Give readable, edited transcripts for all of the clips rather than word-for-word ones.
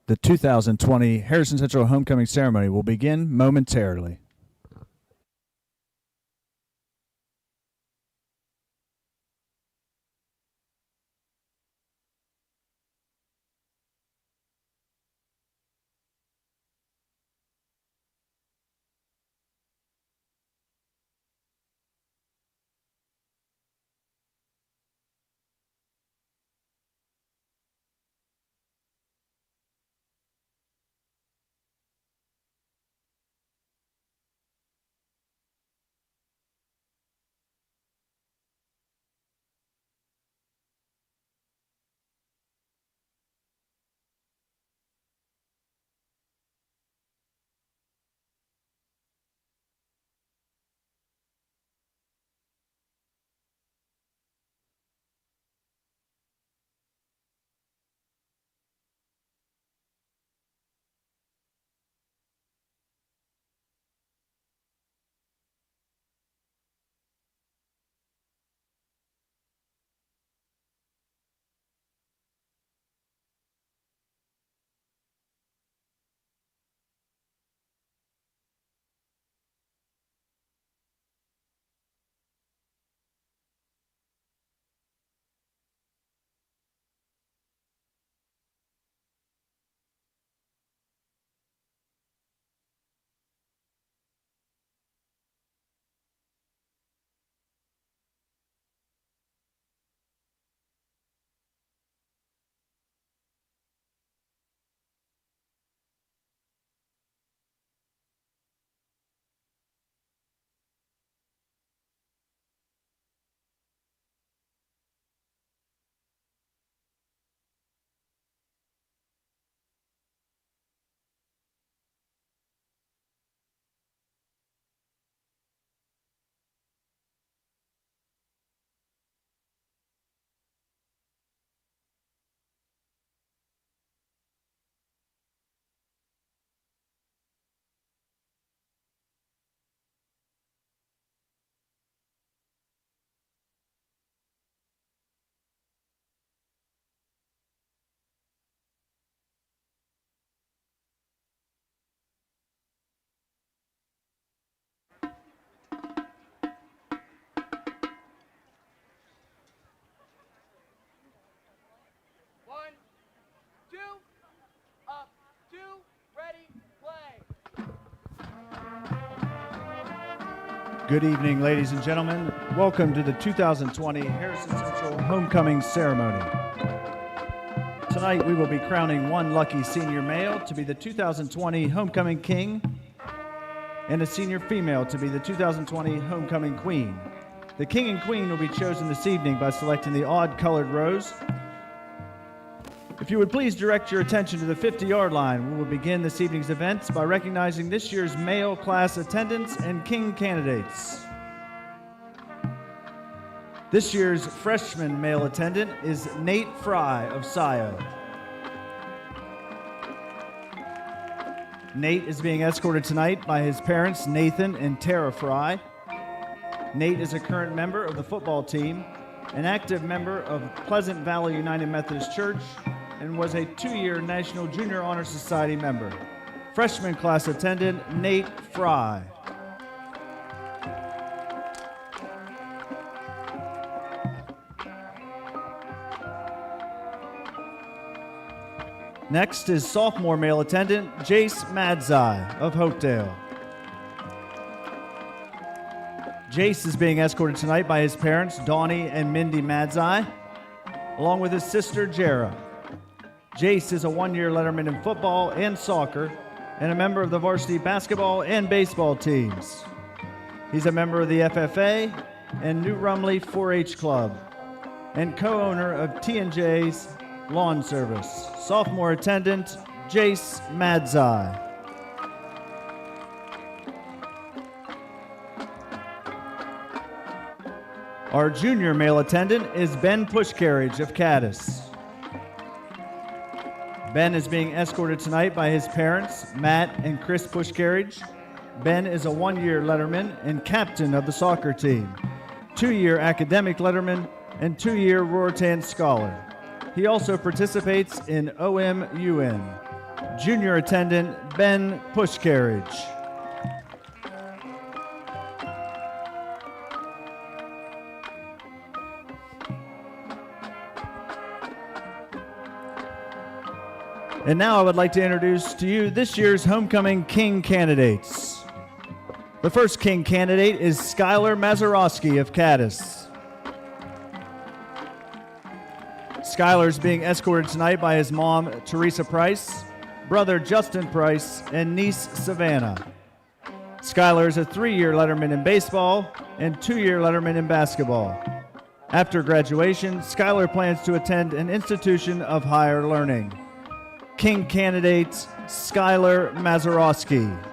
The 2020 Harrison Central Homecoming Ceremony will begin momentarily. Good evening, ladies and gentlemen. Welcome to the 2020 Harrison Central Homecoming Ceremony. Tonight we will be crowning one lucky senior male to be the 2020 Homecoming King and a senior female to be the 2020 Homecoming Queen. The King and Queen will be chosen this evening by selecting the odd-colored rows. If you would please direct your attention to the 50-yard line, we will begin this evening's events by recognizing this year's male class attendants and King candidates. This year's freshman male attendant is Nate Fry of Scio. Nate is being escorted tonight by his parents, Nathan and Tara Fry. Nate is a current member of the football team, an active member of Pleasant Valley United Methodist Church, and was a 2-year National Junior Honor Society member. Freshman class attendant, Nate Fry. Next is sophomore male attendant, Jace Madzai of Hopedale. Jace is being escorted tonight by his parents, Donnie and Mindy Madzai, along with his sister, Jera. Jace is a 1-year letterman in football and soccer and a member of the varsity basketball and baseball teams. He's a member of the FFA and New Rumley 4-H Club and co-owner of T&J's Lawn Service. Sophomore attendant, Jace Madzai. Our junior male attendant is Ben Pushcarriage of Caddis. Ben is being escorted tonight by his parents, Matt and Chris Pushcarriage. Ben is a 1-year letterman and captain of the soccer team, 2-year academic letterman, and 2-year Roritan scholar. He also participates in OMUN. Junior Attendant Ben Pushcarriage. And now I would like to introduce to you this year's Homecoming King candidates. The first King candidate is Skylar Mazurowski of Cadiz. Skylar is being escorted tonight by his mom, Teresa Price, brother Justin Price, and niece Savannah. Skylar is a 3-year letterman in baseball and 2-year letterman in basketball. After graduation, Skylar plans to attend an institution of higher learning. King candidate Skylar Mazurowski.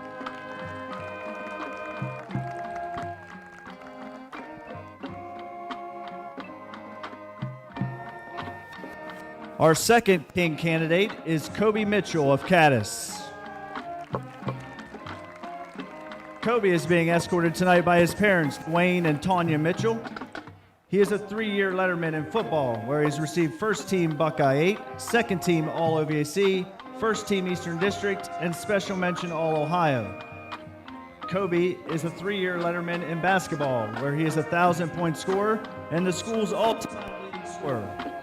Our second King candidate is Kobe Mitchell of Cadiz. Kobe is being escorted tonight by his parents, Wayne and Tanya Mitchell. He is a 3-year letterman in football, where he's received First Team Buckeye 8, Second Team All-OVAC, First Team Eastern District, and Special Mention All-Ohio. Kobe is a 3-year letterman in basketball, where he is a 1,000-point scorer and the school's all-time leading scorer,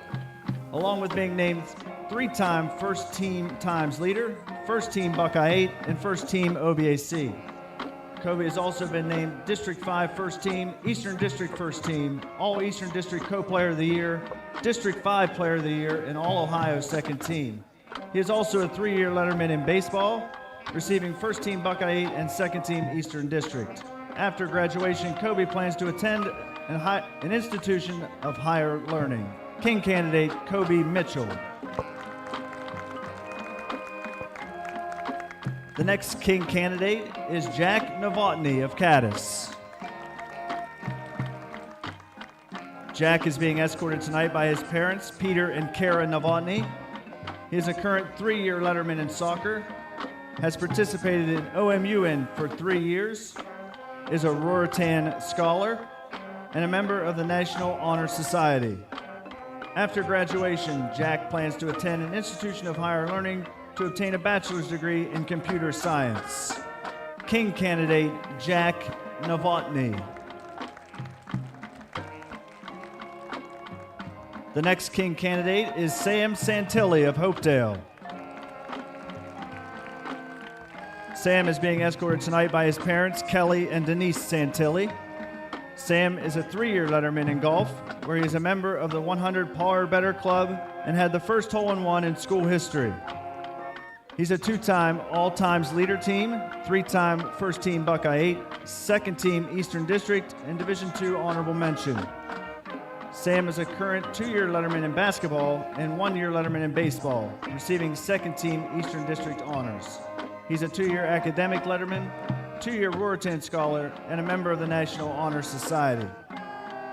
along with being named 3-time First Team Times Leader, First Team Buckeye 8, and First Team OVAC. Kobe has also been named District 5 First Team, Eastern District First Team, All-Eastern District Co-Player of the Year, District 5 Player of the Year, and All-Ohio Second Team. He is also a 3-year letterman in baseball, receiving First Team Buckeye 8 and Second Team Eastern District. After graduation, Kobe plans to attend an institution of higher learning. King candidate Kobe Mitchell. The next King candidate is Jack Novotny of Cadiz. Jack is being escorted tonight by his parents, Peter and Kara Novotny. He is a current 3-year letterman in soccer, has participated in OMUN for 3 years, is a Ruritan scholar, and a member of the National Honor Society. After graduation, Jack plans to attend an institution of higher learning to obtain a bachelor's degree in computer science. King candidate Jack Novotny. The next King candidate is Sam Santilli of Hopedale. Sam is being escorted tonight by his parents, Kelly and Denise Santilli. Sam is a 3-year letterman in golf, where he is a member of the 100 Par or Better Club and had the first hole-in-one in school history. He's a 2-time All-Times Leader Team, 3-time First Team Buckeye 8, Second Team Eastern District, and Division II Honorable Mention. Sam is a current 2-year letterman in basketball and 1-year letterman in baseball, receiving Second Team Eastern District honors. He's a 2-year academic letterman, 2-year Ruritan scholar, and a member of the National Honor Society.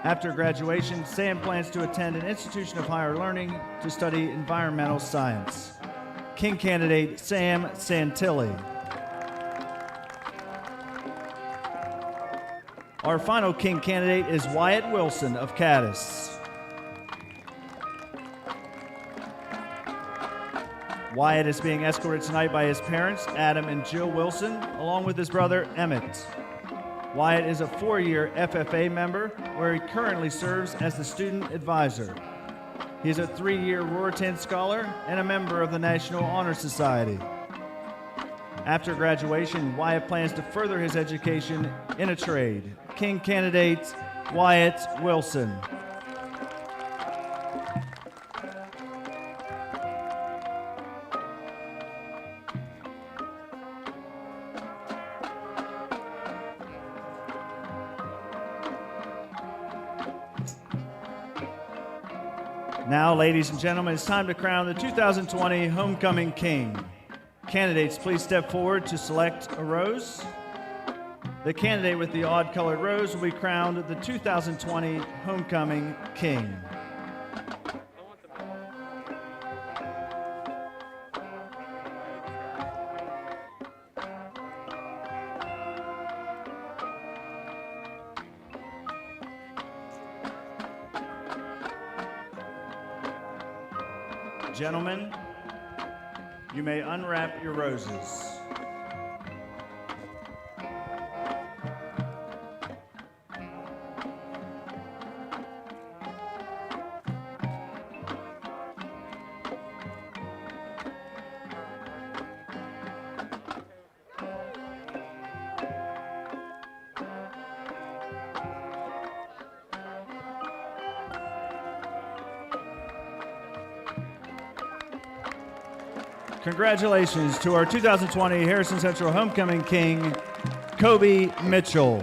After graduation, Sam plans to attend an institution of higher learning to study environmental science. King candidate Sam Santilli. Our final King candidate is Wyatt Wilson of Cadiz. Wyatt is being escorted tonight by his parents, Adam and Jill Wilson, along with his brother, Emmett. Wyatt is a 4-year FFA member, where he currently serves as the student advisor. He is a 3-year Ruritan scholar and a member of the National Honor Society. After graduation, Wyatt plans to further his education in a trade. King candidate Wyatt Wilson. Now, ladies and gentlemen, it's time to crown the 2020 Homecoming King. Candidates, please step forward to select a rose. The candidate with the odd-colored rose will be crowned the 2020 Homecoming King. Gentlemen, You may unwrap your roses. Congratulations to our 2020 Harrison Central Homecoming King, Kobe Mitchell.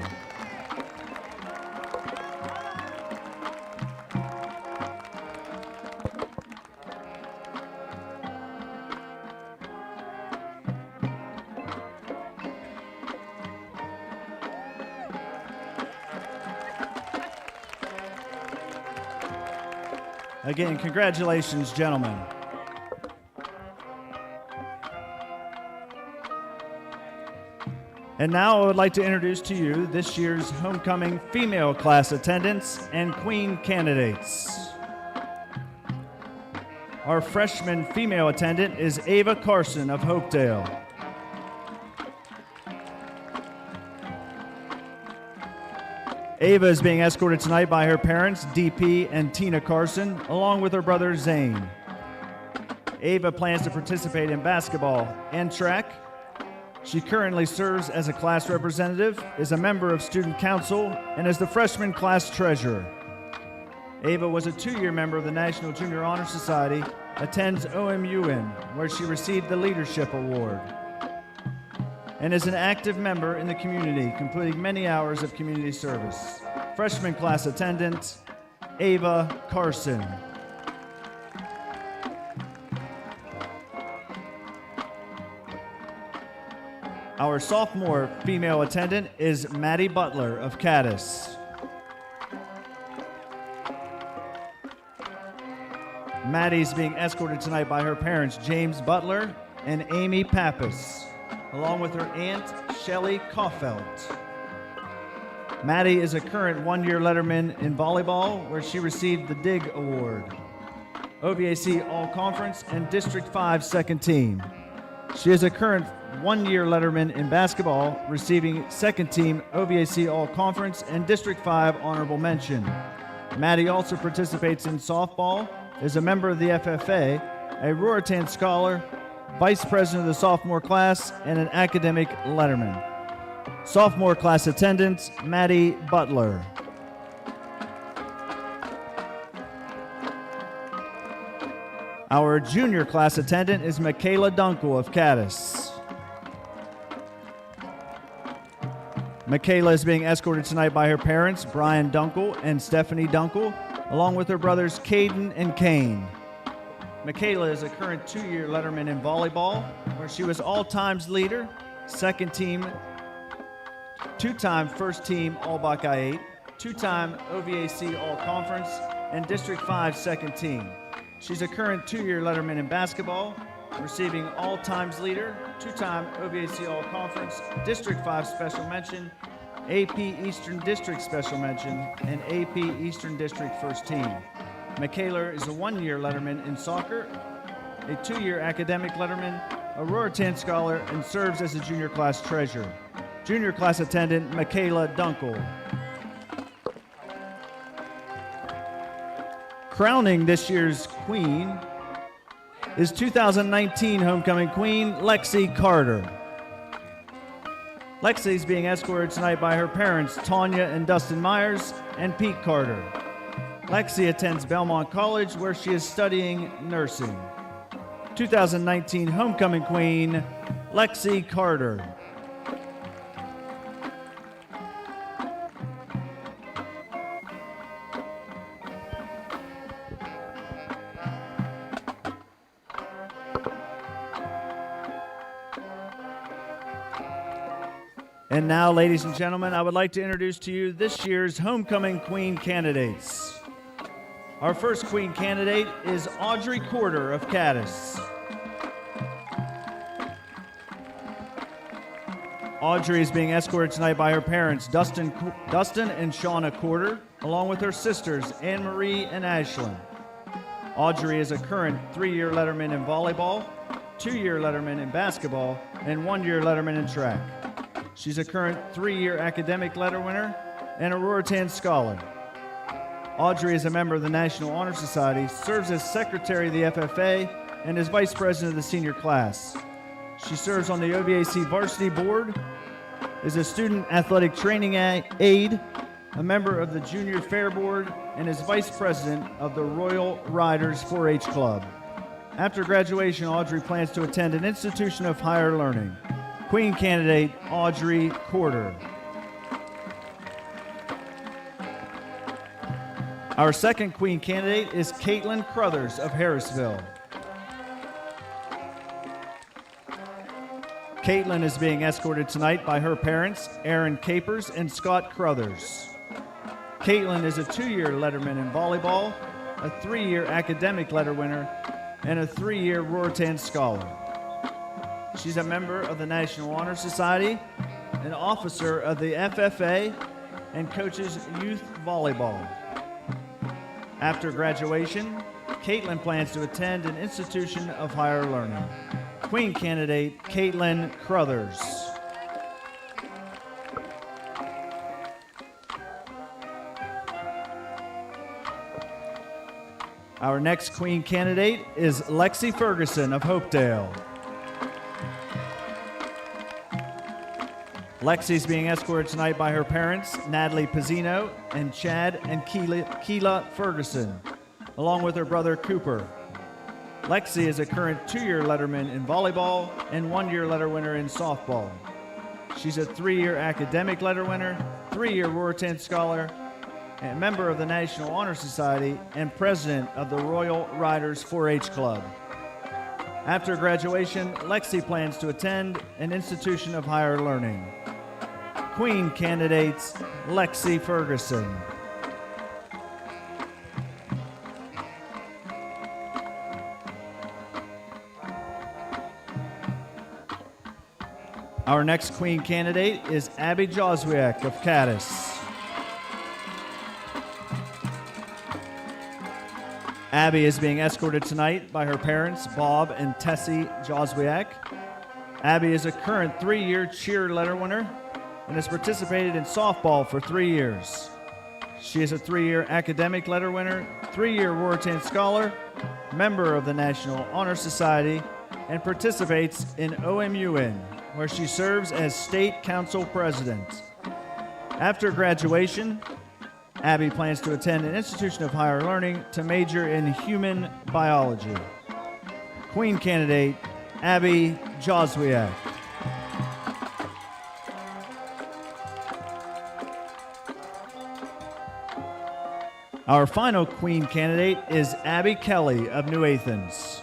Again, congratulations, gentlemen. And now I would like to introduce to you this year's homecoming female class attendants and queen candidates. Our freshman female attendant is Ava Carson of Hopedale. Ava is being escorted tonight by her parents, DP and Tina Carson, along with her brother, Zane. Ava plans to participate in basketball and track. She currently serves as a class representative, is a member of student council, and is the freshman class treasurer. Ava was a 2-year member of the National Junior Honor Society, attends OMUN, where she received the Leadership Award, and is an active member in the community, completing many hours of community service. Freshman class attendant, Ava Carson. Our sophomore female attendant is Maddie Butler of Caddis. Maddie's being escorted tonight by her parents, James Butler and Amy Pappas, along with her aunt, Shelley Kaufelt. Maddie is a current 1-year letterman in volleyball, where she received the DIG Award, OVAC All-Conference, and District 5 Second Team. She is a current 1-year letterman in basketball, receiving Second Team OVAC All-Conference and District 5 Honorable Mention. Maddie also participates in softball, is a member of the FFA, a Ruritan Scholar, Vice President of the sophomore class, and an academic letterman. Sophomore class attendant, Maddie Butler. Our junior class attendant is Michaela Dunkel of Caddis. Michaela is being escorted tonight by her parents, Brian Dunkel and Stephanie Dunkel, along with her brothers, Caden and Kane. Michaela is a current 2-year letterman in volleyball, where she was all-times leader, second team, 2-time first team All-Buckeye 8, 2-time OVAC All-Conference, and District 5 second team. She's a current 2-year letterman in basketball, receiving all-times leader, 2-time OVAC All-Conference, District 5 Special Mention, AP Eastern District Special Mention, and AP Eastern District First Team. Michaela is a 1-year letterman in soccer, a 2-year academic letterman, a Ruritan Scholar, and serves as a junior class treasurer. Junior class attendant, Michaela Dunkel. Crowning this year's queen is 2019 homecoming queen, Lexi Carter. Lexi is being escorted tonight by her parents, Tanya and Dustin Myers, and Pete Carter. Lexi attends Belmont College, where she is studying nursing. 2019 homecoming queen, Lexi Carter. And now, ladies and gentlemen, I would like to introduce to you this year's homecoming queen candidates. Our first queen candidate is Audrey Corder of Caddis. Audrey is being escorted tonight by her parents, Dustin and Shauna Corder, along with her sisters, Anne Marie and Ashlyn. Audrey is a current 3-year letterman in volleyball, 2-year letterman in basketball, and 1-year letterman in track. She's a current 3-year academic letter winner and a Roritan Scholar. Audrey is a member of the National Honor Society, serves as secretary of the FFA, and is vice president of the senior class. She serves on the OVAC varsity board, is a student athletic training aide, a member of the junior fair board, and is vice president of the Royal Riders 4-H Club. After graduation, Audrey plans to attend an institution of higher learning. Queen candidate Audrey Corder. Our second Queen candidate is Caitlin Crothers of Harrisville. Caitlin is being escorted tonight by her parents, Aaron Capers and Scott Crothers. Caitlin is a 2-year letterman in volleyball, a 3-year academic letter winner, and a 3-year Roritan Scholar. She's a member of the National Honor Society, an officer of the FFA, and coaches youth volleyball. After graduation, Caitlin plans to attend an institution of higher learning. Queen candidate Caitlin Crothers. Our next Queen candidate is Lexi Ferguson of Hopedale. Lexi is being escorted tonight by her parents, Natalie Pizzino and Chad and Keela Ferguson, along with her brother Cooper. Lexi is a current 2-year letterman in volleyball and 1-year letter winner in softball. She's a 3-year academic letter winner, 3-year Roritan Scholar, and a member of the National Honor Society and president of the Royal Riders 4-H Club. After graduation, Lexi plans to attend an institution of higher learning. Queen candidates Lexi Ferguson. Our next Queen candidate is Abby Joswiak of Caddis. Abby is being escorted tonight by her parents, Bob and Tessie Joswiak. Abby is a current 3-year cheer letter winner and has participated in softball for 3 years. She is a 3-year academic letter winner, 3-year Roritan Scholar, member of the National Honor Society, and participates in OMUN, where she serves as State Council President. After graduation, Abby plans to attend an institution of higher learning to major in human biology. Queen candidate Abby Joswiak. Our final Queen candidate is Abby Kelly of New Athens.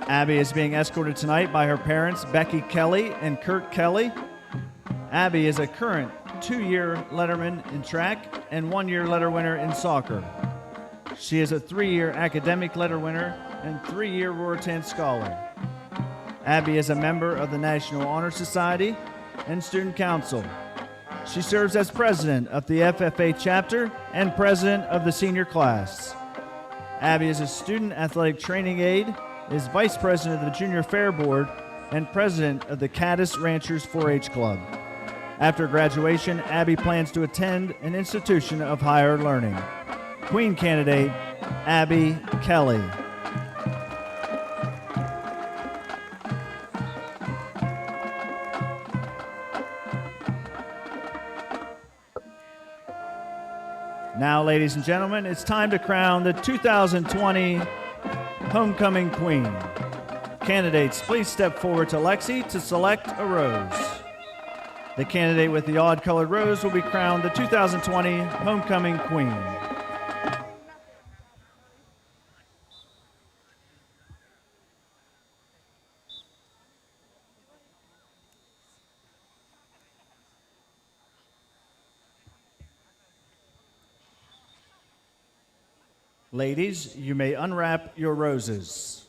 Abby is being escorted tonight by her parents, Becky Kelly and Kurt Kelly. Abby is a current 2-year letterman in track and 1-year letter winner in soccer. She is a 3-year academic letter winner and 3-year Roritan Scholar. Abby is a member of the National Honor Society and Student Council. She serves as president of the FFA chapter and president of the senior class. Abby is a student athletic training aide, is vice president of the junior fair board, and president of the Caddis Ranchers 4-H Club. After graduation, Abby plans to attend an institution of higher learning. Queen candidate Abby Kelly. Now, ladies and gentlemen, it's time to crown the 2020 Homecoming Queen. Candidates, please step forward to Lexi to select a rose. The candidate with the odd-colored rose will be crowned the 2020 Homecoming Queen. Ladies, you may unwrap your roses.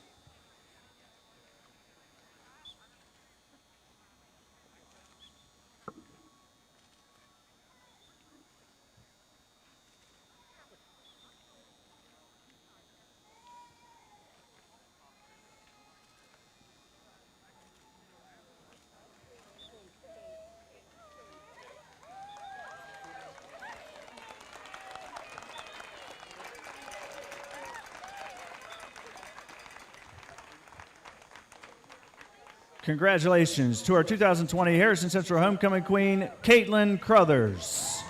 Congratulations to our 2020 Harrison Central Homecoming Queen, Caitlin Crothers.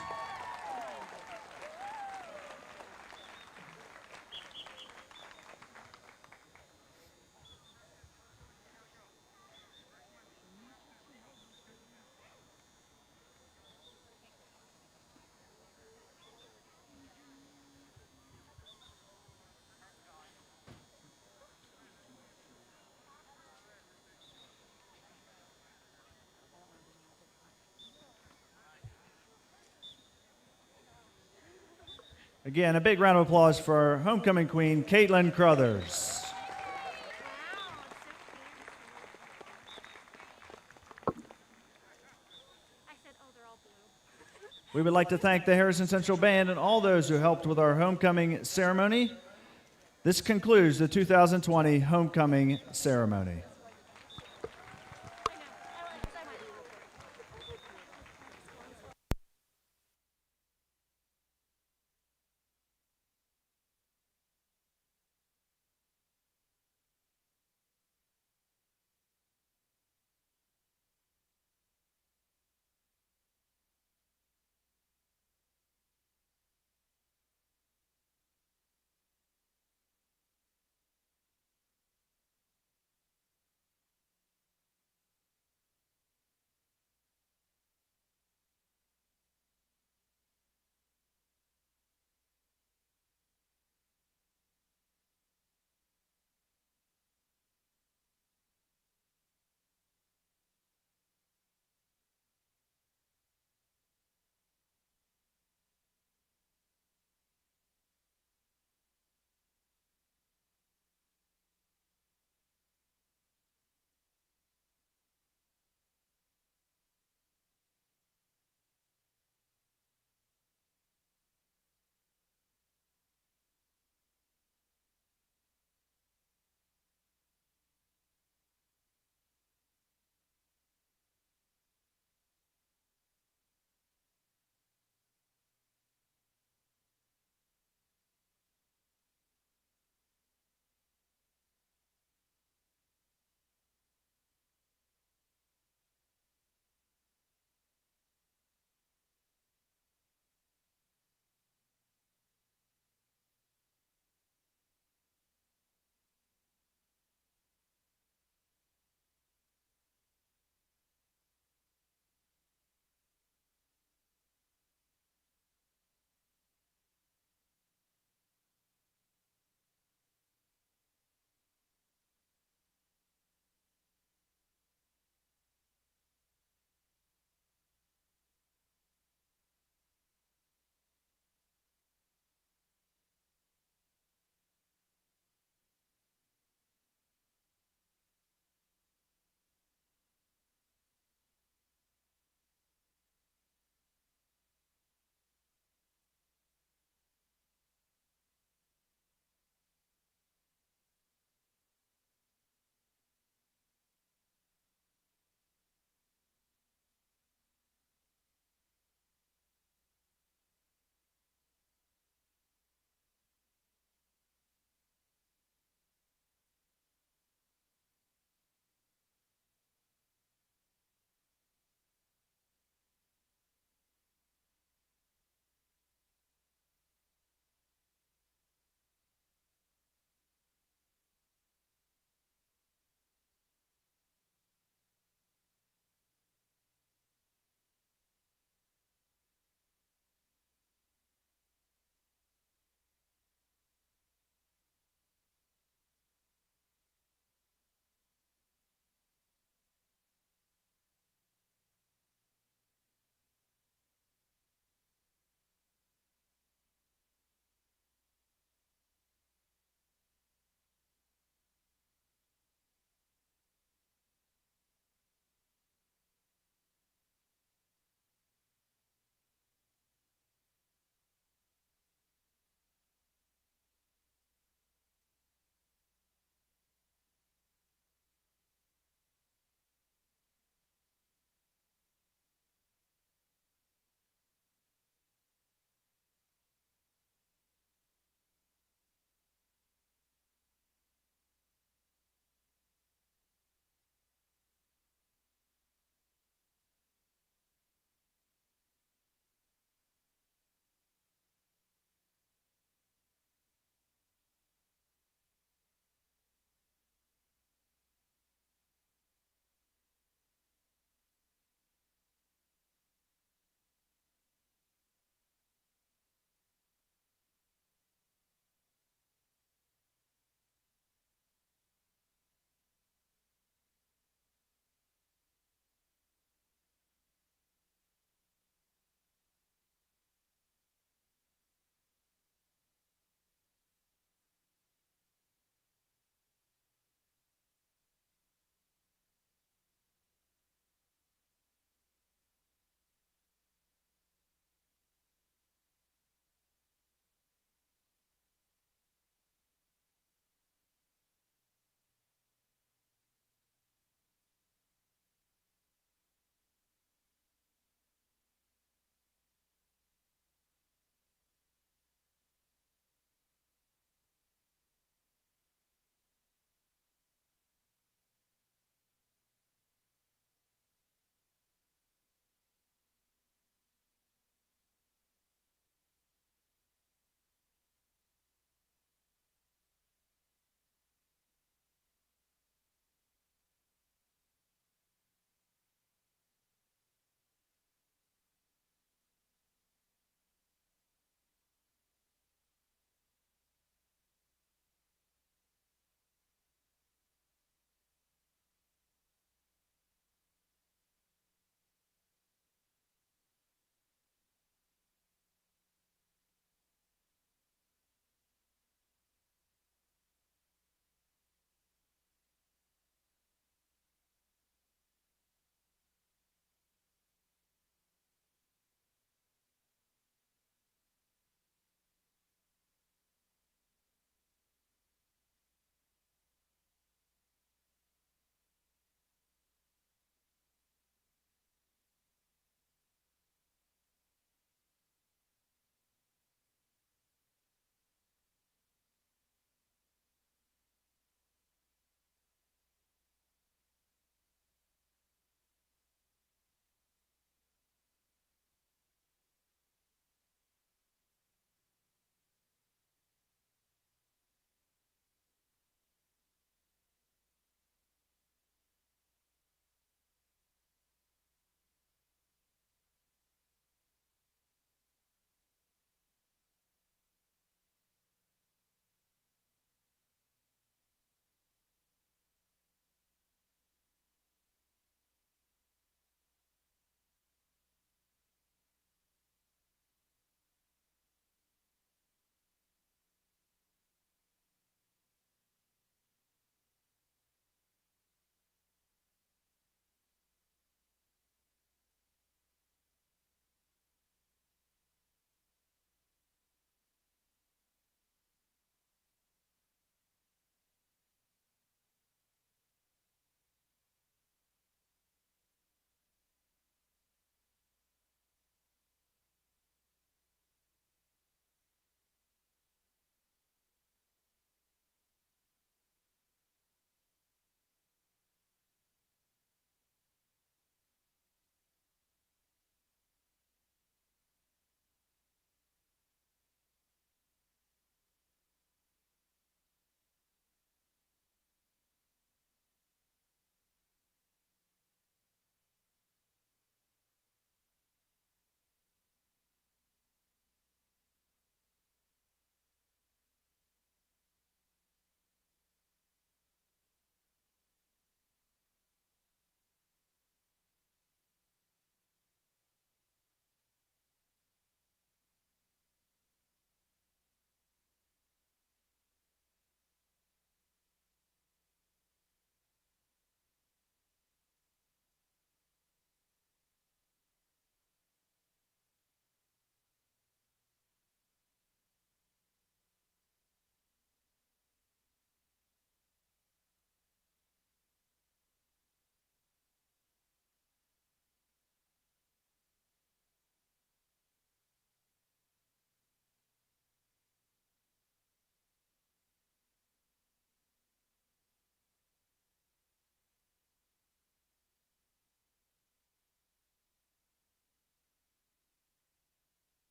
Again, a big round of applause for our homecoming queen, Caitlin Crothers. We would like to thank the Harrison Central Band and all those who helped with our homecoming ceremony. This concludes the 2020 homecoming ceremony.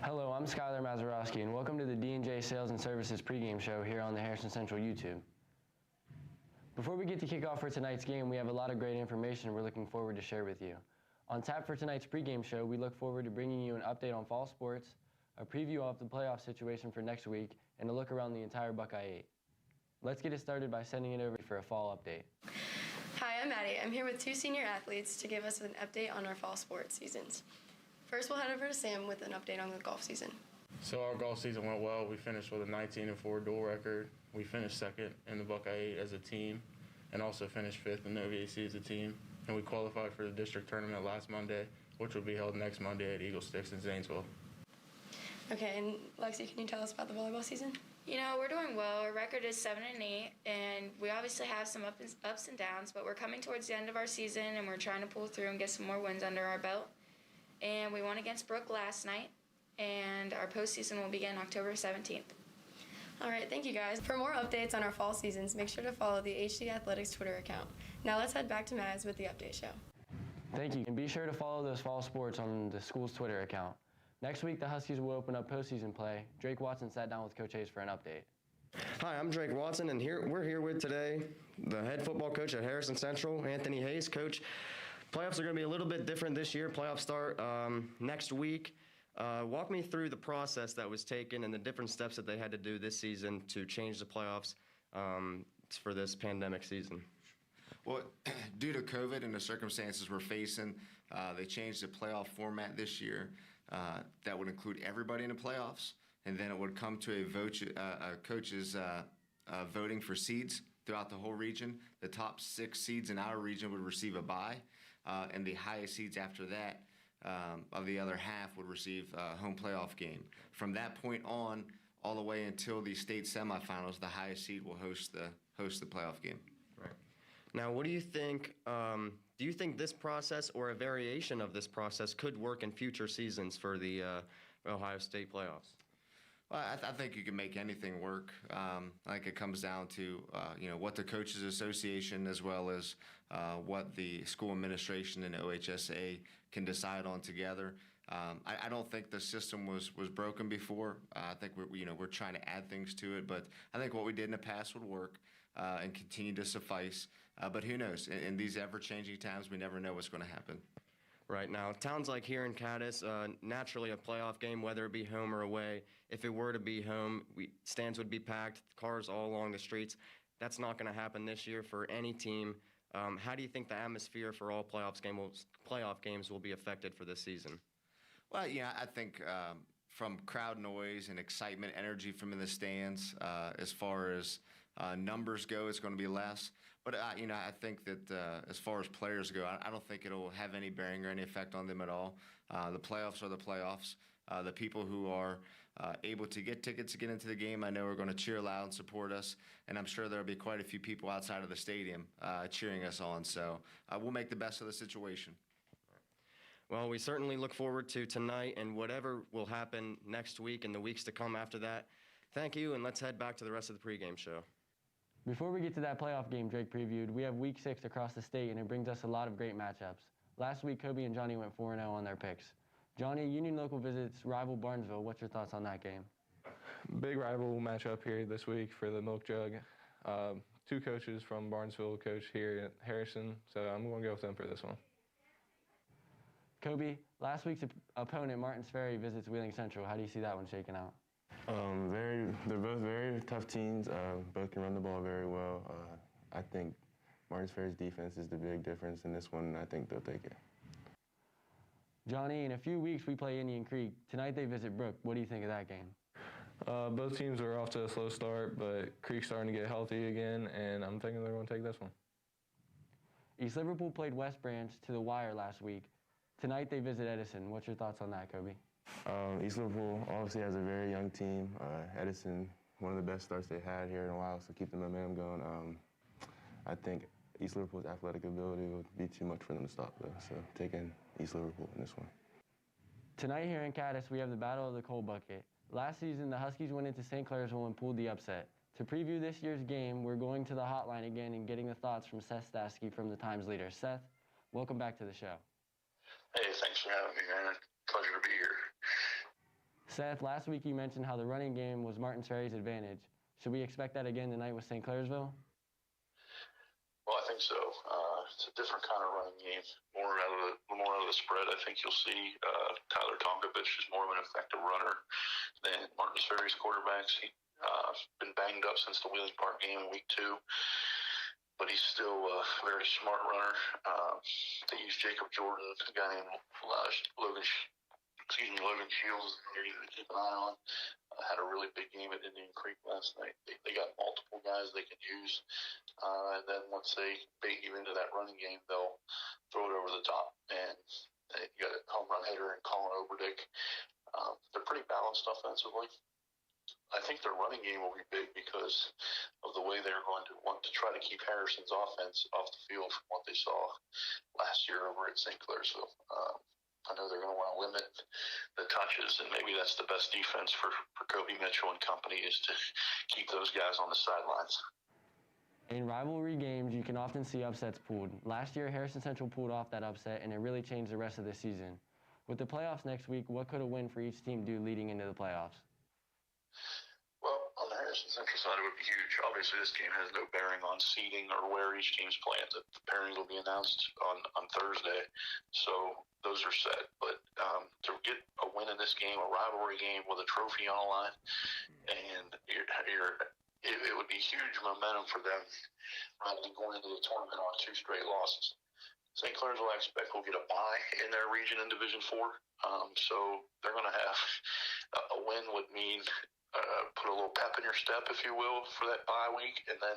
Hello, I'm Skylar Mazurowski, and welcome to the D&J Sales and Services pregame show here on the Harrison Central YouTube. Before we get to kick off for tonight's game, we have a lot of great information we're looking forward to share with you. On tap for tonight's pregame show, we look forward to bringing you an update on fall sports, a preview of the playoff situation for next week, and a look around the entire Buckeye 8. Let's get it started by sending it over for a fall update. Hi, I'm Maddie. I'm here with two senior athletes to give us an update on our fall sports seasons. First, we'll head over to Sam with an update on the golf season. So our golf season went well. We finished with a 19-4 dual record. We finished second in the Buckeye 8 as a team and also finished fifth in the OVAC as a team. And we qualified for the district tournament last Monday, which will be held next Monday at Eagle Sticks in Zanesville. Okay, and Lexi, can you tell us about the volleyball season? You know, we're doing well. Our record is 7-8, and we obviously have some ups and downs, but we're coming towards the end of our season, and we're trying to pull through and get some more wins under our belt. And we won against Brook last night, and our postseason will begin October 17th. All right, thank you guys. For more updates on our fall seasons, make sure to follow the HD Athletics Twitter account. Now let's head back to Maz with the update show. Thank you, and be sure to follow those fall sports on the school's Twitter account. Next week, the Huskies will open up postseason play. Drake Watson sat down with Coach Hayes for an update. Hi, I'm Drake Watson, and we're here with today the head football coach at Harrison Central, Anthony Hayes. Coach, playoffs are going to be a little bit different this year. Playoffs start next week. Walk me through the process that was taken and the different steps that they had to do this season to change the playoffs for this pandemic season. Well, due to COVID and the circumstances we're facing, they changed the playoff format this year. That would include everybody in the playoffs, and then it would come to a coaches voting for seeds throughout the whole region. The top 6 seeds in our region would receive a bye, and the highest seeds after that of the other half would receive a home playoff game. From that point on, all the way until the state semifinals, the highest seed will host the playoff game. Right. Now, what do you think? Do you think this process or a variation of this process could work in future seasons for the Ohio State playoffs? Well, I think you can make anything work. I think it comes down to what the Coaches Association as well as what the school administration and OHSA can decide on together. I don't think the system was broken before. I think we're trying to add things to it, but I think what we did in the past would work and continue to suffice. But who knows? In these ever-changing times, we never know what's going to happen. Right now, towns like here in Cadiz, naturally a playoff game, whether it be home or away, if it were to be home, stands would be packed, cars all along the streets. That's not going to happen this year for any team. How do you think the atmosphere for all playoff games will be affected for this season? Well, yeah, I think from crowd noise and excitement, energy from in the stands, as far as numbers go, it's going to be less. But, I think that as far as players go, I don't think it'll have any bearing or any effect on them at all. The playoffs are the playoffs. The people who are able to get tickets to get into the game, I know are going to cheer loud and support us. And I'm sure there'll be quite a few people outside of the stadium cheering us on. So we'll make the best of the situation. Well, we certainly look forward to tonight and whatever will happen next week and the weeks to come after that. Thank you, and let's head back to the rest of the pregame show. Before we get to that playoff game Drake previewed, we have Week 6 across the state, and it brings us a lot of great matchups. Last week, Kobe and Johnny went 4-0 on their picks. Johnny, Union Local visits rival Barnesville. What's your thoughts on that game? Big rival matchup here this week for the Milk Jug. 2 coaches from Barnesville coach here at Harrison, so I'm going to go with them for this one. Kobe, last week's opponent, Martins Ferry, visits Wheeling Central. How do you see that one shaking out? They're both very tough teams. Both can run the ball very well. I think Martins Ferry's defense is the big difference in this one, and I think they'll take it. Johnny, in a few weeks we play Indian Creek. Tonight they visit Brook. What do you think of that game? Both teams are off to a slow start, but Creek's starting to get healthy again, and I'm thinking they're going to take this one. East Liverpool played West Branch to the wire last week. Tonight they visit Edison. What's your thoughts on that, Kobe? East Liverpool obviously has a very young team. Edison, one of the best starts they had here in a while, so keep the momentum going. I think East Liverpool's athletic ability would be too much for them to stop, though, so taking East Liverpool in this one. Tonight here in Cadiz, we have the Battle of the Coal Bucket. Last season, the Huskies went into St. Clairsville and pulled the upset. To preview this year's game, we're going to the hotline again and getting the thoughts from Seth Stasky from the Times Leader. Seth, welcome back to the show. Hey, thanks for having me, man. Pleasure to be here. Seth, last week you mentioned how the running game was Martins Ferry's advantage. Should we expect that again tonight with St. Clairsville? Well, I think so. It's a different kind of running game, more out of the spread. I think you'll see Tyler Tonkovich is more of an effective runner than Martins Ferry's quarterbacks. He's been banged up since the Wheeling Park game in week 2, but he's still a very smart runner. They use Jacob Jordan, a guy named Logan Shields, to keep an eye on. Had a really big game at Indian Creek last night. They got multiple guys they can use, and then once they bait you into that running game, they'll throw it over the top. And you got a home run hitter in Colin Oberdick. They're pretty balanced offensively. I think their running game will be big because of the way they're going to want to try to keep Harrison's offense off the field from what they saw last year over at St. Clairsville. I know they're going to want to limit the touches, and maybe that's the best defense for Kobe Mitchell and company, is to keep those guys on the sidelines. In rivalry games, you can often see upsets pulled. Last year, Harrison Central pulled off that upset, and it really changed the rest of the season. With the playoffs next week, what could a win for each team do leading into the playoffs? Well, on the Harrison Central side, it would be huge. Obviously, this game has no bearing on seeding or where each team's playing. The pairings will be announced on Thursday, so those are set. But to get a win in this game, a rivalry game with a trophy on the line, and it would be huge momentum for them rather than going into the tournament on 2 straight losses. St. Clairsville, I expect, will get a bye in their region in Division 4, so they're going to have a win would mean put a little pep in your step, if you will, for that bye week. And then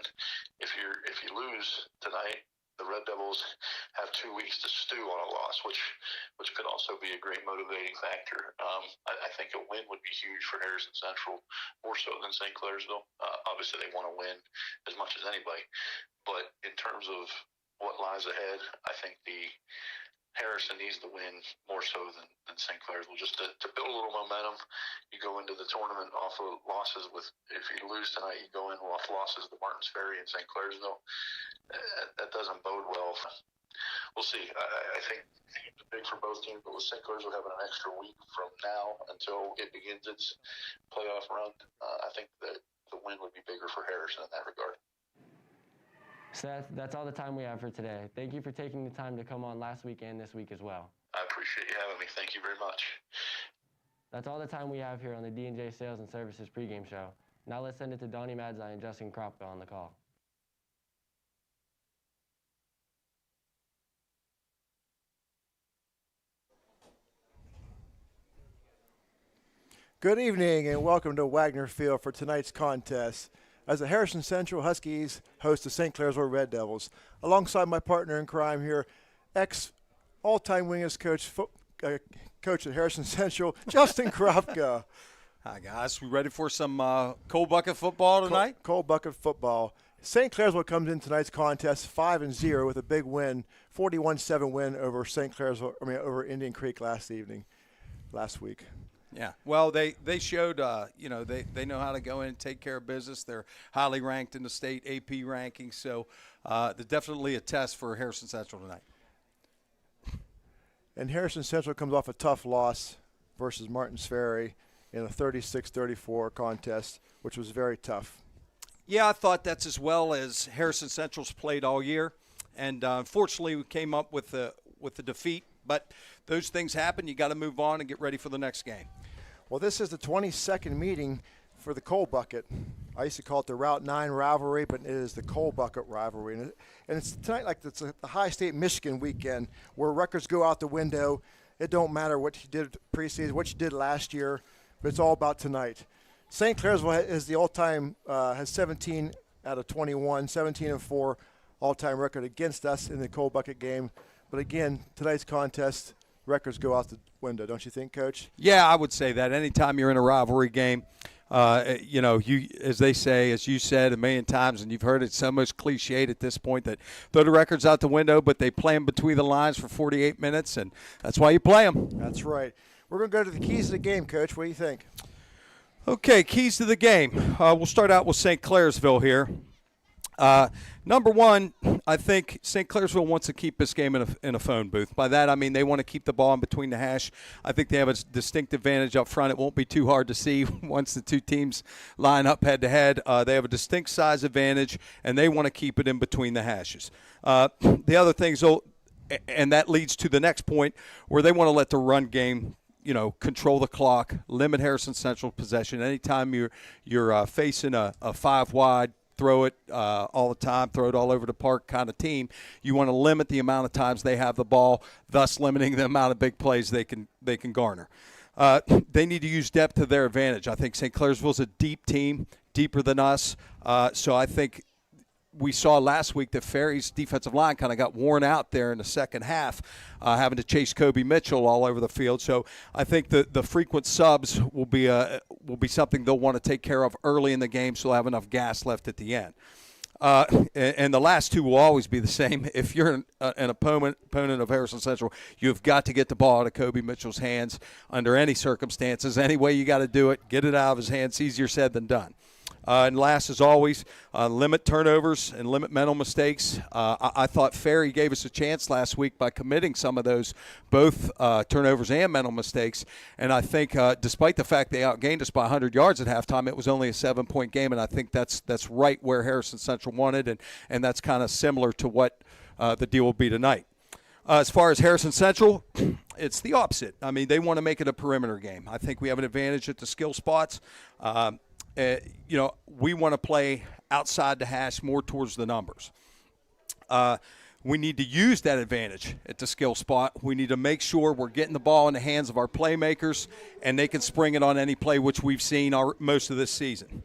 if you lose tonight, the Red Devils have 2 weeks to stew on a loss, which could also be a great motivating factor. I think a win would be huge for Harrison Central, more so than St. Clairsville. Obviously, they want to win as much as anybody, but in terms of what lies ahead, I think the Harrison needs to win more so than St. Clairsville, just to build a little momentum. You go into the tournament off of losses if you lose tonight, you go in off losses to Martins Ferry and St. Clairsville. That doesn't bode well. We'll see. I think it's big for both teams, but with St. Clairsville having an extra week from now until it begins its playoff run, I think that the win would be bigger for Harrison in that regard. Seth, that's all the time we have for today. Thank you for taking the time to come on last week and this week as well. I appreciate you having me. Thank you very much. That's all the time we have here on the D&J Sales and Services pregame show. Now let's send it to Donnie Madzai and Justin Kropka on the call. Good evening and welcome to Wagner Field for tonight's contest, as the Harrison Central Huskies host the St. Clairsville Red Devils. Alongside my partner in crime here, all-time winningest coach at Harrison Central, Justin Kropka. Hi, guys. We ready for some cold bucket football tonight? Cold bucket football. St. Clairsville comes in tonight's contest 5-0 with a big win, 41-7 win over over Indian Creek last week. Yeah. Well, they showed, they know how to go in and take care of business. They're highly ranked in the state AP rankings, so they're definitely a test for Harrison Central tonight. And Harrison Central comes off a tough loss versus Martins Ferry in a 36-34 contest, which was very tough. Yeah, I thought that's as well as Harrison Central's played all year, and unfortunately we came up with the defeat. But those things happen. You got to move on and get ready for the next game. Well, this is the 22nd meeting for the coal bucket. I used to call it the Route 9 rivalry, but it is the coal bucket rivalry. And it's tonight like it's the High State Michigan weekend where records go out the window. It don't matter what you did preseason, what you did last year, but it's all about tonight. St. Clairsville is the all-time, has 17 out of 21, 17-4 all-time record against us in the coal bucket game. But again, tonight's contest, records go out the window, don't you think, Coach? Yeah, I would say that. Anytime you're in a rivalry game, you, as they say, as you said a million times, and you've heard it so much cliched at this point, that throw the records out the window, but they play them between the lines for 48 minutes, and that's why you play them. That's right. We're going to go to the keys of the game, Coach. What do you think? Okay, keys to the game. We'll start out with St. Clairsville here. Number one, I think St. Clairsville wants to keep this game in a phone booth. By that, I mean they want to keep the ball in between the hash. I think they have a distinct advantage up front. It won't be too hard to see once the two teams line up head-to-head. They have a distinct size advantage, and they want to keep it in between the hashes. The other things, and that leads to the next point, where they want to let the run game control the clock, limit Harrison Central possession. Anytime you're facing a 5-wide, throw it all the time, throw it all over the park kind of team, you want to limit the amount of times they have the ball, thus limiting the amount of big plays they can garner. They need to use depth to their advantage. I think St. Clairsville's a deep team, deeper than us. So I think we saw last week that Ferry's defensive line kind of got worn out there in the second half, having to chase Kobe Mitchell all over the field. So I think the frequent subs will be something they'll want to take care of early in the game, so they'll have enough gas left at the end. And the last two will always be the same. If you're an opponent of Harrison Central, you've got to get the ball out of Kobe Mitchell's hands under any circumstances. Any way you got to do it, get it out of his hands. Easier said than done. And last, as always, limit turnovers and limit mental mistakes. I thought Ferry gave us a chance last week by committing some of those, both turnovers and mental mistakes. And I think despite the fact they outgained us by 100 yards at halftime, it was only a 7-point game, and I think that's right where Harrison Central wanted, and that's kind of similar to what the deal will be tonight. As far as Harrison Central, it's the opposite. I mean, they want to make it a perimeter game. I think we have an advantage at the skill spots. We want to play outside the hash, more towards the numbers. We need to use that advantage at the skill spot. We need to make sure we're getting the ball in the hands of our playmakers, and they can spring it on any play, which we've seen most of this season.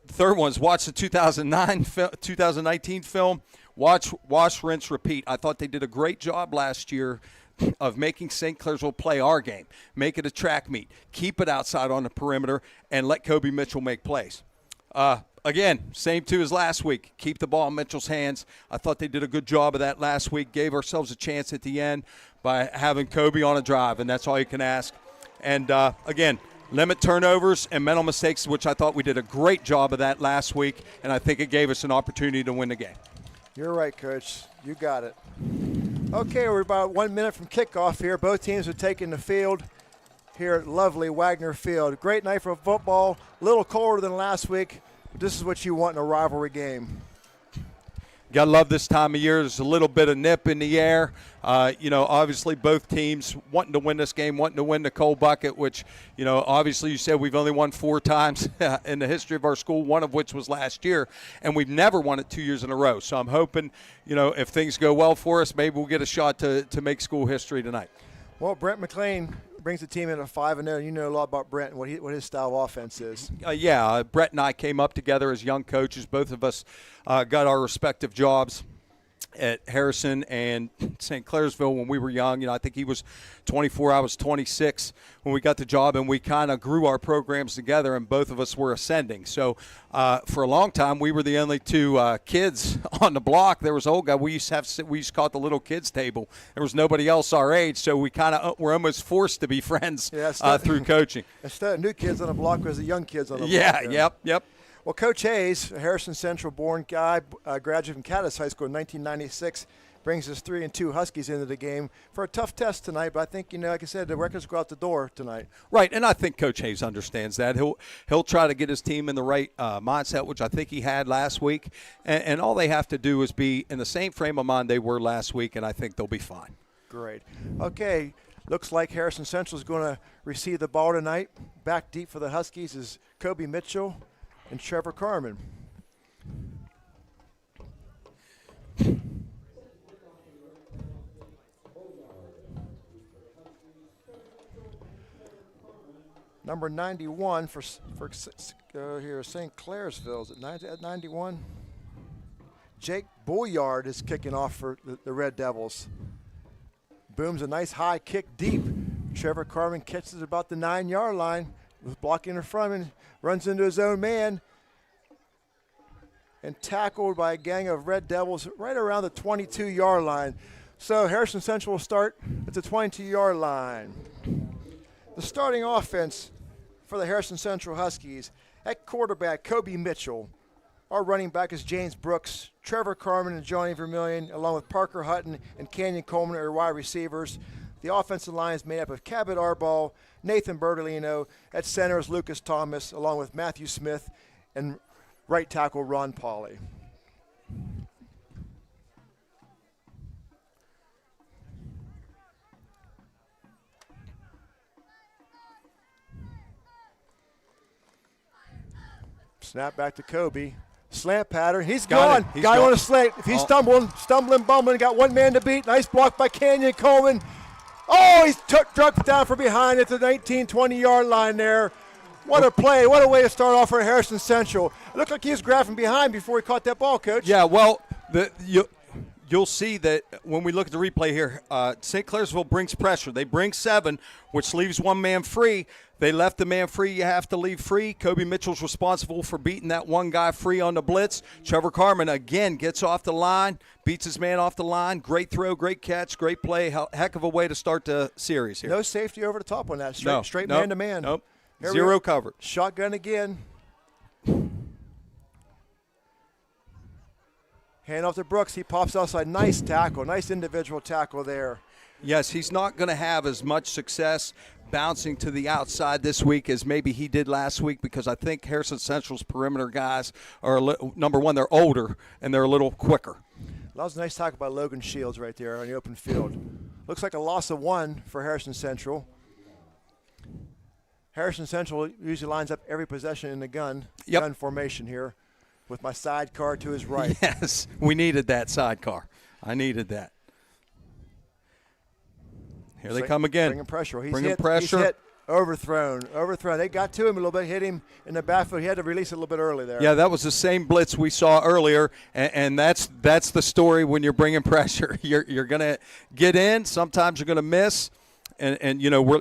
Third one is watch the 2019 film. Watch, rinse, repeat. I thought they did a great job last year of making St. Clairsville play our game, make it a track meet, keep it outside on the perimeter, and let Kobe Mitchell make plays. Again, same too as last week. Keep the ball in Mitchell's hands. I thought they did a good job of that last week, gave ourselves a chance at the end by having Kobe on a drive, and that's all you can ask. And, again, limit turnovers and mental mistakes, which I thought we did a great job of that last week, and I think it gave us an opportunity to win the game. You're right, Coach. You got it. Okay, we're about 1 minute from kickoff here. Both teams are taking the field here at lovely Wagner Field. Great night for football. A little colder than last week, but this is what you want in a rivalry game. Got to love this time of year. There's a little bit of nip in the air. Obviously both teams wanting to win this game, wanting to win the coal bucket, which, obviously you said we've only won 4 times in the history of our school, one of which was last year, and we've never won it 2 years in a row. So I'm hoping, if things go well for us, maybe we'll get a shot to make school history tonight. Well, Brent McLean brings the team in at 5-0. You know a lot about Brent and what his style of offense is. Brett and I came up together as young coaches. Both of us got our respective jobs at Harrison and St. Clairsville when we were young. I think he was 24, I was 26 when we got the job, and we kind of grew our programs together, and both of us were ascending. So for a long time, we were the only two kids on the block. There was an old guy. We used to call it the little kids table. There was nobody else our age, so we kind of were almost forced to be friends through coaching. Instead of new kids on the block, was the young kids on the block. Yep. Well, Coach Hayes, a Harrison Central-born guy, graduate from Caddis High School in 1996, brings his 3-2 Huskies into the game for a tough test tonight. But I think, like I said, the records go out the door tonight. Right, and I think Coach Hayes understands that. He'll try to get his team in the right mindset, which I think he had last week. And all they have to do is be in the same frame of mind they were last week, and I think they'll be fine. Great. Okay, looks like Harrison Central is going to receive the ball tonight. Back deep for the Huskies is Kobe Mitchell and Trevor Carmen. Number 91 for here St. Clairsville. Is it at 91? Jake Boyard is kicking off for the Red Devils. Booms a nice high kick deep. Trevor Carmen catches it about the 9-yard line. Was blocking in front and runs into his own man and tackled by a gang of Red Devils right around the 22-yard line. So Harrison Central will start at the 22-yard line. The starting offense for the Harrison Central Huskies, at quarterback, Kobe Mitchell. Our running back is James Brooks, Trevor Carmen, and Johnny Vermillion, along with Parker Hutton and Canyon Coleman are wide receivers. The offensive line is made up of Cabot Arball, Nathan Bertolino. At center is Lucas Thomas, along with Matthew Smith and right tackle Ron Pauley. Snap back to Kobe. Slant pattern. He's gone. Guy on a slant. If he's stumbling, bumbling, got one man to beat. Nice block by Canyon Coleman. Oh, he's drugged down from behind at the 19, 20-yard line there. What a play. What a way to start off for Harrison Central. It looked like he was grabbing behind before he caught that ball, Coach. Yeah, well, you'll see that when we look at the replay here, St. Clairsville brings pressure. They bring 7, which leaves one man free. They left the man free. You have to leave free. Kobe Mitchell's responsible for beating that one guy free on the blitz. Trevor Carmen, again, gets off the line, beats his man off the line. Great throw, great catch, great play. Heck of a way to start the series here. No safety over the top on that. Straight nope, man-to-man. Nope. Zero coverage. Shotgun again. Hand off to Brooks. He pops outside. Nice tackle. Nice individual tackle there. Yes, he's not going to have as much success bouncing to the outside this week as maybe he did last week because I think Harrison Central's perimeter guys are, number one, they're older and they're a little quicker. That was a nice tackle by Logan Shields right there on the open field. Looks like a loss of 1 for Harrison Central. Harrison Central usually lines up every possession in the gun formation here with my sidecar to his right. Yes, we needed that sidecar. I needed that. Here they come again. Bringing pressure. He's pressure. He's hit. Overthrown. They got to him a little bit, hit him in the backfield. He had to release it a little bit early there. Yeah, that was the same blitz we saw earlier, and that's the story when you're bringing pressure. You're going to get in. Sometimes you're going to miss, and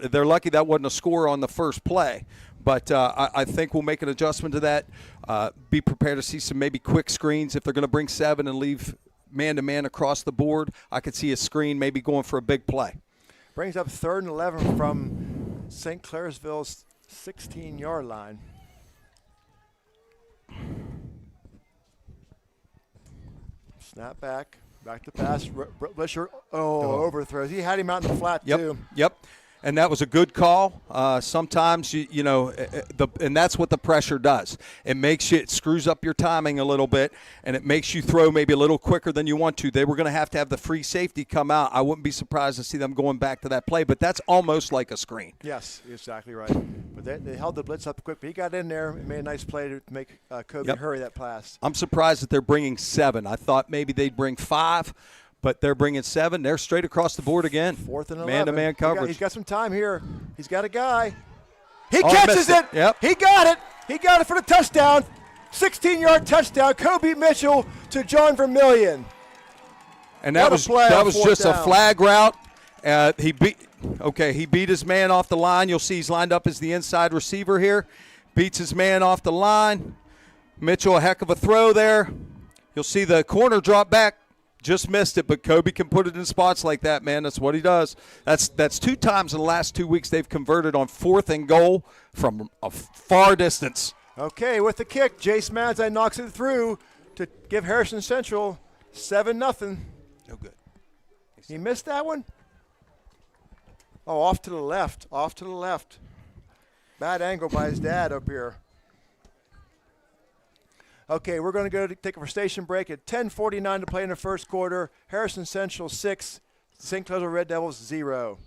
they're lucky that wasn't a score on the first play. But I think we'll make an adjustment to that. Be prepared to see some maybe quick screens if they're going to bring 7 and leave man-to-man across the board. I could see a screen maybe going for a big play. Brings up 3rd and 11 from St. Clairsville's 16-yard line. Snap back to pass. Blisher, overthrows. He had him out in the flat, too. Yep. And that was a good call. Sometimes, and that's what the pressure does. It screws up your timing a little bit, and it makes you throw maybe a little quicker than you want to. They were going to have the free safety come out. I wouldn't be surprised to see them going back to that play, but that's almost like a screen. Yes, exactly right. But they held the blitz up quick. But he got in there and made a nice play to make Kobe hurry that pass. I'm surprised that they're bringing 7. I thought maybe they'd bring 5. But they're bringing 7. They're straight across the board again. 4th and 11. Man-to-man coverage. He's got some time here. He's got a guy. He catches it. Yep. He got it. He got it for the touchdown. 16-yard touchdown. Kobe Mitchell to John Vermillion. And that was just a flag route. He beat his man off the line. You'll see he's lined up as the inside receiver here. Beats his man off the line. Mitchell, a heck of a throw there. You'll see the corner drop back. Just missed it, but Kobe can put it in spots like that, man. That's what he does. That's 2 times in the last 2 weeks they've converted on 4th and goal from a far distance. Okay, with the kick, Jace Madzai knocks it through to give Harrison Central 7-0. No good. He missed that one? Oh, off to the left. Bad angle by his dad up here. Okay, we're going to go take a station break at 10:49 to play in the first quarter. Harrison Central 6, St. Clairsville Red Devils 0.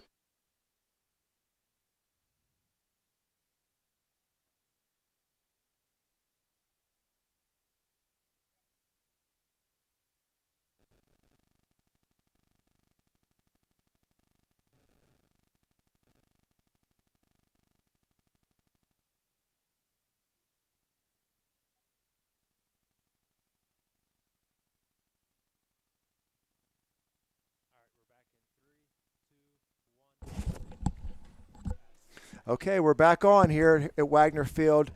Okay, we're back on here at Wagner Field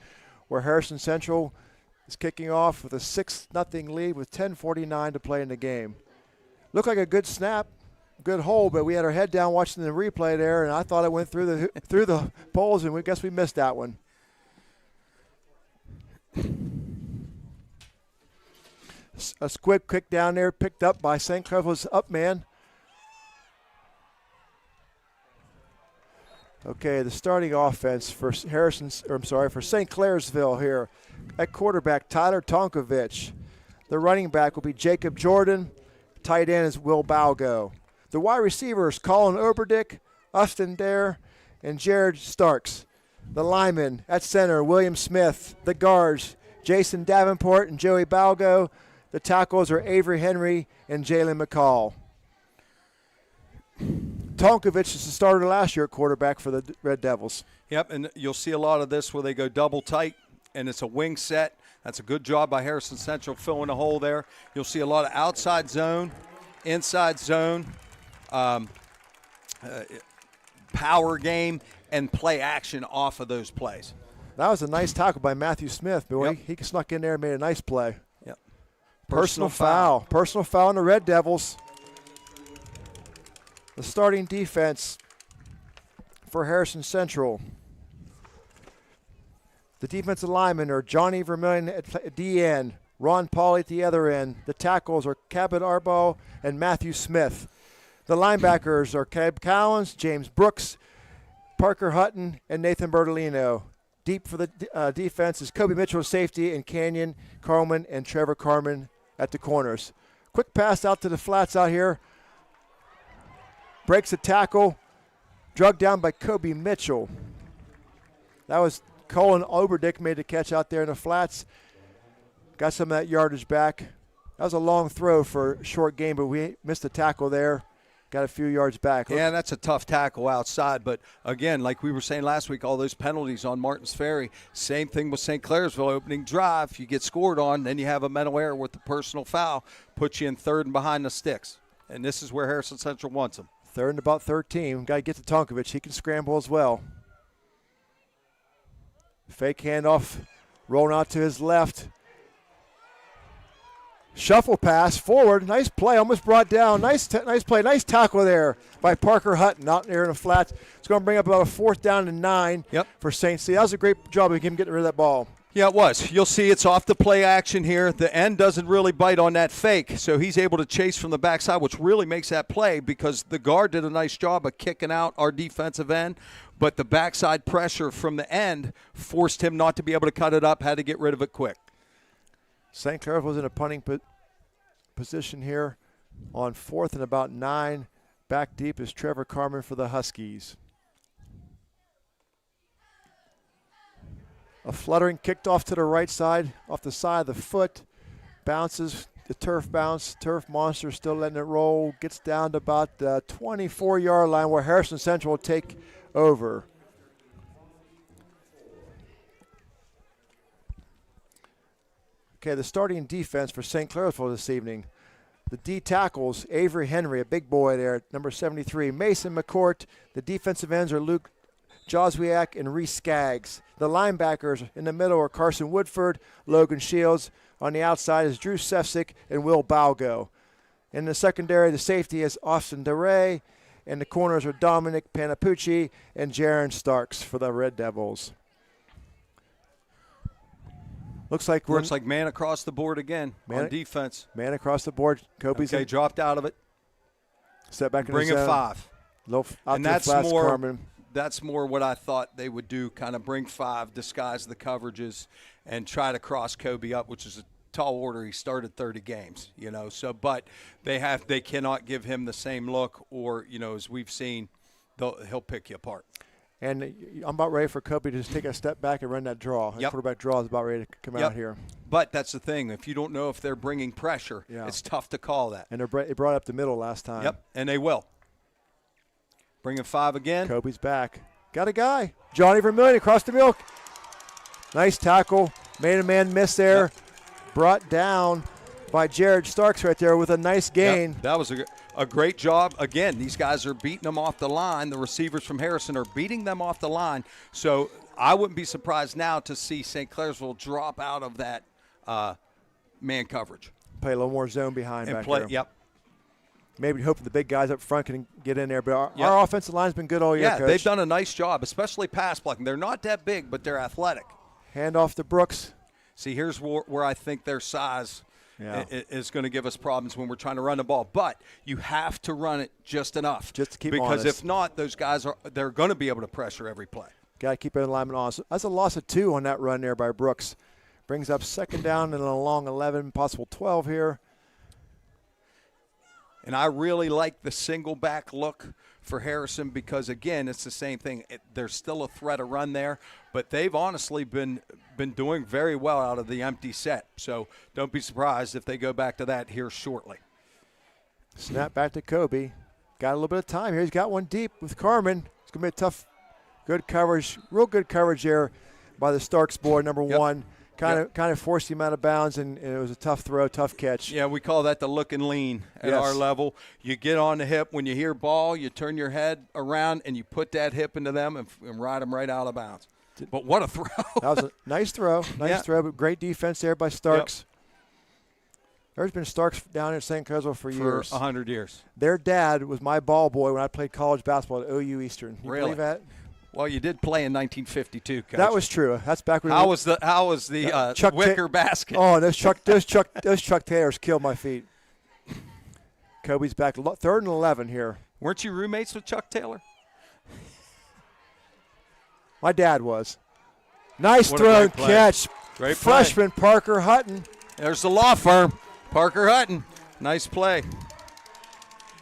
where Harrison Central is kicking off with a 6-0 lead with 10:49 to play in the game. Looked like a good snap, good hold, but we had our head down watching the replay there, and I thought it went through the poles, and we guess we missed that one. A squib kick down there, picked up by St. Clairsville's up man. Okay, the starting offense for St. Clairsville here. At quarterback, Tyler Tonkovich. The running back will be Jacob Jordan. Tight end is Will Balgo. The wide receivers, Colin Oberdick, Austin Dare, and Jared Starks. The linemen at center, William Smith. The guards, Jason Davenport and Joey Balgo. The tackles are Avery Henry and Jalen McCall. Tonkovich is the starter last year at quarterback for the Red Devils. Yep, and you'll see a lot of this where they go double tight, and it's a wing set. That's a good job by Harrison Central filling a hole there. You'll see a lot of outside zone, inside zone, power game, and play action off of those plays. That was a nice tackle by Matthew Smith, boy. Yep. He snuck in there and made a nice play. Yep. Personal foul. Personal foul on the Red Devils. The starting defense for Harrison Central. The defensive linemen are Johnny Vermillion at DN, Ron Pauley at the other end. The tackles are Cabot Arbaugh and Matthew Smith. The linebackers are Cab Collins, James Brooks, Parker Hutton, and Nathan Bertolino. Deep for the defense is Kobe Mitchell at safety, and Canyon Carmen and Trevor Carmen at the corners. Quick pass out to the flats out here. Breaks a tackle, drugged down by Kobe Mitchell. That was Colin Oberdick made the catch out there in the flats. Got some of that yardage back. That was a long throw for a short game, but we missed the tackle there. Got a few yards back. Yeah, that's a tough tackle outside. But, again, like we were saying last week, all those penalties on Martins Ferry, same thing with St. Clairsville opening drive. You get scored on, then you have a mental error with the personal foul, puts you in third and behind the sticks. And this is where Harrison Central wants them. Third and about 13. Got to get to Tonkovich. He can scramble as well. Fake handoff, rolling out to his left. Shuffle pass forward. Nice play, almost brought down. Nice play, nice tackle there by Parker Hutton out there in the flats. It's going to bring up about a 4th down and 9 for St. C. That was a great job of him getting rid of that ball. Yeah, it was. You'll see it's off the play action here. The end doesn't really bite on that fake, so he's able to chase from the backside, which really makes that play because the guard did a nice job of kicking out our defensive end, but the backside pressure from the end forced him not to be able to cut it up, had to get rid of it quick. St. Clair was in a punting position here on 4th and about 9. Back deep is Trevor Carmen for the Huskies. A fluttering kicked off to the right side, off the side of the foot. Bounces, the turf bounce. Turf Monster still letting it roll. Gets down to about the 24-yard line where Harrison Central will take over. Okay, the starting defense for St. Clairsville this evening. The D tackles, Avery Henry, a big boy there, number 73. Mason McCourt. The defensive ends are Luke Joswiak and Reese Skaggs. The linebackers in the middle are Carson Woodford, Logan Shields. On the outside is Drew Sefcik and Will Balgo. In the secondary, the safety is Austin DeRay, and the corners are Dominic Panapucci and Jaron Starks for the Red Devils. Looks like man across the board again on defense. Man across the board. Kobe's dropped out of it. Step back in Bring the zone. It 5. And that's more. Carmen. That's more what I thought they would do, kind of bring 5, disguise the coverages, and try to cross Kobe up, which is a tall order. He started 30 games, So, but they cannot give him the same look, or as we've seen, he'll pick you apart. And I'm about ready for Kobe to just take a step back and run that draw. That quarterback draw is about ready to come out here. But that's the thing. If you don't know if they're bringing pressure, it's tough to call that. And they brought up the middle last time. Yep, and they will. Bringing 5 again. Kobe's back. Got a guy. Johnny Vermillion across the milk. Nice tackle. Made a man miss there. Yep. Brought down by Jared Starks right there with a nice gain. Yep. That was a great job. Again, these guys are beating them off the line. The receivers from Harrison are beating them off the line. So I wouldn't be surprised now to see St. Clairsville drop out of that man coverage. Play a little more zone behind back there. Yep. Maybe hoping the big guys up front can get in there. But our offensive line's been good all year, Coach. They've done a nice job, especially pass blocking. They're not that big, but they're athletic. Hand off to Brooks. See, here's where I think their size is going to give us problems when we're trying to run the ball. But you have to run it just enough. Just to keep because honest. if not, those guys they're going to be able to pressure every play. Got to keep an alignment on. So that's a loss of 2 on that run there by Brooks. Brings up 2nd down and a long 11, possible 12 here. And I really like the single back look for Harrison because, again, it's the same thing. There's still a threat of run there, but they've honestly been doing very well out of the empty set. So don't be surprised if they go back to that here shortly. Snap back to Kobe. Got a little bit of time here. He's got one deep with Carmen. It's going to be a tough, good coverage, real good coverage there by the Starks boy, number 1. Kind of forced him out of bounds, and it was a tough throw, tough catch. Yeah, we call that the look and lean at our level. You get on the hip. When you hear ball, you turn your head around, and you put that hip into them and ride them right out of bounds. But what a throw. That was a nice throw. Nice throw, but great defense there by Starks. There's been Starks down in St. Clairsville for years. 100 years. Their dad was my ball boy when I played college basketball at OU Eastern. You Really? believe that? Well, you did play in 1952, Coach. That was true. That's back when. How was the wicker basket? Oh, those Chuck Taylors killed my feet. Kobe's back, 3rd and 11 here. Weren't you roommates with Chuck Taylor? My dad was. Nice What a throw great and play. catch. Great play. Freshman Parker Hutton. There's the law firm, Parker Hutton. Nice play.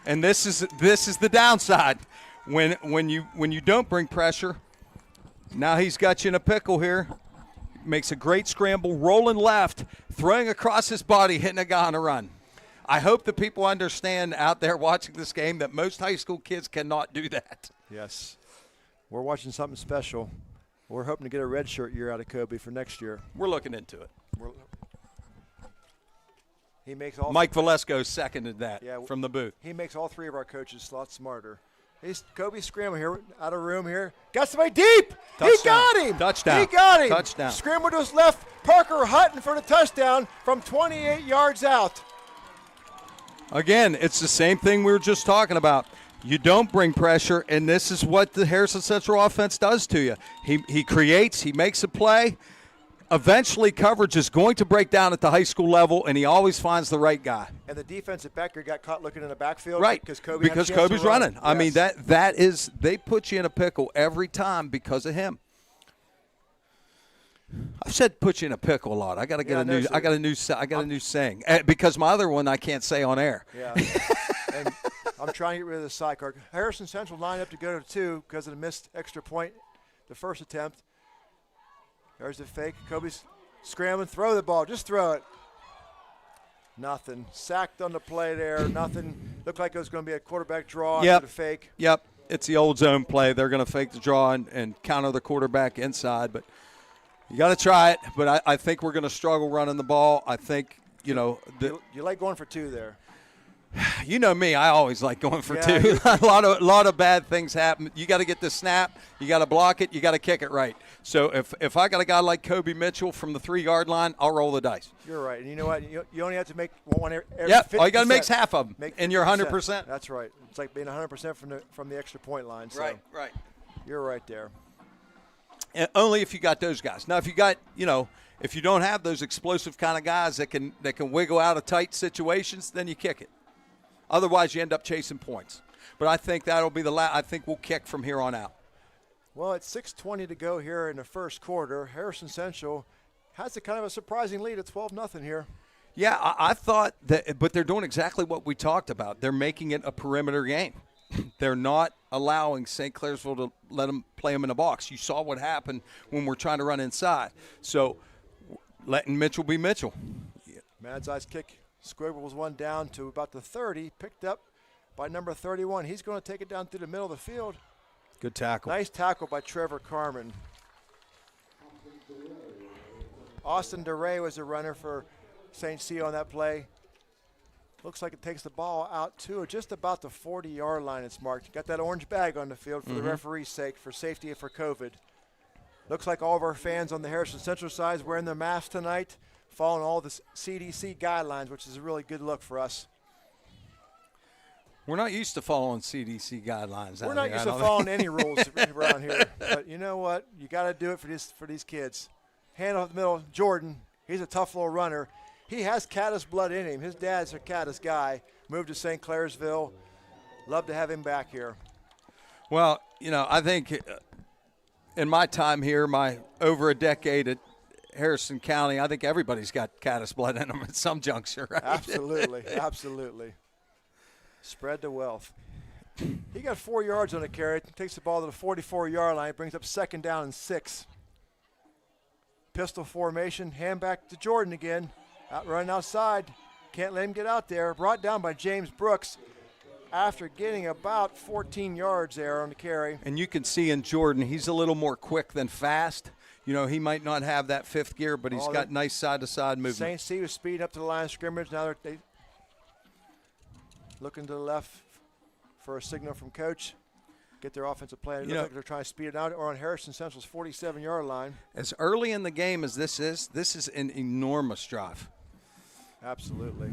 And this is the downside. When you don't bring pressure, now he's got you in a pickle here. Makes a great scramble, rolling left, throwing across his body, hitting a guy on a run. I hope that people understand out there watching this game that most high school kids cannot do that. Yes. We're watching something special. We're hoping to get a red shirt year out of Kobe for next year. We're looking into it. He makes all Mike Valesco seconded that from the booth. He makes all 3 of our coaches a lot smarter. Kobe scrambling here, out of room here. Got somebody deep. Touchdown. He got him. Touchdown. He got him. Touchdown. Scramble to his left. Parker Hutton for the touchdown from 28 yards out. Again, it's the same thing we were just talking about. You don't bring pressure, and this is what the Harrison Central offense does to you. He creates, he makes a play. Eventually, coverage is going to break down at the high school level, and he always finds the right guy. And the defensive backer got caught looking in the backfield. Right, because Kobe because had a chance Kobe's to run. running. Yes. I mean, that is – they put you in a pickle every time because of him. I've said put you in a pickle a lot. I got to get a new saying because my other one I can't say on air. Yeah. And I'm trying to get rid of the side card. Harrison Central lined up to go to 2 because of the missed extra point, the first attempt. There's the fake. Kobe's scrambling. Throw the ball. Just throw it. Nothing. Sacked on the play there. Nothing. Looked like it was going to be a quarterback draw after the fake. Yep. It's the old zone play. They're going to fake the draw and counter the quarterback inside. But you got to try it. But I think we're going to struggle running the ball. I think, you like going for 2 there. You know me, I always like going for 2. a lot of bad things happen. You got to get the snap, you got to block it, you got to kick it right. So if I got a guy like Kobe Mitchell from the 3-yard line, I'll roll the dice. You're right. And you know what? You only have to make one every 50%. All you got to make is half of them, make and you're 100%. That's right. It's like being 100% from the extra point line. So Right. You're right there. And only if you got those guys. Now, if you got, if you don't have those explosive kind of guys that can wiggle out of tight situations, then you kick it. Otherwise, you end up chasing points. But I think that'll be I think we'll kick from here on out. Well, it's 6:20 to go here in the first quarter. Harrison Central has a kind of a surprising lead at 12-0 here. Yeah, I thought that, but they're doing exactly what we talked about. They're making it a perimeter game. They're not allowing St. Clairsville to let them play them in the box. You saw what happened when we're trying to run inside. So letting Mitchell be Mitchell. Mad's eyes kick. Squibbles one down to about the 30, picked up by number 31. He's going to take it down through the middle of the field. Good tackle. Nice tackle by Trevor Carmen. Austin DeRay was the runner for St. C on that play. Looks like it takes the ball out to just about the 40-yard line. It's marked. Got that orange bag on the field for the referee's sake, for safety and for COVID. Looks like all of our fans on the Harrison Central side is wearing their masks tonight, following all the CDC guidelines, which is a really good look for us. We're not used to following CDC guidelines. We're not used to following any rules around here. But you know what? You got to do it for these kids. Hand off the middle, Jordan. He's a tough little runner. he has Caddis blood in him. His dad's a Caddis guy. Moved to St. Clairsville. Love to have him back here. Well, I think in my time here, my over a decade at Harrison County, I think everybody's got Caddis blood in them at some juncture, right? Absolutely, absolutely. Spread the wealth. He got 4 yards on the carry. Takes the ball to the 44-yard line. Brings up 2nd down and 6. Pistol formation. Hand back to Jordan again. Running outside. Can't let him get out there. Brought down by James Brooks after getting about 14 yards there on the carry. And you can see in Jordan, he's a little more quick than fast. He might not have that 5th gear, but he's got nice side-to-side movement. St. C was speeding up to the line of scrimmage. Now they're looking to the left for a signal from coach. Get their offensive plan. It looks like they're trying to speed it out or on Harrison Central's 47-yard line. As early in the game as this is an enormous drive. Absolutely.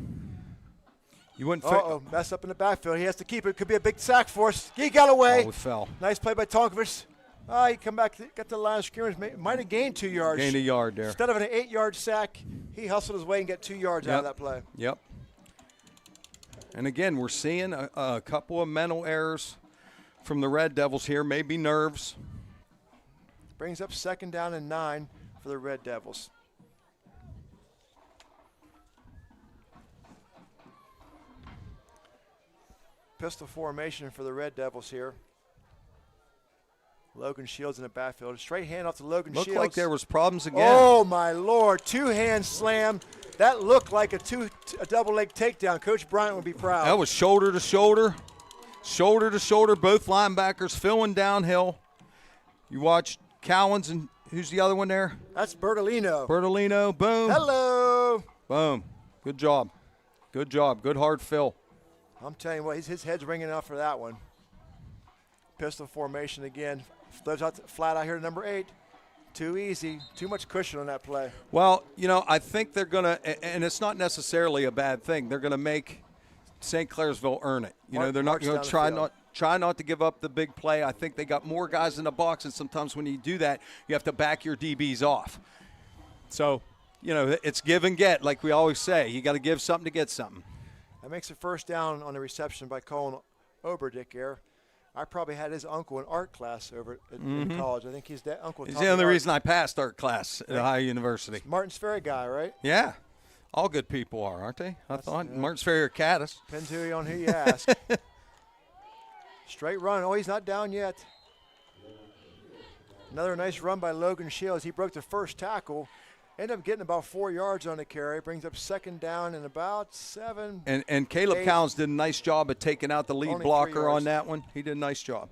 You wouldn't. Mess up in the backfield. He has to keep it. Could be a big sack for us. He got away. Oh, it fell. Nice play by Tonkovich. He come back, got to the line of scrimmage. Might have gained 2 yards. Gained a yard there. Instead of an 8-yard sack, he hustled his way and got 2 yards out of that play. Yep. And again, we're seeing a couple of mental errors from the Red Devils here, maybe nerves. Brings up 2nd down and 9 for the Red Devils. Pistol formation for the Red Devils here. Logan Shields in the backfield. Straight hand off to Logan Shields. Looked like there was problems again. Oh, my Lord. 2-hand slam. That looked like a double-leg takedown. Coach Bryant would be proud. That was shoulder to shoulder. Shoulder to shoulder, both linebackers filling downhill. You watch Cowens and who's the other one there? That's Bertolino. Bertolino, boom. Hello. Boom. Good job. Good job. Good hard fill. I'm telling you what, his head's ringing out for that one. Pistol formation again. Flips out flat out here to number 8. Too easy. Too much cushion on that play. Well, I think they're going to, and it's not necessarily a bad thing, they're going to make St. Clairsville earn it. They're not going to try not to give up the big play. I think they got more guys in the box, and sometimes when you do that, you have to back your DBs off. So, it's give and get, like we always say. You got to give something to get something. That makes a 1st down on the reception by Colin Oberdick here. I probably had his uncle in art class over in college. I think his uncle. He's the only reason I passed art class at Ohio University. Martin's Ferry guy, right? Yeah. All good people are, aren't they? I thought Martin's Ferry or Caddis. Depends on who you ask. Straight run. Oh, he's not down yet. Another nice run by Logan Shields. He broke the first tackle. Ended up getting about 4 yards on the carry. Brings up 2nd down and about 7. And Caleb Cowens did a nice job of taking out the lead blocker on that one. He did a nice job.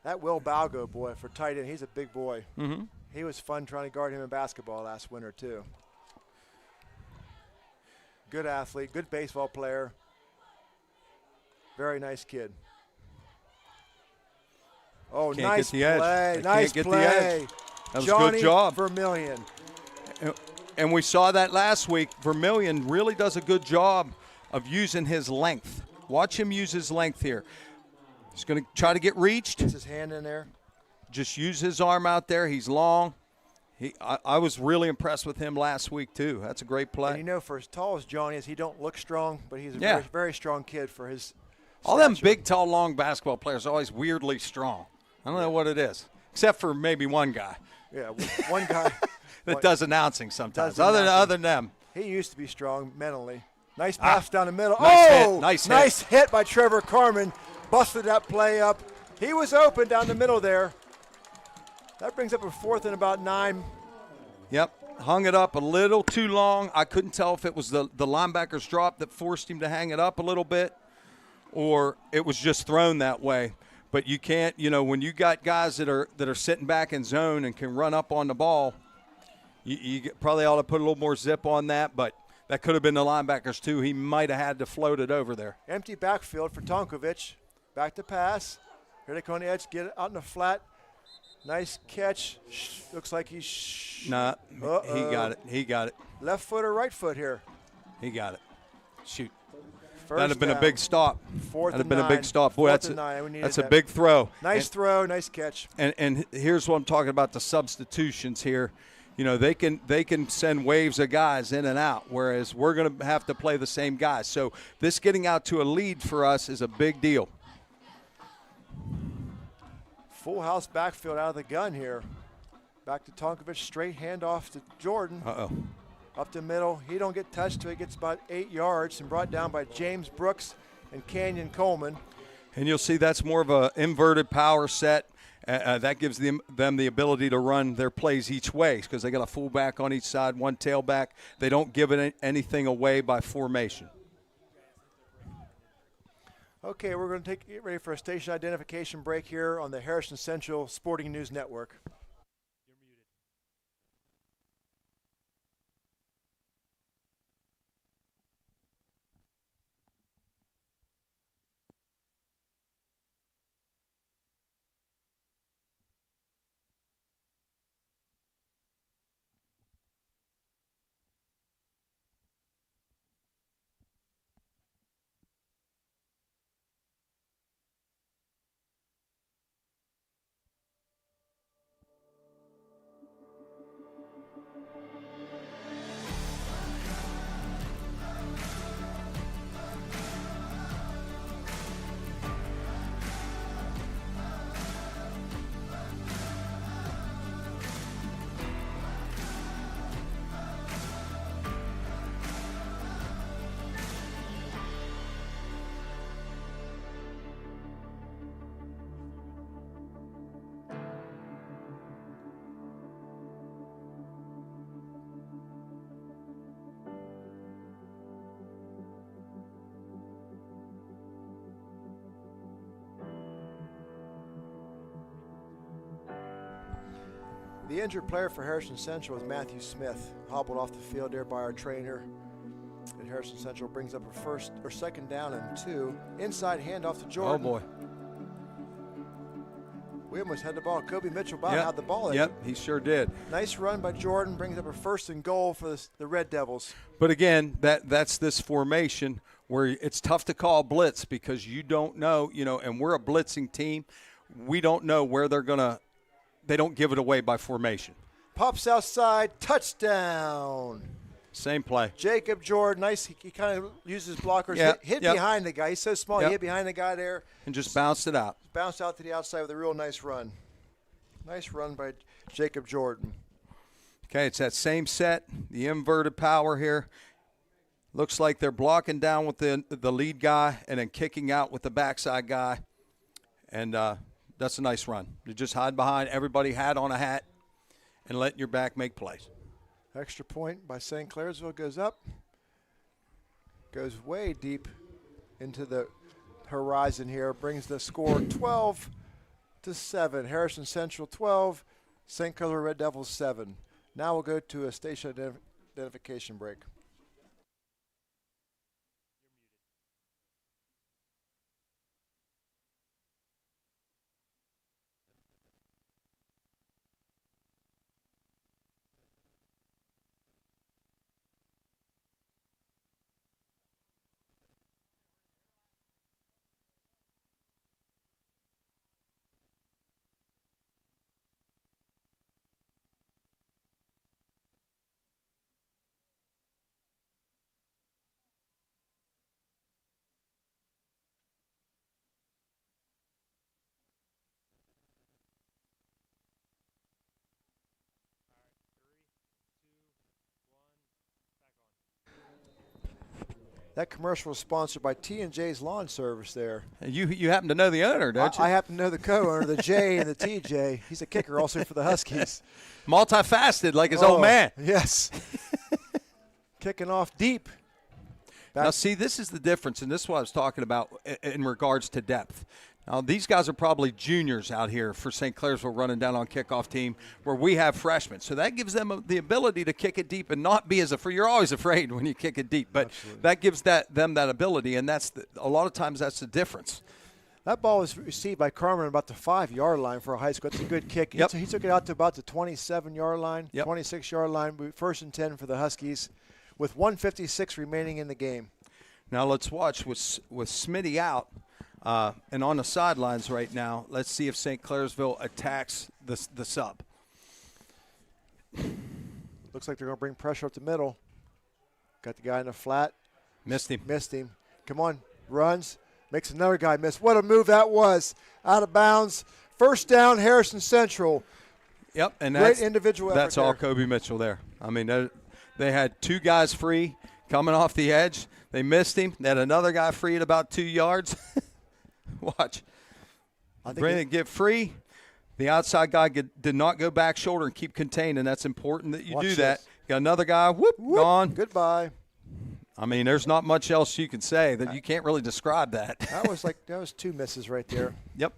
That Will Balgo boy for tight end, he's a big boy. Mm-hmm. He was fun trying to guard him in basketball last winter too. Good athlete, good baseball player. Very nice kid. Oh, nice play. Nice play. That was Johnny a good job. Vermillion. And we saw that last week. Vermillion really does a good job of using his length. Watch him use his length here. He's going to try to get reached. Gets his hand in there. Just use his arm out there. He's long. I was really impressed with him last week, too. That's a great play. And for as tall as Johnny is, he don't look strong, but he's a very, very strong kid for his All them big, tall, long basketball players are always weirdly strong. I don't know what it is, except for maybe one guy. Yeah, one guy. that does announcing sometimes. Other than them. He used to be strong mentally. Nice pass down the middle. Nice hit by Trevor Carmen. Busted that play up. He was open down the middle there. That brings up a 4th and about 9. Yep, hung it up a little too long. I couldn't tell if it was the linebacker's drop that forced him to hang it up a little bit or it was just thrown that way. But you can't, when you got guys that are sitting back in zone and can run up on the ball, you probably ought to put a little more zip on that, but that could have been the linebackers too. He might have had to float it over there. Empty backfield for Tonkovich. Back to pass. Here they come on the edge. Get it out in the flat. Nice catch. Looks like he's. Nah, he got it. Left foot or right foot here? He got it. Shoot. That'd have been a big stop. That'd have been a big stop. Boy, that's a big throw. Nice throw, nice catch. And here's what I'm talking about, the substitutions here. they can send waves of guys in and out, whereas we're going to have to play the same guys. So this getting out to a lead for us is a big deal. Full house backfield out of the gun here. Back to Tonkovich, straight handoff to Jordan. Uh-oh. Up the middle. He don't get touched till he gets about 8 yards and brought down by James Brooks and Canyon Coleman. And you'll see that's more of a inverted power set. That gives them the ability to run their plays each way because they got a fullback on each side, one tailback. They don't give anything away by formation. Okay, we're going to get ready for a station identification break here on the Harrison Central Sporting News Network. The injured player for Harrison Central is Matthew Smith, hobbled off the field there by our trainer. And Harrison Central brings up a second down and 2. Inside handoff to Jordan. Oh, boy. We almost had the ball. Kobe Mitchell had the ball in. Yep, he sure did. Nice run by Jordan, brings up a 1st and goal for the Red Devils. But again, that's this formation where it's tough to call blitz because you don't know, and we're a blitzing team. We don't know where they don't give it away by formation. Pops outside, touchdown. Same play. Jacob Jordan, nice. He kind of uses blockers, hit behind the guy. He's so small, he hit behind the guy there. And just bounced it out. Bounced out to the outside with a real nice run. Nice run by Jacob Jordan. Okay, it's that same set, the inverted power here. Looks like they're blocking down with the lead guy and then kicking out with the backside guy. And that's a nice run. You just hide behind everybody, hat on a hat, and letting your back make plays. Extra point by St. Clairsville goes up. Goes way deep into the horizon here. Brings the score 12-7. Harrison Central 12, St. Clairsville Red Devils 7. Now we'll go to a station identification break. That commercial was sponsored by T&J's Lawn Service there. You happen to know the owner, don't you? I happen to know the co-owner, the J and the TJ. He's a kicker also for the Huskies. Multifaceted like his old man. Yes. Kicking off deep. Now, see, this is the difference, and this is what I was talking about in regards to depth. Now, these guys are probably juniors out here for St. Clairsville running down on kickoff team where we have freshmen. So that gives them the ability to kick it deep and not be as afraid. You're always afraid when you kick it deep, but that gives them that ability, and a lot of times that's the difference. That ball was received by Carmen about the 5-yard line for a high school. It's a good kick. Yep. He took it out to about the 27-yard line, 26-yard line, 1st and 10 for the Huskies with 1:56 remaining in the game. Now let's watch with Smitty out. And on the sidelines right now, let's see if St. Clairsville attacks the sub. Looks like they're going to bring pressure up the middle. Got the guy in the flat. Missed him. Come on. Runs. Makes another guy miss. What a move that was. Out of bounds. First down, Harrison Central. Yep, and great individual effort that's all there. Kobe Mitchell there. I mean, they had 2 guys free coming off the edge. They missed him. They had another guy free at about 2 yards. Watch. Brandon get free. The outside guy did not go back shoulder and keep contained, and that's important that you do that. Got another guy, whoop, gone. Goodbye. I mean, there's not much else you can say that you can't really describe that. That was 2 misses right there. Yep.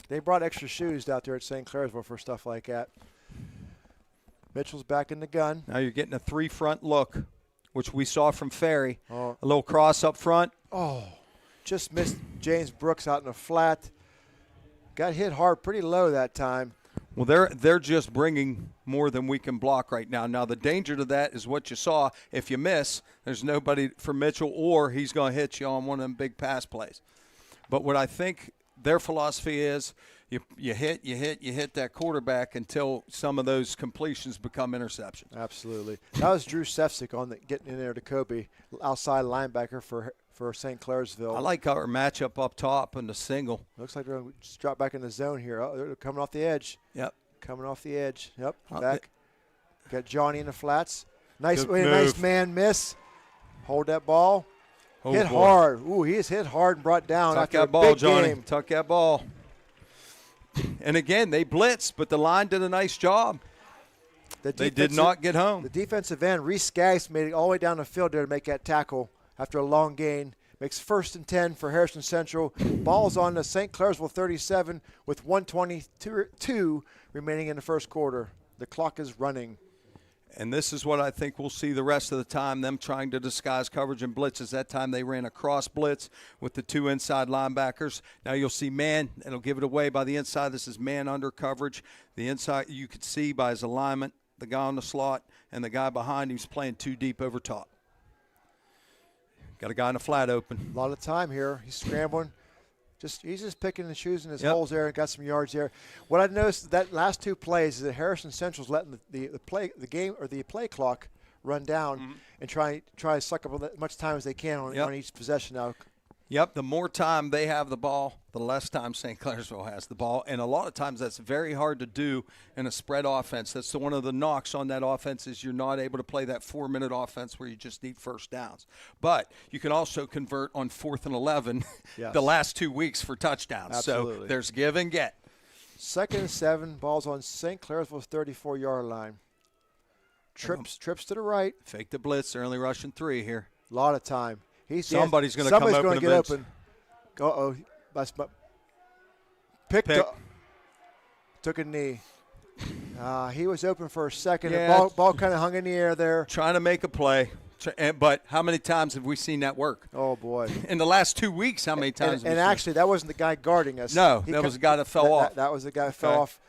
They brought extra shoes out there at St. Clairsville for stuff like that. Mitchell's back in the gun. Now you're getting a 3 front look, which we saw from Ferry. Oh. A little cross up front. Oh, just missed James Brooks out in the flat. Got hit hard pretty low that time. Well, they're just bringing more than we can block right now. Now, the danger to that is what you saw. If you miss, there's nobody for Mitchell, or he's going to hit you on one of them big pass plays. But what I think their philosophy is, you hit that quarterback until some of those completions become interceptions. Absolutely. That was Drew Sefcik on getting in there to Kobe, outside linebacker for St. Clairsville. I like our matchup up top and the single. Looks like they're going to just drop back in the zone here. Oh, they're coming off the edge. Yep. Coming off the edge. Yep. Back. Got Johnny in the flats. Nice man miss. Hold that ball. Hit hard. Ooh, he is hit hard and brought down. Tuck after that a ball, big Johnny. game. Tuck that ball. And again, they blitzed, but the line did a nice job. They did not get home. The defensive end, Reese Skaggs, made it all the way down the field there to make that tackle after a long gain. Makes 1st and 10 for Harrison Central. Ball's on the St. Clairsville 37 with 1:22 remaining in the first quarter. The clock is running. And this is what I think we'll see the rest of the time, them trying to disguise coverage and blitzes. That time they ran a cross blitz with the 2 inside linebackers. Now you'll see man, and it'll give it away by the inside. This is man under coverage. The inside you could see by his alignment, the guy on the slot, and the guy behind him's playing 2 deep over top. Got a guy in the flat open. A lot of time here. He's scrambling. He's just picking and choosing his holes there and got some yards there. What I noticed that last 2 plays is that Harrison Central's letting the play clock run down and try to suck up as much time as they can on each possession now. Yep, the more time they have the ball, the less time St. Clairsville has the ball. And a lot of times that's very hard to do in a spread offense. That's one of the knocks on that offense is you're not able to play that 4-minute offense where you just need first downs. But you can also convert on 4th and 11 the last 2 weeks for touchdowns. Absolutely. So there's give and get. 2nd and 7, ball's on St. Clairsville's 34-yard line. Trips to the right. Fake the blitz, they're only rushing 3 here. A lot of time. Somebody's going to come open gonna the get bench. open. Uh-oh. Picked up. Took a knee. He was open for a second. Yeah. The ball kind of hung in the air there. Trying to make a play. But how many times have we seen that work? Oh, boy. In the last 2 weeks, how many times have we seen it? And actually, that wasn't the guy guarding us. No, that was the guy that fell off. That was the guy that fell off.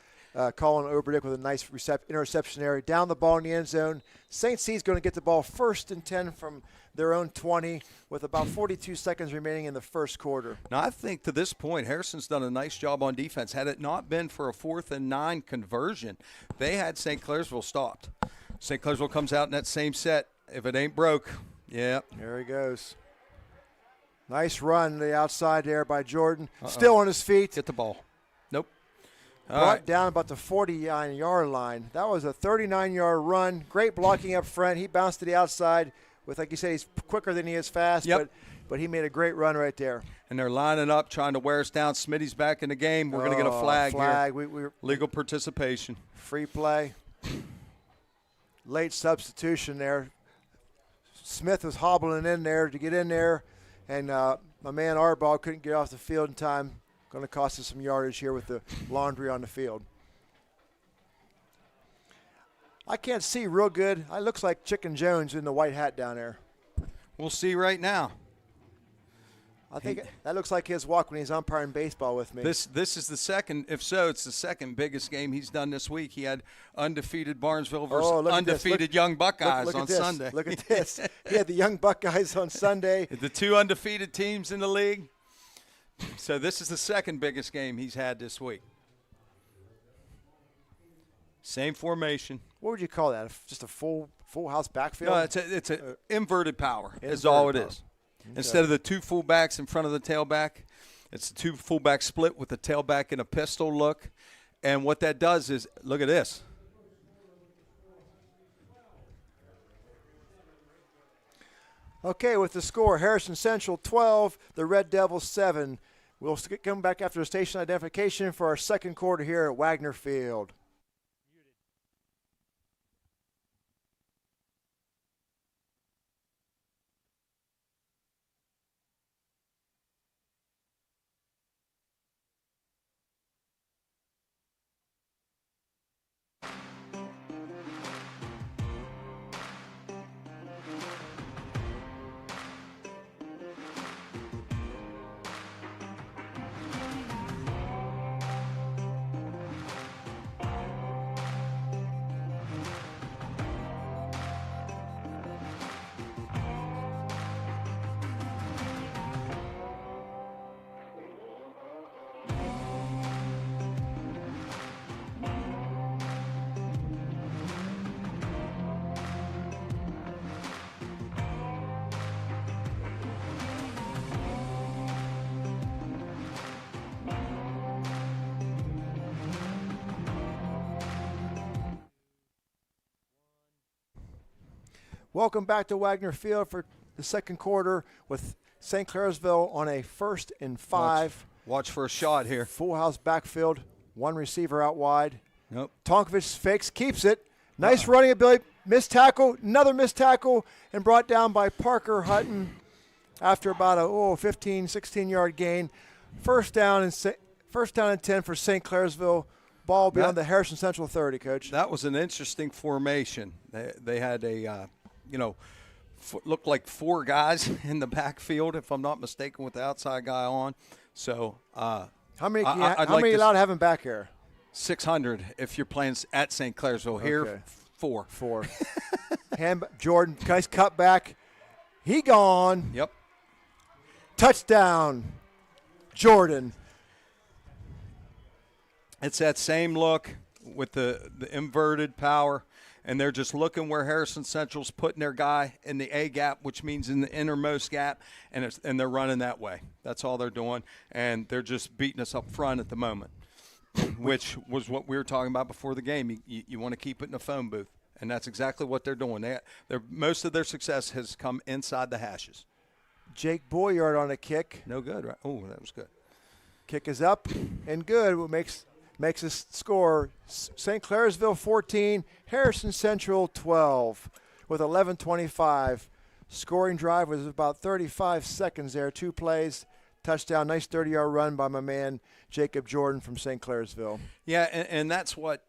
Colin Oberdick with a nice interception area. Down the ball in the end zone. St. C's going to get the ball 1st and 10 from their own 20 with about 42 seconds remaining in the first quarter. Now, I think to this point, Harrison's done a nice job on defense. Had it not been for a 4th and 9 conversion, they had St. Clairsville stopped. St. Clairsville comes out in that same set. If it ain't broke, yeah. There he goes. Nice run to the outside there by Jordan. Still on his feet. Get the ball. Nope. Brought down about the 49-yard line. That was a 39-yard run. Great blocking up front. He bounced to the outside with, like you said, he's quicker than he is fast, but he made a great run right there. And they're lining up, trying to wear us down. Smitty's back in the game. We're going to get a flag here. Legal participation. Free play. Late substitution there. Smith was hobbling in there to get in there, and my man Arball couldn't get off the field in time. Going to cost us some yardage here with the laundry on the field. I can't see real good. It looks like Chicken Jones in the white hat down there. We'll see right now. I think that looks like his walk when he's umpiring baseball with me. This is the second. If so, it's the second biggest game he's done this week. He had undefeated Barnesville versus undefeated Young Buckeyes on Sunday. Look at this. He had the Young Buckeyes on Sunday. The 2 undefeated teams in the league. So this is the second biggest game he's had this week. Same formation. What would you call that? Just a full house backfield? No, it's a inverted power is all it is. Okay. Instead of the two fullbacks in front of the tailback, it's a two fullback split with the tailback in a pistol look. And what that does is, look at this. Okay, with the score, Harrison Central 12, the Red Devils 7. We'll come back after the station identification for our second quarter here at Wagner Field. Welcome back to Wagner Field for the second quarter with St. Clairsville on a 1st and 5. Watch for a shot here. Full house backfield, one receiver out wide. Nope. Tonkovich fakes, keeps it. Nice running ability. Missed tackle, another missed tackle, and brought down by Parker Hutton after about a 15, 16-yard gain. First down and 10 for St. Clairsville. Ball beyond the Harrison Central 30, Coach. That was an interesting formation. They had a, looked like 4 guys in the backfield, if I'm not mistaken, with the outside guy on. So how many allowed to have him back here? 600 if you're playing at St. Clairsville. Here, Okay. 4. Jordan, nice cut back. He gone. Yep. Touchdown, Jordan. It's that same look with the inverted power, and they're just looking where Harrison Central's putting their guy in the A gap, which means in the innermost gap, and they're running that way. That's all they're doing, and they're just beating us up front at the moment, which was what we were talking about before the game. You want to keep it in the phone booth, and that's exactly what they're doing. Most of their success has come inside the hashes. Jake Boyard on a kick. No good, right? Oh, that was good. Kick is up and good. What makes us score St. Clairsville 14, Harrison Central 12 with 11:25. Scoring drive was about 35 seconds there. 2 plays, touchdown, nice 30-yard run by my man Jacob Jordan from St. Clairsville. Yeah, and that's what,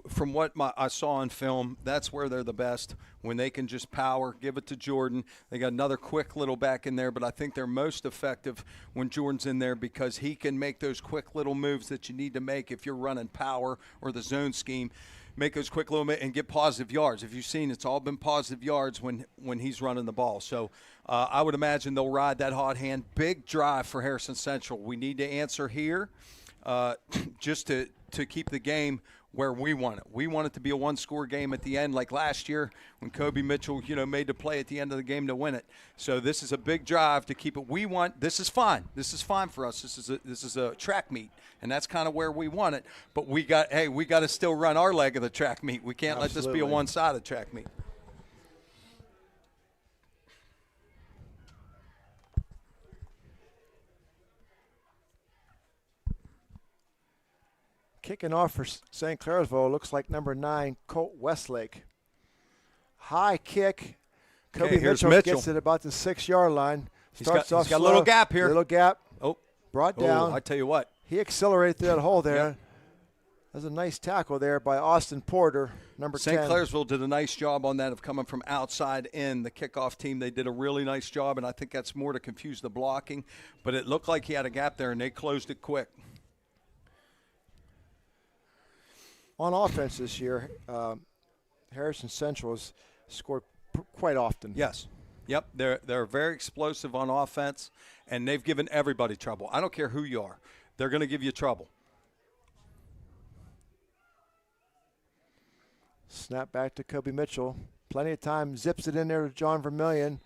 from what I saw on film, that's where they're the best, when they can just power, give it to Jordan. They got another quick little back in there, but I think they're most effective when Jordan's in there because he can make those quick little moves that you need to make if you're running power or the zone scheme. Make those quick little and get positive yards. If you've seen, it's all been positive yards when he's running the ball. So I would imagine they'll ride that hot hand. Big drive for Harrison Central. We need to answer here just to keep the game where we want it. We want it to be a one-score game at the end, like last year when Kobe Mitchell, made the play at the end of the game to win it. So this is a big drive to keep it. This is fine. This is fine for us. This is a track meet, and that's kind of where we want it. But we got to still run our leg of the track meet. We can't let this be a one-sided track meet. Kicking off for St. Clairsville looks like number 9, Colt Westlake. High kick. Kobe Mitchell gets it about the 6-yard line. Starts off he's got a little gap here. Little gap. Oh. Brought down. I tell you what. He accelerated through that hole there. Yep. That was a nice tackle there by Austin Porter, number 10. St. Clairsville did a nice job on that of coming from outside in. The kickoff team, they did a really nice job, and I think that's more to confuse the blocking. But it looked like he had a gap there, and they closed it quick. On offense this year, Harrison Central has scored quite often. Yes. Yep, they're very explosive on offense, and they've given everybody trouble. I don't care who you are. They're going to give you trouble. Snap back to Kobe Mitchell. Plenty of time. Zips it in there to John Vermillion.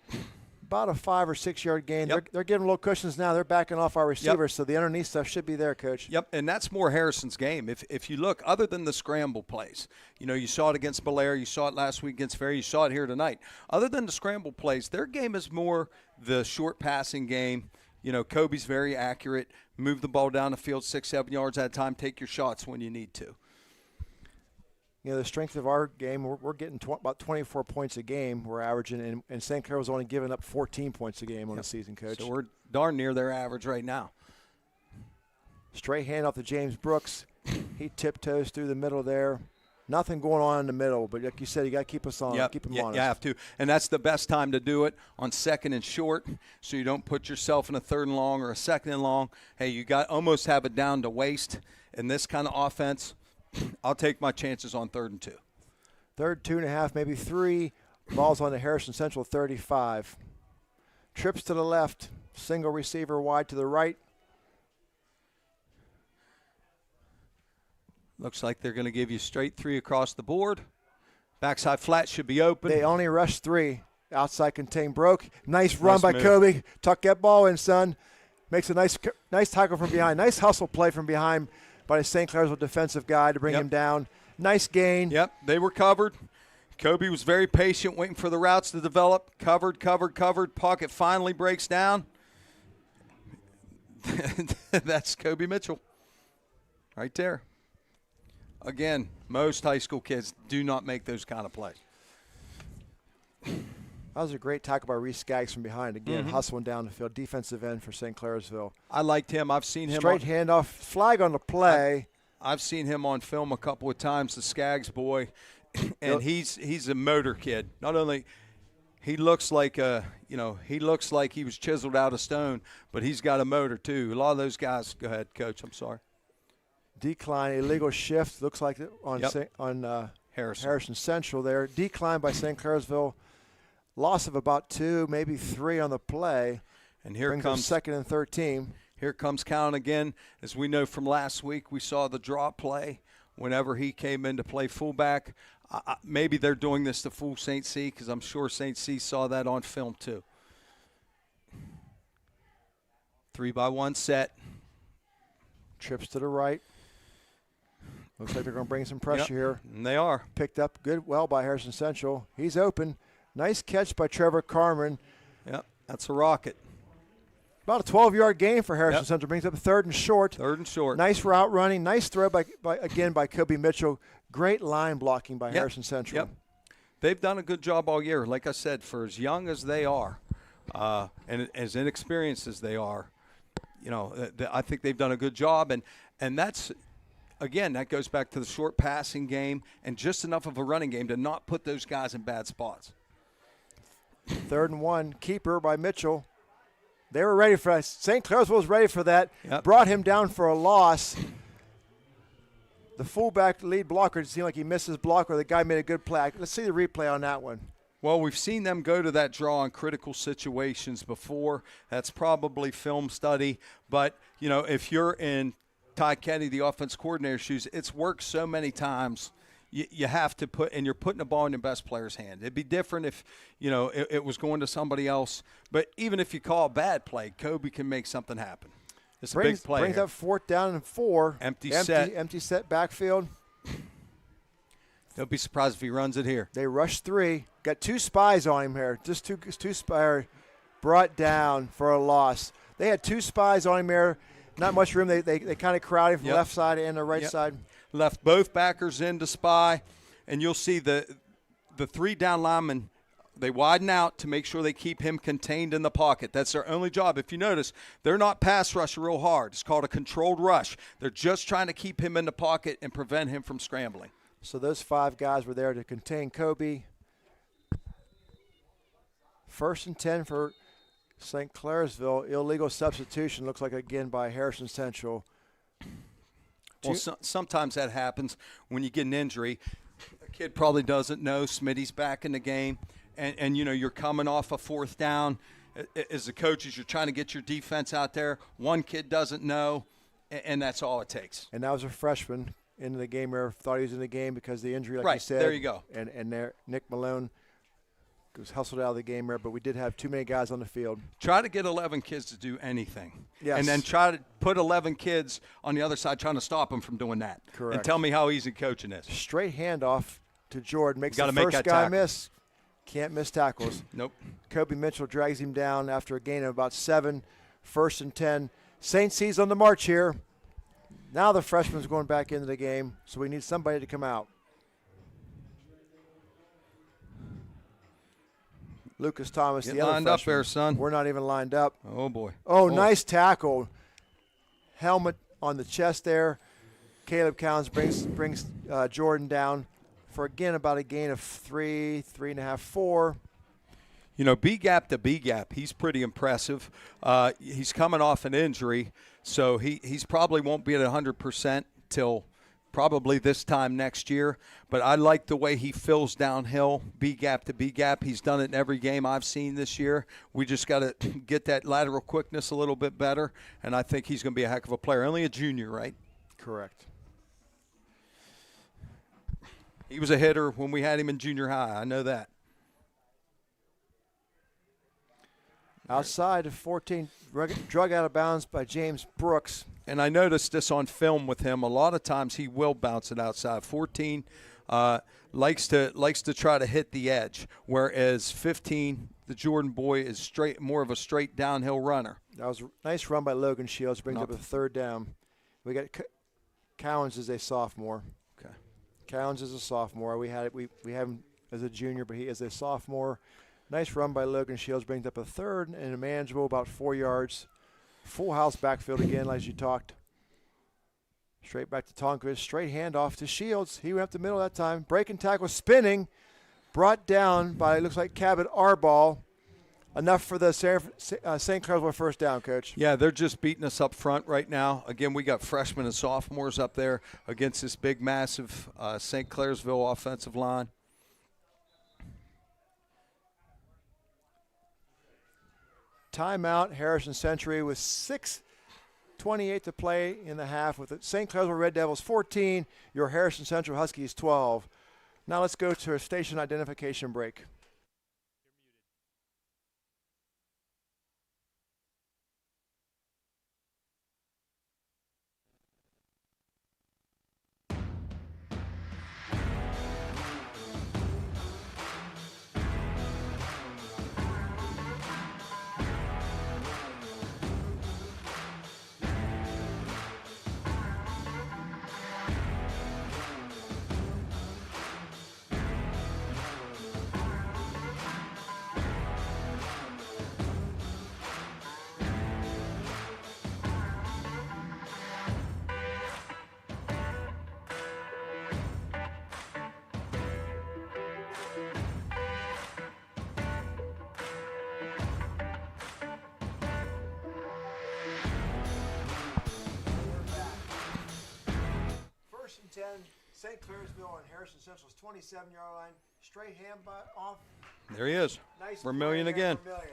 About a 5 or 6 yard gain. Yep. They're giving little cushions now. They're backing off our receivers, so the underneath stuff should be there, Coach. Yep, and that's more Harrison's game. If you look, other than the scramble plays, you saw it against Belair, you saw it last week against Ferry, you saw it here tonight. Other than the scramble plays, their game is more the short passing game. Kobe's very accurate. Move the ball down the field 6-7 yards at a time. Take your shots when you need to. The strength of our game, we're getting about 24 points a game we're averaging, and St. Clair was only giving up 14 points a game on the season, Coach. So we're darn near their average right now. Straight hand off to James Brooks. He tiptoes through the middle there. Nothing going on in the middle, but like you said, you got to keep us on, keep them honest. You have to, and that's the best time to do it on second and short, so you don't put yourself in a third and long or a second and long. Hey, you got almost have it down to waste in this kind of offense. I'll take my chances on 3rd and 2. 3rd, 2.5, maybe 3. Ball's on the Harrison Central 35. Trips to the left. Single receiver wide to the right. Looks like they're going to give you straight 3 across the board. Backside flat should be open. They only rushed 3. Outside contain broke. Nice run by move. Kobe. Tuck that ball in, son. Makes a nice tackle from behind. Nice hustle play from behind by the St. Clairsville defensive guy to bring him down. Nice gain. Yep, they were covered. Kobe was very patient, waiting for the routes to develop. Covered. Pocket finally breaks down. That's Kobe Mitchell right there. Again, most high school kids do not make those kind of plays. That was a great tackle by Reese Skaggs from behind. Again, hustling down the field. Defensive end for St. Clairsville. I liked him. I've seen him. Straight handoff. Flag on the play. I've seen him on film a couple of times, the Skaggs boy, and he's a motor kid. Not only he looks like he was chiseled out of stone, but he's got a motor too. A lot of those guys. Go ahead, Coach. I'm sorry. Decline, illegal shift. Looks like on Harrison Central there. Decline by St. Clairsville. Loss of about 2, maybe 3 on the play. And here brings comes 2nd and 13. Here comes Cowan again. As we know from last week, we saw the draw play whenever he came in to play fullback. Maybe they're doing this to fool St. C, because I'm sure St. C saw that on film too. 3-by-1 set. Trips to the right. Looks like they're going to bring some pressure here. And they are. Picked up well by Harrison Central. He's open. Nice catch by Trevor Carmen. Yep, that's a rocket. About a 12-yard gain for Harrison Central. Brings up 3rd and short. 3rd and short. Nice route running. Nice throw by Kobe Mitchell. Great line blocking by Harrison Central. Yep. They've done a good job all year. Like I said, for as young as they are and as inexperienced as they are, I think they've done a good job. And that's – again, that goes back to the short passing game and just enough of a running game to not put those guys in bad spots. 3rd and 1, keeper by Mitchell. They were ready for that. St. Clairsville was ready for that. Yep. Brought him down for a loss. The fullback lead blocker, it seemed like he missed his blocker. The guy made a good play. Let's see the replay on that one. Well, we've seen them go to that draw in critical situations before. That's probably film study. But, if you're in Ty Kenny, the offense coordinator shoes, it's worked so many times. You have to and you're putting the ball in your best player's hand. It'd be different if, it was going to somebody else. But even if you call a bad play, Kobe can make something happen. It's a big play. Brings here. up 4th down and 4. Empty set. Empty set backfield. Don't be surprised if he runs it here. They rush 3. Got 2 spies on him here. Just two spies brought down for a loss. They had 2 spies on him here. Not much room. They kind of crowded from left side and the right side. Left both backers in to spy, and you'll see the 3 down linemen, they widen out to make sure they keep him contained in the pocket. That's their only job. If you notice, they're not pass rushing real hard. It's called a controlled rush. They're just trying to keep him in the pocket and prevent him from scrambling. So those 5 guys were there to contain Kobe. 1st and 10 for St. Clairsville. Illegal substitution, looks like again by Harrison Central. Well, sometimes that happens when you get an injury. A kid probably doesn't know Smitty's back in the game, and you're coming off a 4th down. As the coaches, you're trying to get your defense out there. One kid doesn't know, and that's all it takes. And that was a freshman into the game. Thought he was in the game because of the injury, like you said. There you go. And there, Nick Malone was hustled out of the game there, but we did have too many guys on the field. Try to get 11 kids to do anything. Yes. And then try to put 11 kids on the other side trying to stop them from doing that. Correct. And tell me how easy coaching is. Straight handoff to Jordan. Makes the Gotta make first that guy tackle. miss. Can't miss tackles. Nope. Kobe Mitchell drags him down after a gain of about 7. 1st and 10. St. C's on the march here. Now the freshman's going back into the game, so we need somebody to come out. Lucas Thomas, Get the other lined up freshman. there, son. We're not even lined up. Oh, boy. Oh, nice tackle. Helmet on the chest there. Caleb Cowens brings Jordan down for, again, about a gain of 3, 3.5, 4. You know, B-gap to B-gap, he's pretty impressive. He's coming off an injury, so he's probably won't be at 100% till probably this time next year. But I like the way he fills downhill, B-gap to B-gap. He's done it in every game I've seen this year. We just got to get that lateral quickness a little bit better, and I think he's going to be a heck of a player. Only a junior, right? Correct. He was a hitter when we had him in junior high. I know that. Outside of 14, drug out of bounds by James Brooks. And I noticed this on film with him. A lot of times he will bounce it outside. 14 likes to try to hit the edge, whereas 15, the Jordan boy, is more of a straight downhill runner. That was a nice run by Logan Shields. Brings up a 3rd down. We got Cowens as a sophomore. Okay. Cowens is a sophomore. We have him as a junior, but he is a sophomore. Nice run by Logan Shields. Brings up a 3rd and a manageable, about 4 yards. Full house backfield again, as you talked. Straight back to Tonkovich. Straight handoff to Shields. He went up the middle that time. Breaking tackle, spinning. Brought down by, looks like, Cabot Arball. Enough for the St. Clairsville first down, Coach. Yeah, they're just beating us up front right now. Again, we got freshmen and sophomores up there against this big, massive St. Clairsville offensive line. Timeout, Harrison Century with 6:28 to play in the half with the St. Clairsville Red Devils 14, your Harrison Central Huskies 12. Now let's go to a station identification break. First and 10, St. Clairsville on Harrison Central's 27-yard line. Straight hand off. There he is. Nice Vermillion play there, again. Vermillion.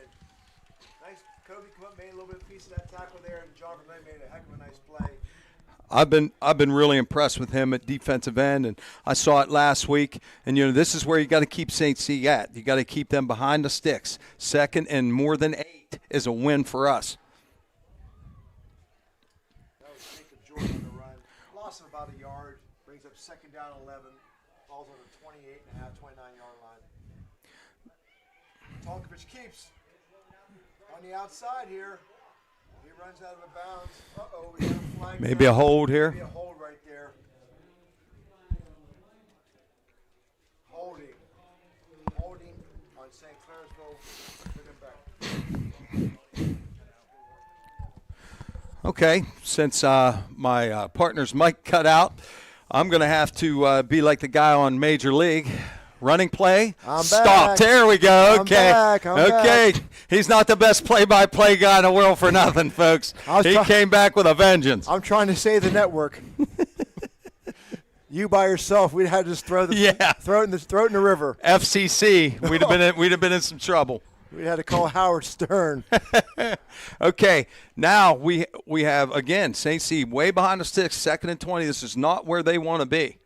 Nice. Kobe come up, made a little bit of piece of that tackle there, and John Vermillion made a heck of a nice play. I've been really impressed with him at defensive end, and I saw it last week. And you know, this is where you got to keep St. C at. You got to keep them behind the sticks. 2nd and more than 8 is a win for us. That was Jacob Jordan on the run. Loss of about a yard. Brings up 2nd down 11. Falls on the 28.5, 29-yard line. Tonkovich keeps on the outside here. He runs out of bounds. Uh-oh, we got a flag. Maybe a hold here. Maybe a hold right there. Holding on St. Clairsville. Bring him back. Okay, since my partner's mic cut out, I'm going to have to be like the guy on Major League. Running play. I'm Stop. back. There we go. I'm Okay. back. I'm okay. back. He's not the best play-by-play guy in the world for nothing, folks. He came back with a vengeance. I'm trying to save the network. You by yourself, we'd have to just throw it in the river. FCC. We'd have been in some trouble. We had to call Howard Stern. Okay, now we have, again, St. C way behind the sticks, 2nd and 20. This is not where they want to be.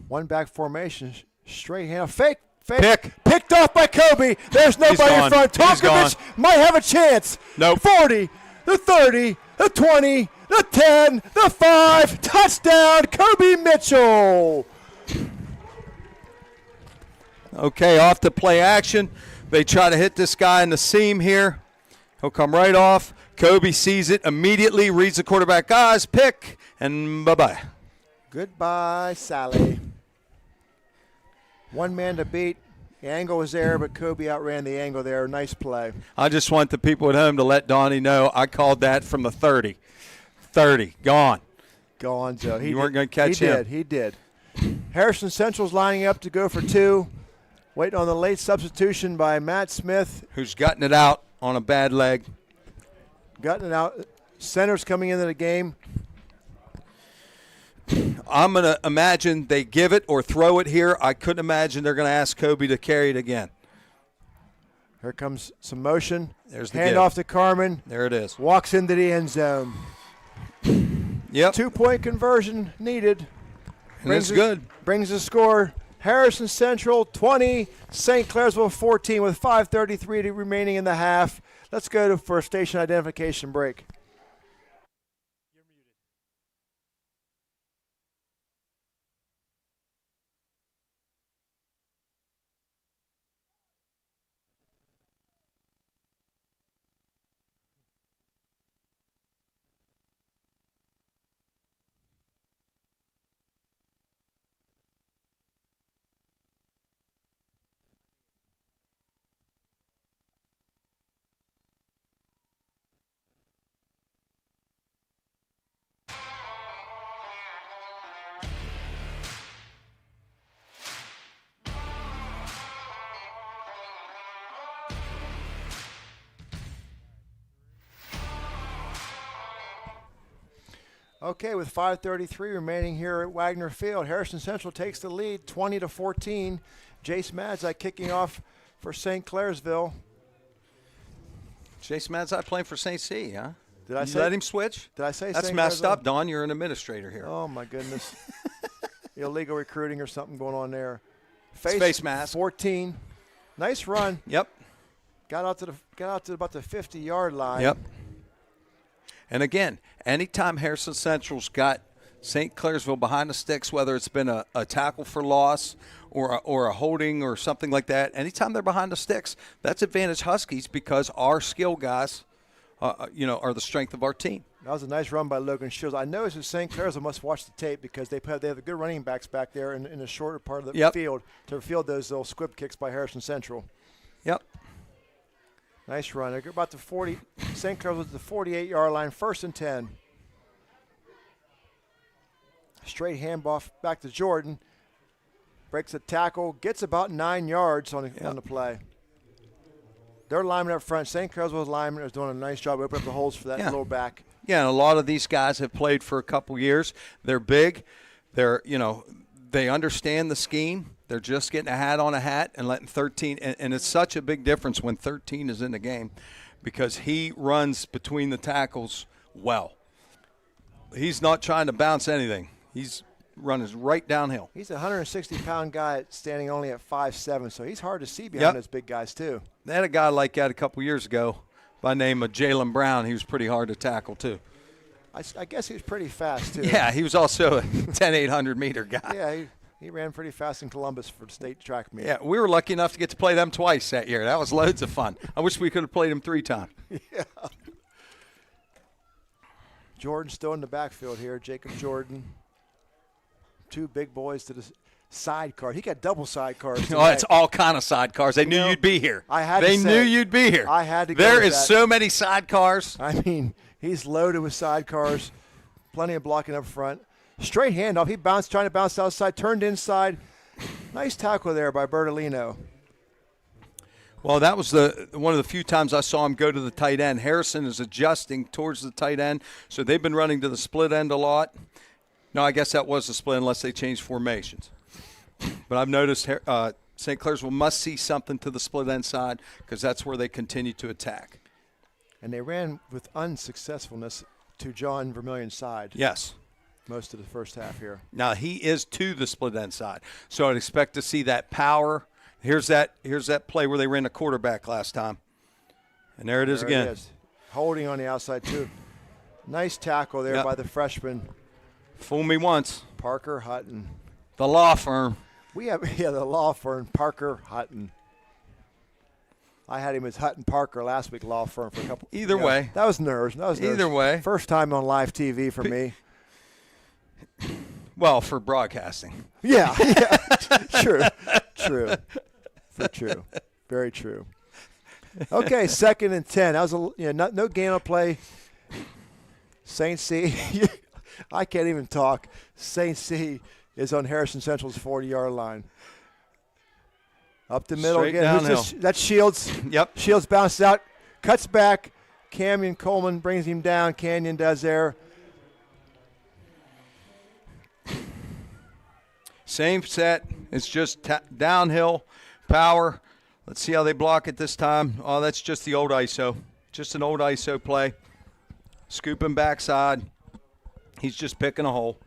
One back formation, straight hand, fake Picked off by Kobe. There's nobody in front. Tomkovich might have a chance. Nope. 40, the 30, the 20, the 10, the 5. Touchdown, Kobe Mitchell. Okay, off to play action. They try to hit this guy in the seam here. He'll come right off. Kobe sees it immediately, reads the quarterback eyes, pick, and bye-bye. Goodbye, Sally. One man to beat. The angle was there, but Kobe outran the angle there. Nice play. I just want the people at home to let Donnie know I called that from the 30. 30, gone. Gone, Joe. You weren't going to catch him. He did. Harrison Central's lining up to go for 2. Waiting on the late substitution by Matt Smith. Who's gutting it out on a bad leg. Gutting it out. Center's coming into the game. I'm going to imagine they give it or throw it here. I couldn't imagine they're going to ask Kobe to carry it again. Here comes some motion. There's the handoff to Carmen. There it is. Walks into the end zone. Yep. 2-point conversion needed. And it's good. Brings the score. Harrison Central 20, St. Clairsville 14 with 5:33 remaining in the half. Let's go for a station identification break. Okay, with 5:33 remaining here at Wagner Field, Harrison Central takes the lead 20-14. Jace Madzai kicking off for St. Clairsville. Jace Madzai playing for St. C, huh? Did I let him switch? Did I say That's St. messed Clairsville? up, Don. You're an administrator here. Oh, my goodness. Illegal recruiting or something going on there. Face mask. 14. Nice run. Yep. Got out to about the 50-yard line. Yep. And again, anytime Harrison Central's got St. Clairsville behind the sticks, whether it's been a tackle for loss or a holding or something like that, anytime they're behind the sticks, that's advantage Huskies because our skill guys, are the strength of our team. That was a nice run by Logan Shields. I noticed that St. Clairsville must watch the tape because they have the good running backs back there in the shorter part of the field to field those little squib kicks by Harrison Central. Yep. Nice run. They're about the 40. St. Clairsville at the 48-yard line, 1st and 10. Straight handoff back to Jordan. Breaks a tackle, gets about 9 yards on the play. Their lineman up front, St. Clairsville's lineman, is doing a nice job opening up the holes for that little back. Yeah, and a lot of these guys have played for a couple years. They're big. They understand the scheme. They're just getting a hat on a hat and letting 13 – and it's such a big difference when 13 is in the game because he runs between the tackles well. He's not trying to bounce anything. He's running right downhill. He's a 160-pound guy standing only at 5'7", so he's hard to see behind those big guys too. They had a guy like that a couple years ago by the name of Jalen Brown. He was pretty hard to tackle too. I guess he was pretty fast too. Yeah, he was also a 800-meter guy. Yeah, he ran pretty fast in Columbus for the state track meet. Yeah, we were lucky enough to get to play them twice that year. That was loads of fun. I wish we could have played them 3 times. Yeah. Jordan still in the backfield here, Jacob Jordan. 2 big boys to the sidecar. He got double sidecars. Oh, it's all kind of sidecars. They knew you'd be here. They knew you'd be here. I had to go There with is that. so many sidecars. I mean, he's loaded with sidecars. Plenty of blocking up front. Straight handoff. He trying to bounce outside, turned inside. Nice tackle there by Bertolino. Well, that was one of the few times I saw him go to the tight end. Harrison is adjusting towards the tight end, so they've been running to the split end a lot. No, I guess that was the split unless they changed formations. But I've noticed St. Clairsville must see something to the split end side because that's where they continue to attack. And they ran with unsuccessfulness to John Vermillion's side. Yes. Most of the first half here. Now, he is to the split end side. So I'd expect to see that power Here's that play where they ran the quarterback last time. And there it is again. It is. Holding on the outside, too. Nice tackle there by the freshman. Fool me once. Parker Hutton. The law firm. We have, the law firm, Parker Hutton. I had him as Hutton Parker last week, law firm, for a couple. Either way. That was nerves. Either way. First time on live TV for me. Well, for broadcasting. Yeah. True. Very true. Okay, 2nd and 10. That was no gain on play. St. C. I can't even talk. St. C is on Harrison Central's 40-yard line. Up the middle Straight again. downhill. That's Shields. Yep. Shields bounces out, cuts back. Canyon Coleman brings him down. Canyon does there. Same set. It's just downhill, power. Let's see how they block it this time. Oh, that's just the old ISO. Just an old ISO play. Scooping backside. He's just picking a hole.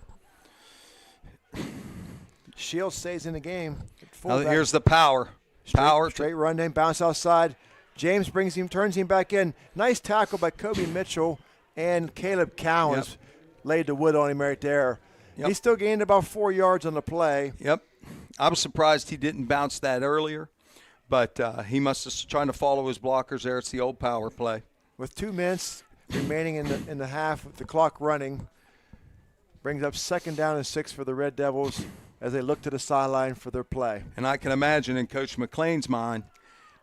Shields stays in the game. Now here's the power. Straight run in, bounce outside. James turns him back in. Nice tackle by Kobe Mitchell, and Caleb Cowens laid the wood on him right there. Yep. He still gained about 4 yards on the play. Yep. I was surprised he didn't bounce that earlier, but he must have trying to follow his blockers there. It's the old power play. With 2 minutes remaining in the half, with the clock running, brings up 2nd down and 6 for the Red Devils as they look to the sideline for their play. And I can imagine in Coach McLean's mind,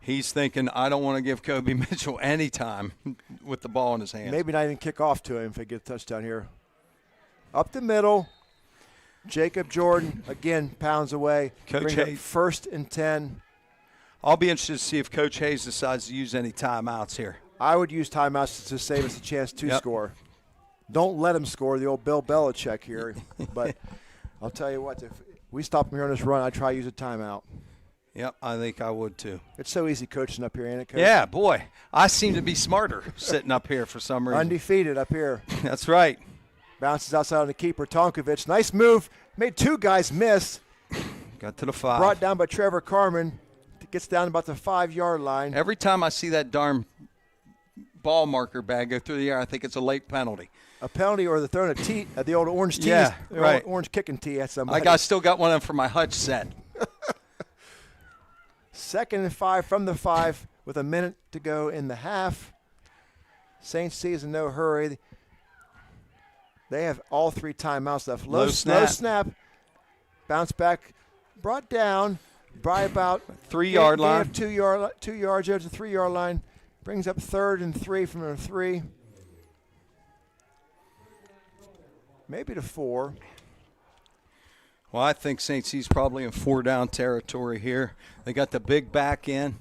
he's thinking, I don't want to give Kobe Mitchell any time with the ball in his hands. Maybe not even kick off to him if they get a touchdown here. Up the middle, Jacob Jordan, again, pounds away. Coach Hayes. Hayes. 1st and 10. I'll be interested to see if Coach Hayes decides to use any timeouts here. I would use timeouts to save us a chance to score. Don't let him score, the old Bill Belichick here. But I'll tell you what, if we stop him here on this run, I'd try to use a timeout. Yep, I think I would too. It's so easy coaching up here, ain't it, Coach? Yeah, boy. I seem to be smarter sitting up here for some reason. Undefeated up here. That's right. Bounces outside on the keeper, Tonkovic. Nice move. Made 2 guys miss. Got to the 5. Brought down by Trevor Carmen. Gets down about the 5-yard line. Every time I see that darn ball marker bag go through the air, I think it's a late penalty. A penalty or the throwing a tee at the old orange tee. Yeah, right. Orange kicking tee at somebody. I still got one of them for my Hutch set. 2nd and 5 from the 5 with a minute to go in the half. St. C is in no hurry. They have all 3 timeouts left. Low snap. Bounce back. Brought down by about 3-yard line. 2 yards. There's the 3-yard line. Brings up 3rd and 3 from the 3. Maybe to 4. Well, I think St. C's probably in 4-down territory here. They got the big back in.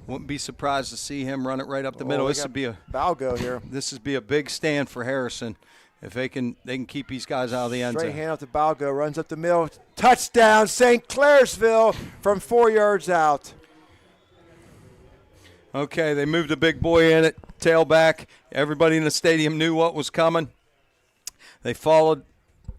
Wouldn't be surprised to see him run it right up the middle. This would be a Balgo here. This would be a big stand for Harrison if they can keep these guys out of the end zone. Straight hand off to Balgo, runs up the middle. Touchdown, St. Clairsville from 4 yards out. Okay, they moved a big boy in it, tailback. Everybody in the stadium knew what was coming. They followed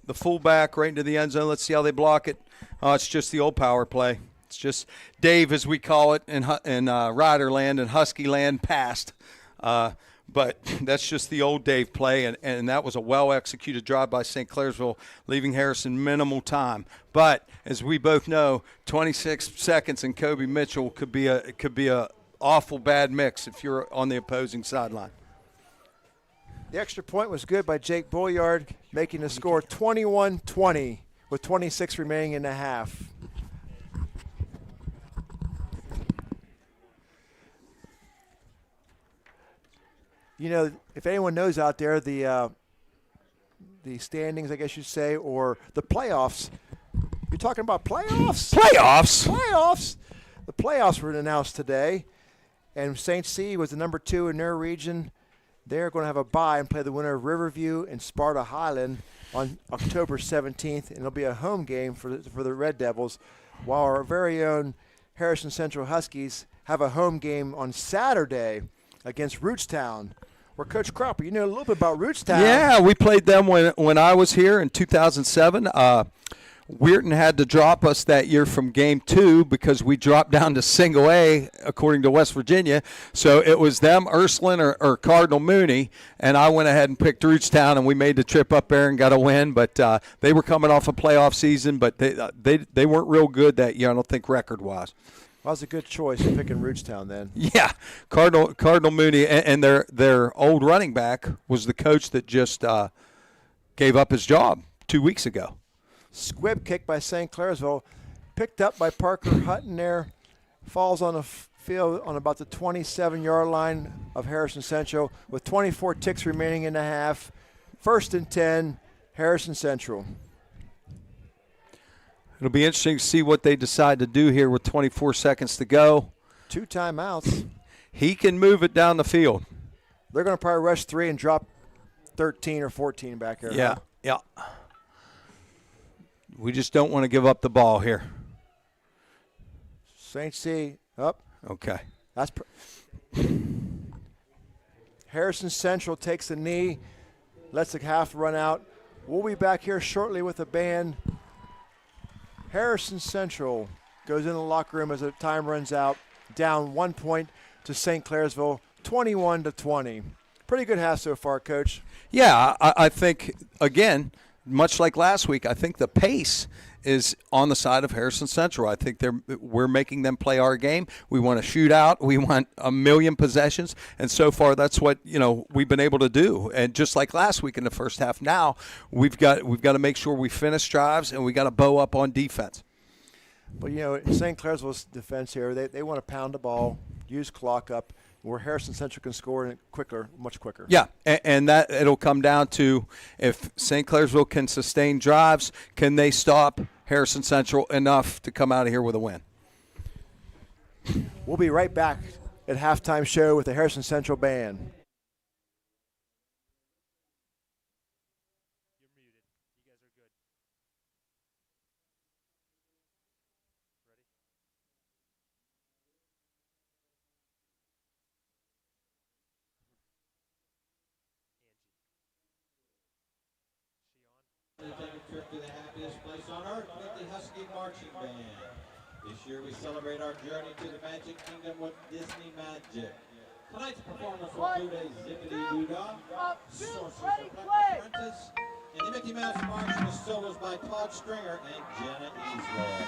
the fullback right into the end zone. Let's see how they block it. Oh, it's just the old power play. It's just Dave, as we call it in Riderland and Husky Land, passed. But that's just the old Dave play, and that was a well-executed drive by St. Clairsville, leaving Harrison minimal time. But as we both know, 26 seconds and Kobe Mitchell could be a awful bad mix if you're on the opposing sideline. The extra point was good by Jake Bulliard, making the score 21-20 with 26 remaining in the half. You know, if anyone knows out there the standings, I guess you'd say, or the playoffs. You're talking about playoffs? Playoffs. The playoffs were announced today, and St. C was the number 2 in their region. They're going to have a bye and play the winner of Riverview and Sparta Highland on October 17th, and it'll be a home game for the Red Devils, while our very own Harrison Central Huskies have a home game on Saturday against Rootstown. Where Coach Cropper, you know a little bit about Rootstown. Yeah, we played them when I was here in 2007. Weirton had to drop us that year from Game 2 because we dropped down to Single A, according to West Virginia. So it was them, Ursuline or Cardinal Mooney, and I went ahead and picked Rootstown, and we made the trip up there and got a win. But they were coming off a playoff season, but they weren't real good that year, I don't think, record-wise. Well, that was a good choice picking Rootstown then. Yeah, Cardinal Mooney, and their old running back was the coach that just gave up his job 2 weeks ago. Squib kick by St. Clairsville, picked up by Parker Hutton there, falls on the field on about the 27-yard line of Harrison Central with 24 ticks remaining in the half. 1st and 10, Harrison Central. It'll be interesting to see what they decide to do here with 24 seconds to go. 2 timeouts. He can move it down the field. They're going to probably rush 3 and drop 13 or 14 back here. Yeah, huh? yeah. We just don't want to give up the ball here. St. C up. Okay. That's Harrison Central takes the knee, lets the half run out. We'll be back here shortly with the band. Harrison Central goes in the locker room as the time runs out, down 1 point to St. Clairsville, 21-20. Pretty good half so far, Coach. Yeah, I think, again, much like last week, I think the pace is on the side of Harrison Central. I think we're making them play our game. We want to shoot out. We want 1 million possessions, and so far that's what we've been able to do. And just like last week in the first half, now we've got to make sure we finish drives and we got to bow up on defense. But St. Clairsville's defense here, they want to pound the ball, use clock up, where Harrison Central can score much quicker. Yeah, and that it'll come down to if St. Clairsville can sustain drives, can they stop Harrison Central enough to come out of here with a win? We'll be right back at halftime show with the Harrison Central band. Take a trip to the happiest place on earth with the Husky Marching Band. This year we celebrate our journey to the Magic Kingdom with Disney Magic. Tonight's performance will include a Zippity-Doo-Dah, Sorcerer's Apprentice, and the Mickey Mouse March with solos by Todd Stringer and Jenna Easley.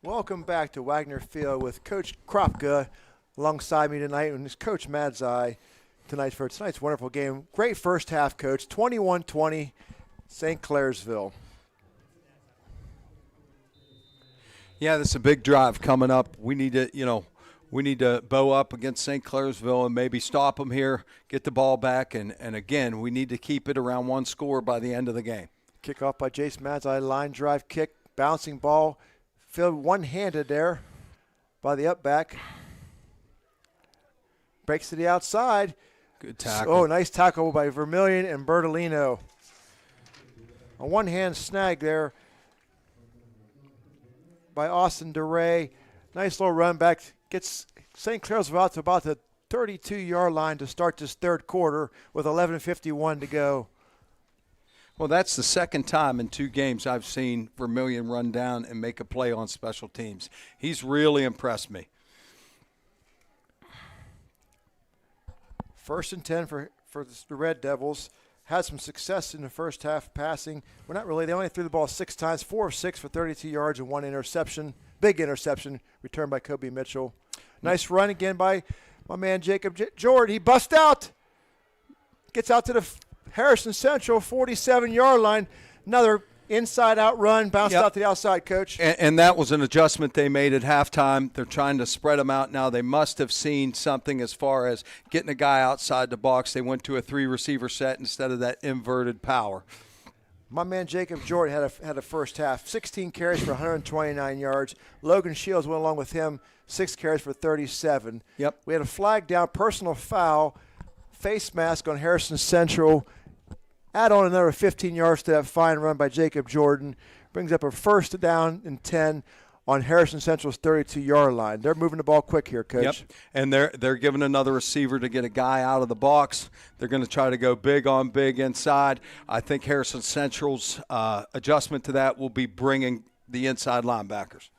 Welcome back to Wagner Field with Coach Kropka alongside me tonight, and it's Coach Madzai tonight for tonight's wonderful game. Great first half, Coach. 21-20, St. Clairsville. Yeah, this is a big drive coming up. We need to bow up against St. Clairsville and maybe stop them here, get the ball back, and again, we need to keep it around one score by the end of the game. Kick off by Jace Madzai, line drive kick, bouncing ball. Filled one-handed there by the up back. Breaks to the outside. Good tackle. Oh, nice tackle by Vermillion and Bertolino. A one-hand snag there by Austin DeRay. Nice little run back. Gets St. Clairsville out to about the 32-yard line to start this third quarter with 11:51 to go. Well, that's the second time in 2 games I've seen Vermillion run down and make a play on special teams. He's really impressed me. 1st and 10 for the Red Devils. Had some success in the first half passing. Well, not really. They only threw the ball 6 times, 4 of 6 for 32 yards and 1 interception. Big interception returned by Kobe Mitchell. Nice run again by my man Jacob Jordan. He busts out. Gets out to the Harrison Central 47-yard line. Another inside-out run, bounced out to the outside, Coach. And that was an adjustment they made at halftime. They're trying to spread them out now. They must have seen something as far as getting a guy outside the box. They went to a 3-receiver set instead of that inverted power. My man Jacob Jordan had a first half, 16 carries for 129 yards. Logan Shields went along with him, 6 carries for 37. Yep. We had a flag down, personal foul, face mask on Harrison Central. Add on another 15 yards to that fine run by Jacob Jordan. Brings up a 1st down and 10 on Harrison Central's 32-yard line. They're moving the ball quick here, Coach. Yep, and they're giving another receiver to get a guy out of the box. They're going to try to go big on big inside. I think Harrison Central's adjustment to that will be bringing the inside linebackers.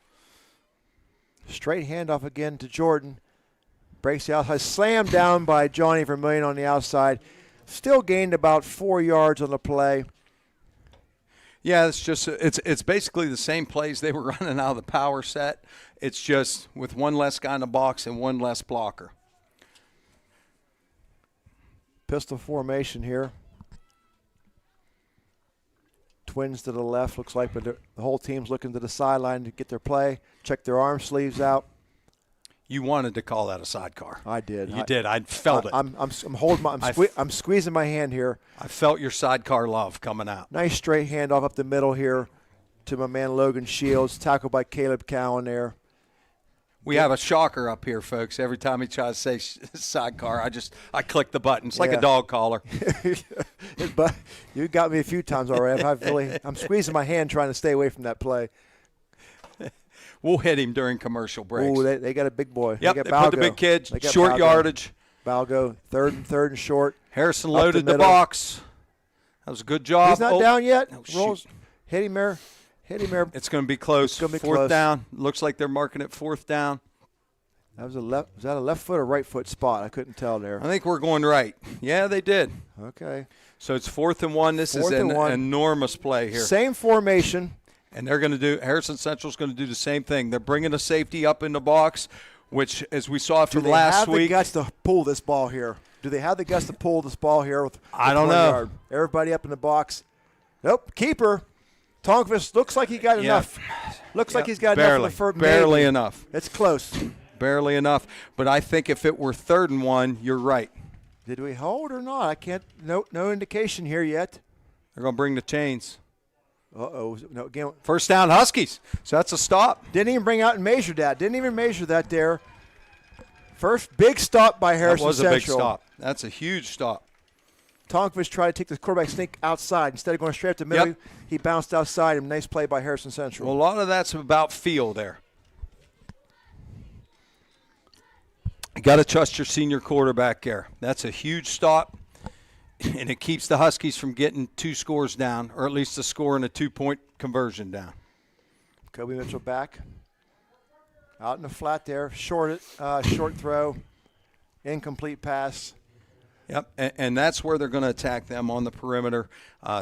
Straight handoff again to Jordan. Breaks the outside. Slammed down by Johnny Vermillion on the outside. Still gained about 4 yards on the play. Yeah, it's basically the same plays they were running out of the power set. It's just with one less guy in the box and one less blocker. Pistol formation here. Twins to the left, looks like, but the whole team's looking to the sideline to get their play, check their arm sleeves out. You wanted to call that a sidecar. I did. You did. I felt it. I'm holding I'm squeezing my hand here. I felt your sidecar love coming out. Nice straight handoff up the middle here to my man Logan Shields, tackled by Caleb Cowan there. We have a shocker up here, folks. Every time he tries to say sidecar, I click the button. It's like a dog collar. But you got me a few times already. I'm squeezing my hand trying to stay away from that play. We'll hit him during commercial breaks. Oh, they got a big boy. Yep, they put the big kid, short yardage. Balgo, third and short. Harrison loaded the box. That was a good job. He's not down yet. Rolls. Hit him there. It's going to be close. It's going to be fourth close. Down. Looks like they're marking it 4th down. Was that a left foot or right foot spot? I couldn't tell there. I think we're going right. Yeah, they did. Okay. So it's 4th and 1. This is an enormous play here. Same formation. And they're going to Harrison Central's going to do the same thing. They're bringing a safety up in the box, which, as we saw from last week. Do they have the guts to pull this ball here? Do they have the guts to pull this ball here? I don't know. Yard? Everybody up in the box. Nope. Keeper. Tonkvist looks like he got enough. Looks like he's got enough for the barely enough. It's close. Barely enough. But I think if it were 3rd and 1, you're right. Did we hold or not? I can't. No indication here yet. They're going to bring the chains. Uh-oh. No, again. 1st down, Huskies. So that's a stop. Didn't even bring out and measure that. Didn't even measure that there. First big stop by Harrison Central. That was a big stop. That's a huge stop. Tonkvist tried to take the quarterback sneak outside. Instead of going straight up the middle, he bounced outside. And nice play by Harrison Central. Well, a lot of that's about feel there. You got to trust your senior quarterback there. That's a huge stop, and it keeps the Huskies from getting 2 scores down, or at least a score and a 2-point conversion down. Kobe Mitchell back. Out in the flat there. Short throw. Incomplete pass. Yep, and that's where they're going to attack them on the perimeter.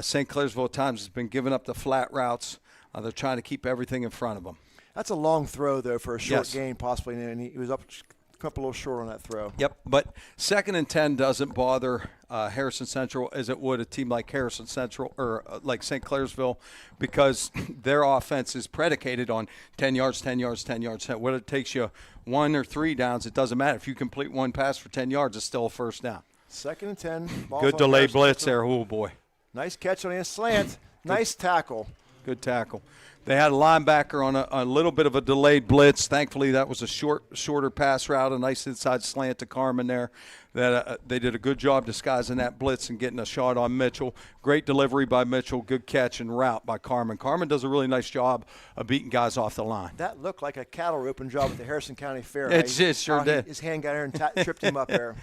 St. Clairsville at times has been giving up the flat routes. They're trying to keep everything in front of them. That's a long throw, though, for a short Yes. gain possibly, and he was up a couple little short on that throw. Yep, but 2nd and 10 doesn't bother Harrison Central as it would a team like Harrison Central or like St. Clairsville, because their offense is predicated on 10 yards, 10 yards, 10 yards. Whether it takes you 1 or 3 downs, it doesn't matter. If you complete one pass for 10 yards, it's still a first down. 2nd and 10. Ball's Good on delayed Harrison blitz Central. there. Oh, boy. Nice catch on a slant. Nice tackle. Good tackle. They had a linebacker on a little bit of a delayed blitz. Thankfully, that was a shorter pass route, a nice inside slant to Carmen there. That they did a good job disguising that blitz and getting a shot on Mitchell. Great delivery by Mitchell. Good catch and route by Carmen. Carmen does a really nice job of beating guys off the line. That looked like a cattle roping job at the Harrison County Fair. It sure did. His hand got there and tripped him up there.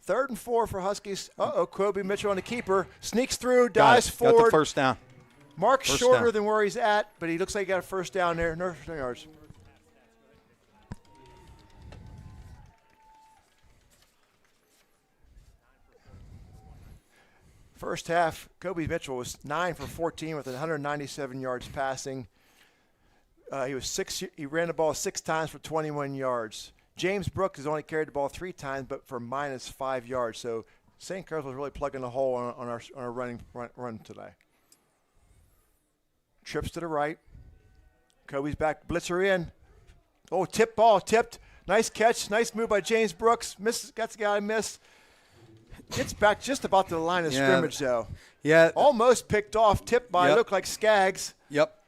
3rd and 4 for Huskies. Kobe Mitchell on the keeper. Sneaks through, dives forward. Got the first down. Mark's First shorter down. than where he's at, but he looks like he got a first down there. No yards. First half, Kobe Mitchell was 9 for 14 with 197 yards passing. He ran the ball 6 times for 21 yards. James Brooks has only carried the ball 3 times, but for -5 yards. So St. Clair was really plugging a hole on our run today. Trips to the right. Kobe's back. Blitzer in. Oh, tip ball. Tipped. Nice catch. Nice move by James Brooks. Misses. Got the guy missed. Gets back just about to the line of scrimmage, though. Yeah. Almost picked off. Tipped by, looked like Skaggs. Yep.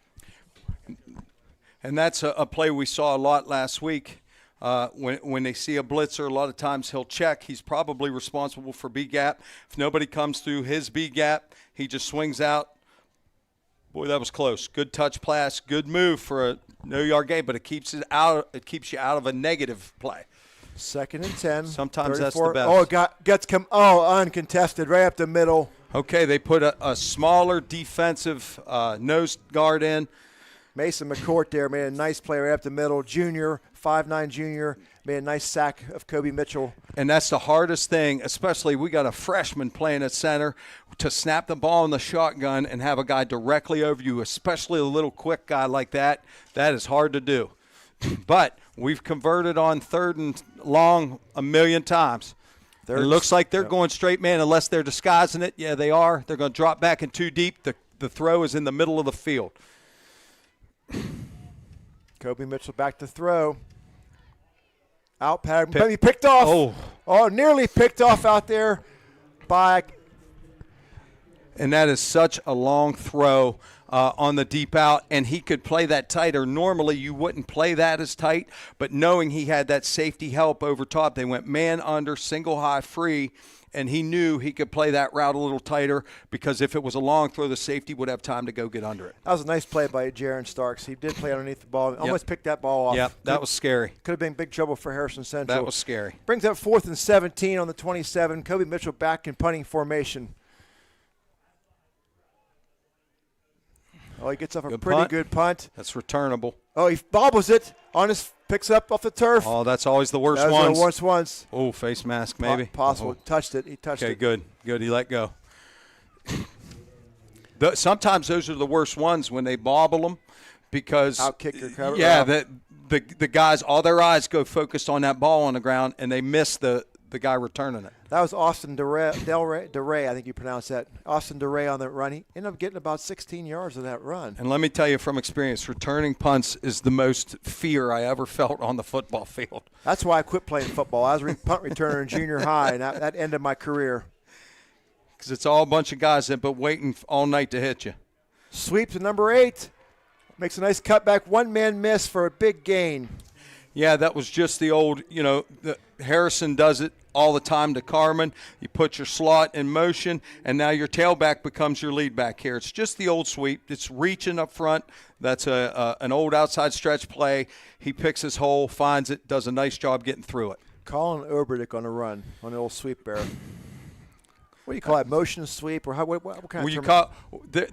And that's a play we saw a lot last week. When they see a blitzer, a lot of times he'll check. He's probably responsible for B gap. If nobody comes through his B gap, he just swings out. Boy, that was close. Good touch pass, good move for a no-yard gain, but it keeps you out of a negative play. 2nd and 10. Sometimes 34. that's the best. Gets come. Uncontested, right up the middle. Okay, they put a smaller defensive nose guard in. Mason McCourt there made a nice play right up the middle. Junior, 5'9" junior, made a nice sack of Kobe Mitchell. And that's the hardest thing, especially we got a freshman playing at center, to snap the ball in the shotgun and have a guy directly over you, especially a little quick guy like that. That is hard to do. But we've converted on 3rd and long a million times. It looks like they're going straight man unless they're disguising it. Yeah, they are. They're going to drop back in too deep. The throw is in the middle of the field. Kobe Mitchell back to throw. Out pattern. He picked off. Nearly picked off out there by. And that is such a long throw on the deep out, and he could play that tighter. Normally you wouldn't play that as tight, but knowing he had that safety help over top, they went man under, single high free, and he knew he could play that route a little tighter because if it was a long throw, the safety would have time to go get under it. That was a nice play by Jaron Starks. He did play underneath the ball. Almost picked that ball off. Yep, that was scary. Could have been big trouble for Harrison Central. That was scary. Brings up 4th and 17 on the 27. Kobe Mitchell back in punting formation. He gets off a pretty good punt. That's returnable. He bobbles it on picks up off the turf. Oh, that's always the worst ones. Those are the worst ones. Oh, face mask maybe. Possible. Touched it. He touched it. Okay, good. He let go. Sometimes those are the worst ones when they bobble them because outkick your cover. Yeah, the guys, all their eyes go focused on that ball on the ground, and they miss the guy returning it. That was Austin DeRay, I think you pronounce that. Austin DeRay on the run. He ended up getting about 16 yards of that run. And let me tell you from experience, returning punts is the most fear I ever felt on the football field. That's why I quit playing football. I was a punt returner in junior high, and that ended my career. Because it's all a bunch of guys that been waiting all night to hit you. Sweep to number 8. Makes a nice cutback. One-man miss for a big gain. Yeah, that was just the old, Harrison does it all the time to Carmen. You put your slot in motion, and now your tailback becomes your lead back here. It's just the old sweep. It's reaching up front. That's an old outside stretch play. He picks his hole, finds it, does a nice job getting through it. Colin Oberdick on the run, on the old sweep bear. What do you call it, motion sweep? Or what kind of term?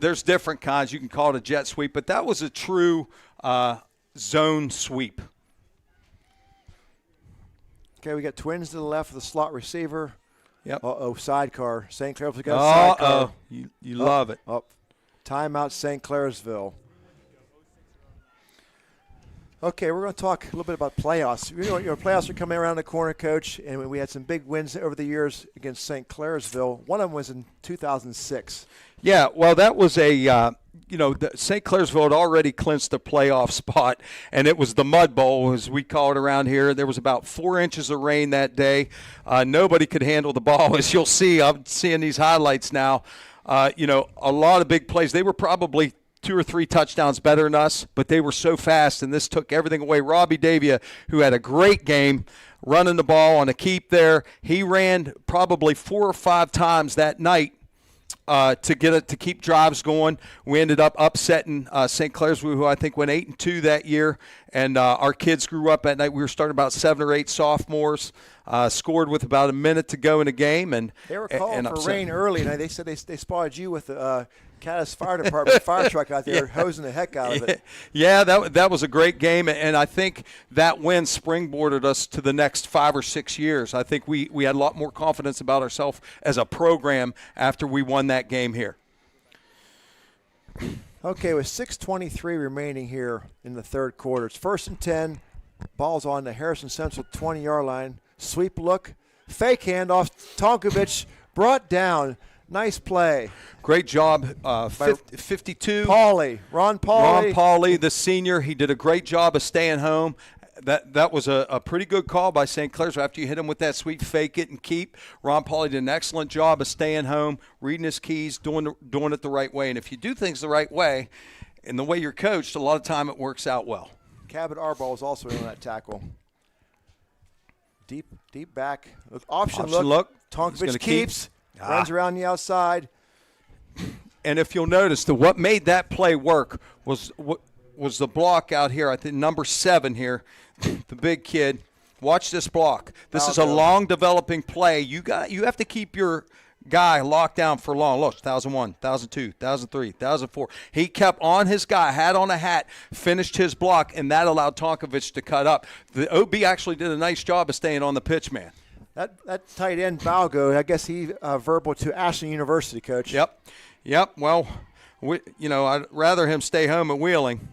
There's different kinds. You can call it a jet sweep, but that was a true zone sweep. Okay, we got twins to the left of the slot receiver. Yep. Sidecar. St. Clairsville got a sidecar. You love it. Timeout St. Clairsville. Okay, we're going to talk a little bit about playoffs. Playoffs are coming around the corner, Coach, and we had some big wins over the years against St. Clairsville. One of them was in 2006. Yeah, well, that was a St. Clairsville had already clinched the playoff spot, and it was the Mud Bowl, as we call it around here. There was about 4 inches of rain that day. Nobody could handle the ball, as you'll see. I'm seeing these highlights now. A lot of big plays. They were probably 2 or 3 touchdowns better than us, but they were so fast, and this took everything away. Robbie Davia, who had a great game running the ball on a keep there, he ran probably 4 or 5 times that night to keep drives going. We ended up upsetting St. Clairsville, who I think went 8-2 that year, and our kids grew up that night. We were starting about 7 or 8 sophomores. Scored with about a minute to go in the game, and they were calling for rain early, and they said they spotted you with the Caddis Fire Department fire truck out there hosing the heck out of it. Yeah, that was a great game, and I think that win springboarded us to the next 5 or 6 years. I think we had a lot more confidence about ourselves as a program after we won that game here. Okay, with 6:23 remaining here in the third quarter, it's 1st and 10. Ball's on the Harrison Central 20-yard line. Sweep look, fake handoff. Tonkovich brought down. Nice play. Great job. 52. Ron Pauley, the senior. He did a great job of staying home. That was a pretty good call by St. Clair's. After you hit him with that sweet fake it and keep, Ron Pauley did an excellent job of staying home, reading his keys, doing it the right way. And if you do things the right way, and the way you're coached, a lot of time it works out well. Cabot Arbol was also in on that tackle. Deep back. Option look. Tonkovich keeps. Runs around the outside. And if you'll notice, what made that play work was the block out here. I think number 7 here, the big kid. Watch this block. This is a long developing play. You have to keep your guy locked down for long. Look, 1001, 1002, 1003, 1004. He kept on his guy, had on a hat, finished his block, and that allowed Tonkovich to cut up. The OB actually did a nice job of staying on the pitch, man. That tight end, Balgo, I guess he verbal to Ashland University, Coach. Yep. Well, I'd rather him stay home at Wheeling.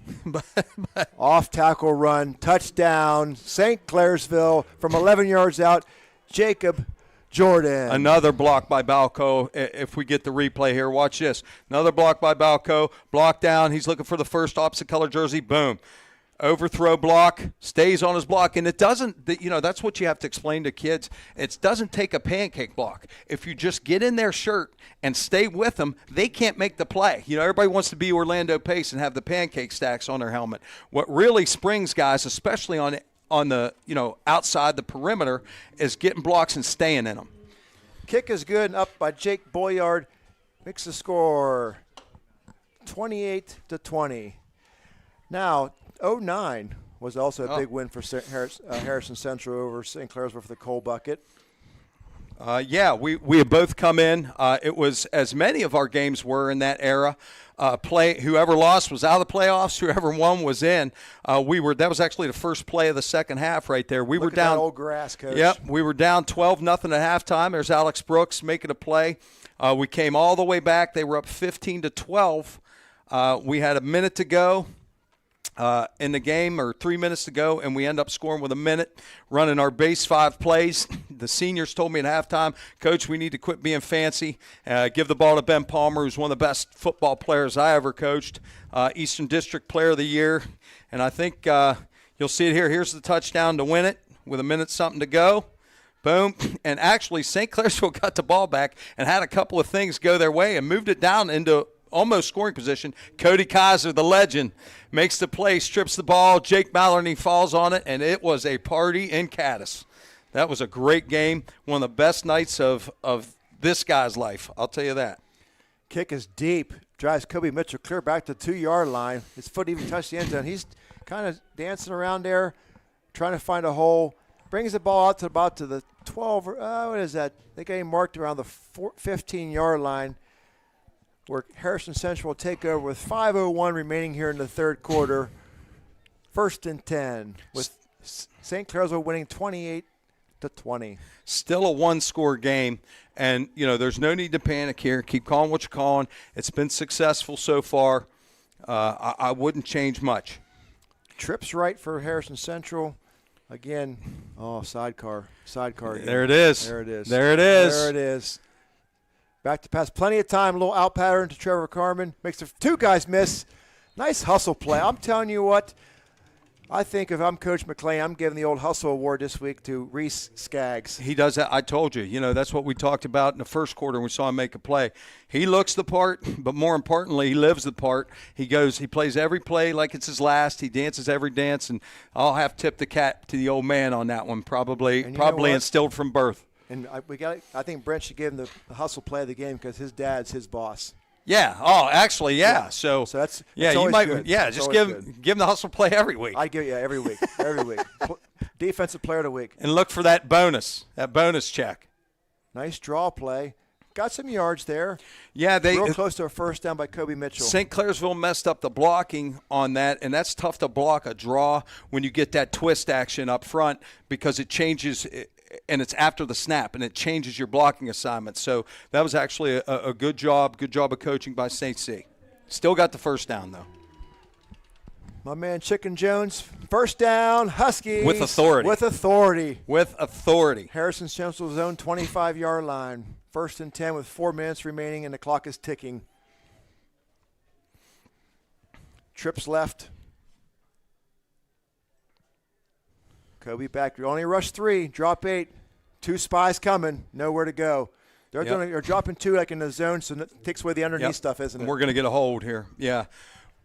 Off tackle run, touchdown, St. Clairsville from 11 yards out, Jacob Jordan. Another block by Balco. If we get the replay here, watch this. Another block by Balco. Block down. He's looking for the first opposite color jersey. Boom. Overthrow block, stays on his block, and it doesn't, that's what you have to explain to kids. It doesn't take a pancake block. If you just get in their shirt and stay with them, they can't make the play. Everybody wants to be Orlando Pace and have the pancake stacks on their helmet. What really springs guys, especially on the, outside the perimeter, is getting blocks and staying in them. Kick is good and up by Jake Boyard. Makes the score 28-20. Now, 09 was also a big win for Harrison Central over St. Clairsville for the Coal Bucket. We have both come in. It was as many of our games were in that era. Whoever lost was out of the playoffs. Whoever won was in. That was actually the first play of the second half right there. We were down. That old grass, Coach. Yep, we were down 12-0 at halftime. There's Alex Brooks making a play. We came all the way back. They were up 15-12. We had a minute to go. In the game, or 3 minutes to go, and we end up scoring with a minute, running our base 5 plays. The seniors told me at halftime, Coach, we need to quit being fancy. Give the ball to Ben Palmer, who's one of the best football players I ever coached, Eastern District Player of the Year. And I think you'll see it here. Here's the touchdown to win it with a minute something to go. Boom. And actually, St. Clairsville got the ball back and had a couple of things go their way and moved it down into almost scoring position. Cody Kaiser, the legend, makes the play, strips the ball. Jake Maloney falls on it, and it was a party in Caddis. That was a great game, one of the best nights of this guy's life, I'll tell you that. Kick is deep, drives Kobe Mitchell clear back to the 2-yard line. His foot even touched the end zone. He's kind of dancing around there, trying to find a hole. Brings the ball out to about to the 12, what is that? They got him marked around the 15-yard line, where Harrison Central will take over with 5:01 remaining here in the third quarter. 1st and 10 with St. Clairsville winning 28-20. Still a one-score game, and, there's no need to panic here. Keep calling what you're calling. It's been successful so far. I wouldn't change much. Trips right for Harrison Central. Again, sidecar. Again. There it is. There it is. There it is. There it is. Back to pass. Plenty of time. A little out pattern to Trevor Carmen. Makes the two guys miss. Nice hustle play. I'm telling you what. I think if I'm Coach McLean, I'm giving the old hustle award this week to Reese Skaggs. He does that. I told you. You know, that's what we talked about in the first quarter when we saw him make a play. He looks the part, but more importantly, he lives the part. He plays every play like it's his last. He dances every dance, and I'll have to tip the cap to the old man on that one, probably instilled from birth. And I think Brent should give him the hustle play of the game because his dad's his boss. Yeah. Oh, actually, yeah. So that's you might. good. Yeah, That's just always give him the hustle play every week. I'd give every week, every week. Defensive player of the week. And look for that bonus check. Nice draw play. Got some yards there. Yeah, real close to a first down by Kobe Mitchell. St. Clairsville messed up the blocking on that, and that's tough to block a draw when you get that twist action up front because it changes. And it's after the snap, and it changes your blocking assignment. So that was actually a good job of coaching by St. C. Still got the first down, though. My man Chicken Jones, first down, Huskies. With authority. With authority. Harrison Central's own 25-yard line. 1st and 10 with 4 minutes remaining, and the clock is ticking. Trips left. Kobe back. You only rush 3. Drop 8. 2 spies coming. Nowhere to go. They're dropping 2 like in the zone, so it takes away the underneath stuff, isn't it? We're going to get a hold here. Yeah.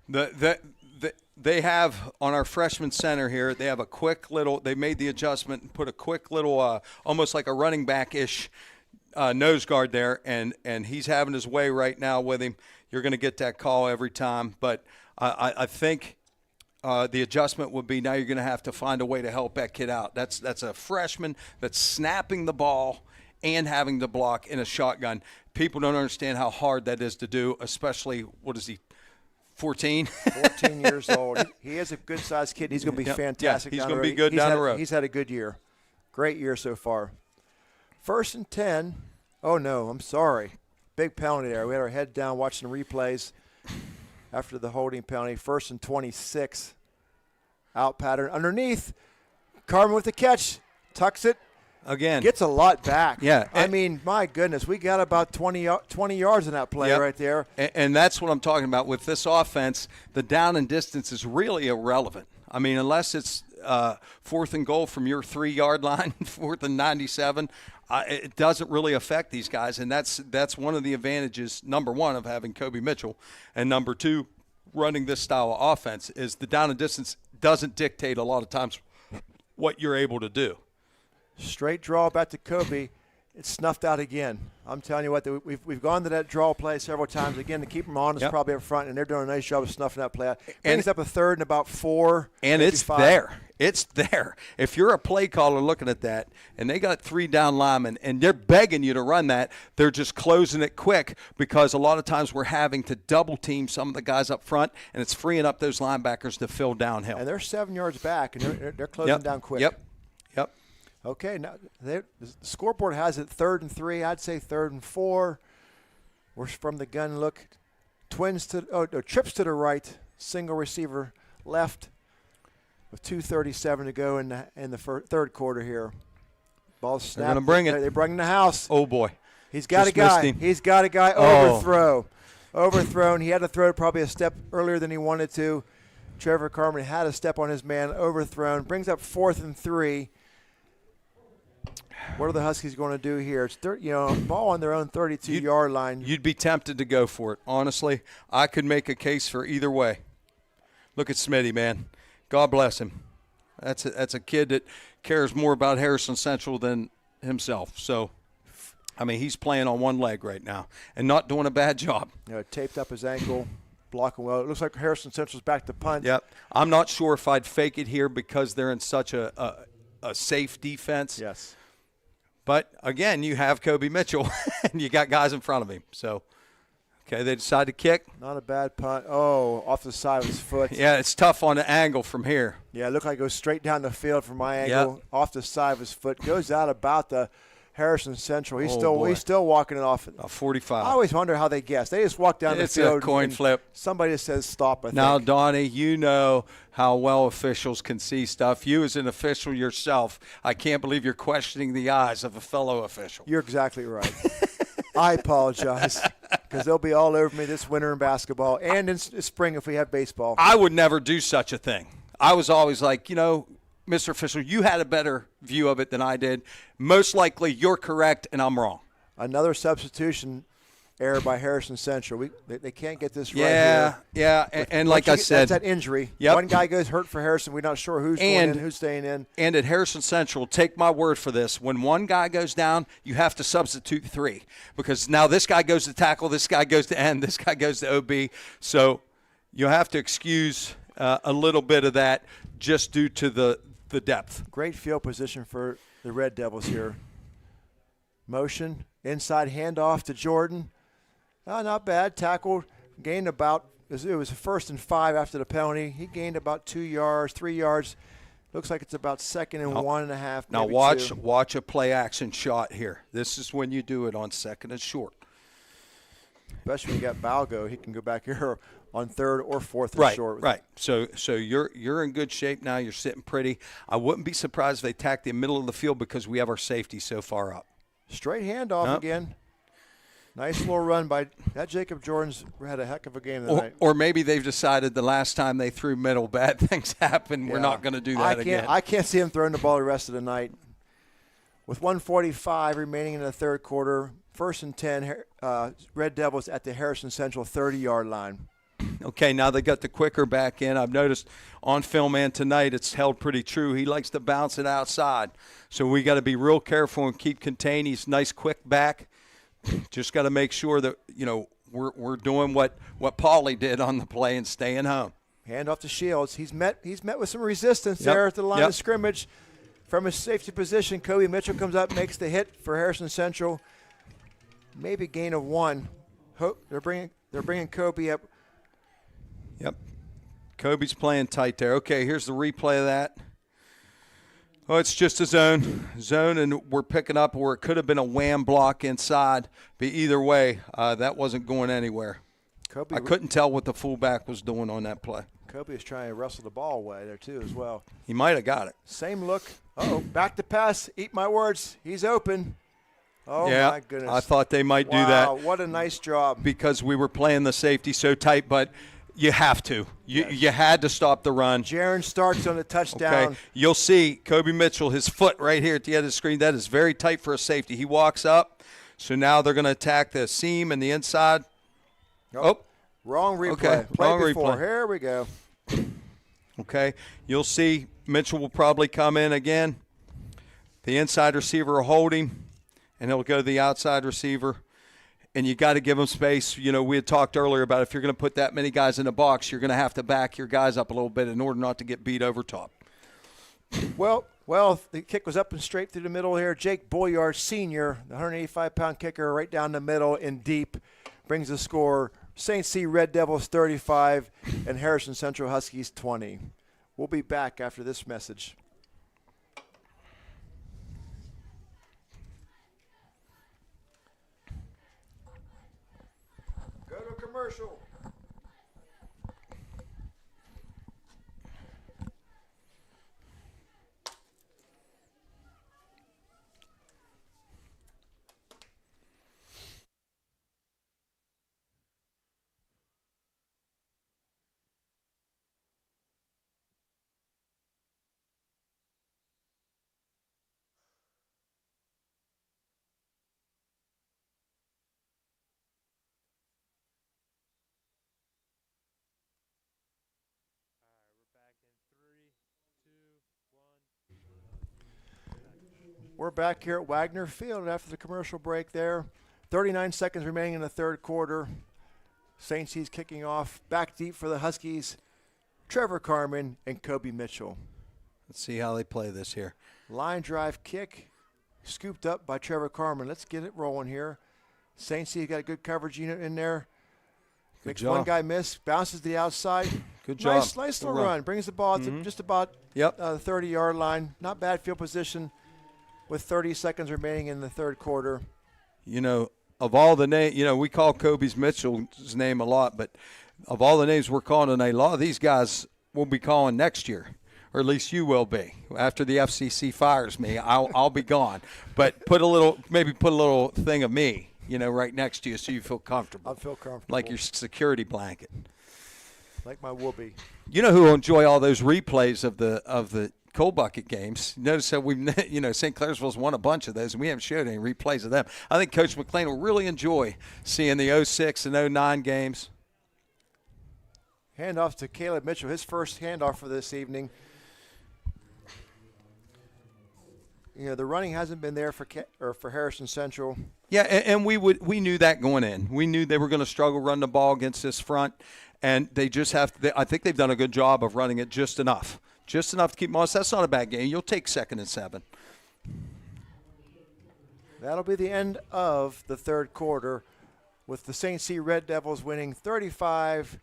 They have on our freshman center here, they have a quick little – they made the adjustment and put a quick little almost like a running back-ish nose guard there, and he's having his way right now with him. You're going to get that call every time. But I think – the adjustment would be now you're going to have to find a way to help that kid out. That's a freshman that's snapping the ball and having to block in a shotgun. People don't understand how hard that is to do, especially, 14? 14 years old. He is a good-sized kid. He's going to be fantastic. Yeah, he's going to be good down the road. He's had a good year. Great year so far. 1st and 10. Oh, no, I'm sorry. Big penalty there. We had our head down watching the replays. After the holding penalty, 1st and 26. Out pattern underneath. Carmen with the catch. Tucks it. Again. Gets a lot back. Yeah. I mean, my goodness, we got about 20 yards in that play right there. And that's what I'm talking about. With this offense, the down and distance is really irrelevant. I mean, unless it's 4th and goal from your 3-yard line, 4th and 97, it doesn't really affect these guys, and that's one of the advantages, number one, of having Kobe Mitchell, and number two, running this style of offense is the down and distance doesn't dictate a lot of times what you're able to do. Straight draw back to Kobe. It's snuffed out again. I'm telling you what, we've gone to that draw play several times. Again, to keep them honest, probably up front, and they're doing a nice job of snuffing that play out. Brings up a 3rd and about 4. And it's 5. there. It's there. If you're a play caller looking at that, and they got 3 down linemen, and they're begging you to run that, they're just closing it quick because a lot of times we're having to double team some of the guys up front, and it's freeing up those linebackers to fill downhill. And they're 7 yards back, and they're closing down quick. Yep. Okay, now the scoreboard has it 3rd and 3. I'd say 3rd and 4. We're from the gun look. Trips to the right, single receiver left with 2:37 to go in the third quarter here. Ball snapped. They're going to bring it. They bring the house. Oh, boy. He's got a guy. He's got a guy. Overthrow. Overthrown. He had to throw probably a step earlier than he wanted to. Trevor Carmen had a step on his man. Overthrown. Brings up 4th and 3. What are the Huskies going to do here? It's ball on their own 32-yard line. You'd be tempted to go for it. Honestly, I could make a case for either way. Look at Smitty, man. God bless him. That's a kid that cares more about Harrison Central than himself. So, I mean, he's playing on one leg right now and not doing a bad job. Taped up his ankle, blocking well. It looks like Harrison Central's back to punt. Yep. I'm not sure if I'd fake it here because they're in such a safe defense. Yes. But, again, you have Kobe Mitchell, and you got guys in front of him. So, okay, they decide to kick. Not a bad punt. Oh, off the side of his foot. Yeah, it's tough on the angle from here. Yeah, it looked like it goes straight down the field from my angle, off the side of his foot. Goes out about the Harrison Central. He's boy. still walking it off. 45. I always wonder how they guess. They just walk down the field. It's a coin flip. Somebody just says stop, I think. Now, Donnie, you know how well officials can see stuff. You as an official yourself, I can't believe you're questioning the eyes of a fellow official. You're exactly right. I apologize because they'll be all over me this winter in basketball and in spring if we have baseball. I would never do such a thing. I was always like, Mr. Official, you had a better view of it than I did. Most likely you're correct and I'm wrong. Another substitution error by Harrison Central. They can't get this right here. Yeah, and like I said. That's that injury. Yep. One guy goes hurt for Harrison. We're not sure who's going in, who's staying in. And at Harrison Central, take my word for this, when one guy goes down, you have to substitute 3. Because now this guy goes to tackle, this guy goes to end, this guy goes to OB. So you have to excuse a little bit of that just due to the depth. Great field position for the Red Devils here. Motion, inside handoff to Jordan. Not bad. Tackled, gained about, it was a 1st and 5 after the penalty. He gained about 2 yards, 3 yards. Looks like it's about 2nd and 1.5. Now watch a play action shot here. This is when you do it on 2nd and short. Especially when you got Balgo, he can go back here on 3rd or 4th and short. Right. So you're in good shape now. You're sitting pretty. I wouldn't be surprised if they tack the middle of the field because we have our safety so far up. Straight handoff again. Nice little run by that. Jacob Jordan's had a heck of a game tonight. Or maybe they've decided the last time they threw middle, bad things happened. We're not going to do that again. I can't see him throwing the ball the rest of the night. With 1:45 remaining in the 3rd quarter, 1st and 10, Red Devils at the Harrison Central 30-yard line. Okay, now they got the quicker back in. I've noticed on film and tonight it's held pretty true. He likes to bounce it outside. So we got to be real careful and keep contained. He's nice quick back. Just got to make sure that, we're doing what Paulie did on the play and staying home. Hand off to Shields. He's met with some resistance there at the line of scrimmage. From his safety position, Kobe Mitchell comes up, makes the hit for Harrison Central. Maybe gain of 1. They're bringing Kobe up. Yep. Kobe's playing tight there. Okay, here's the replay of that. Oh, it's just a zone, and we're picking up where it could have been a wham block inside. But either way, that wasn't going anywhere. I couldn't tell what the fullback was doing on that play. Kobe is trying to wrestle the ball away there, too, as well. He might have got it. Same look. Back to pass. Eat my words. He's open. Oh, yeah, my goodness. I thought they might do that. Wow, what a nice job. Because we were playing the safety so tight, but you have to. You had to stop the run. Jaron Starks on the touchdown. Okay, you'll see Kobe Mitchell, his foot right here at the end of the screen. That is very tight for a safety. He walks up. So now they're going to attack the seam and the inside. Wrong replay. Okay, Play before. Here we go. Okay, you'll see Mitchell will probably come in again. The inside receiver will hold him, and he'll go to the outside receiver. And you got to give him space. We had talked earlier about if you're going to put that many guys in the box, you're going to have to back your guys up a little bit in order not to get beat over top. Well, the kick was up and straight through the middle here. Jake Boyard, senior, the 185-pound kicker, right down the middle and deep, brings the score. St. C. Red Devils 35 and Harrison Central Huskies 20. We'll be back after this message. Go to commercial. We're back here at Wagner Field after the commercial break there. 39 seconds remaining in the 3rd quarter. St. C's kicking off. Back deep for the Huskies. Trevor Carmen and Kobe Mitchell. Let's see how they play this here. Line drive kick. Scooped up by Trevor Carmen. Let's get it rolling here. St. C's got a good coverage unit in there. Makes one guy miss. Bounces to the outside. Good job. Nice little run. Brings the ball to just about the 30-yard line. Not bad field position. with 30 seconds remaining in the third quarter. You know, of all the names, you know, we call Kobe's Mitchell's name a lot, but of all the names we're calling tonight, a lot of these guys we'll be calling next year, or at least you will be. After the FCC fires me, I'll be gone. But maybe put a little thing of me, you know, right next to you so you feel comfortable. I feel comfortable. Like your security blanket. Like my whoopee. You know who will enjoy all those replays of the coal bucket games? Notice that St. Clairsville's won a bunch of those, and we haven't showed any replays of them. I think Coach McLean will really enjoy seeing the 06 and 09 games. Handoff to Caleb Mitchell, his first handoff for this evening. You know, the running hasn't been there for Harrison Central. Yeah, and we knew that going in. We knew they were going to struggle running the ball against this front, and they just I think they've done a good job of running it just enough to keep them honest. That's not a bad game. You'll take 2nd and 7. That'll be the end of the third quarter, with the St. C Red Devils winning 35-20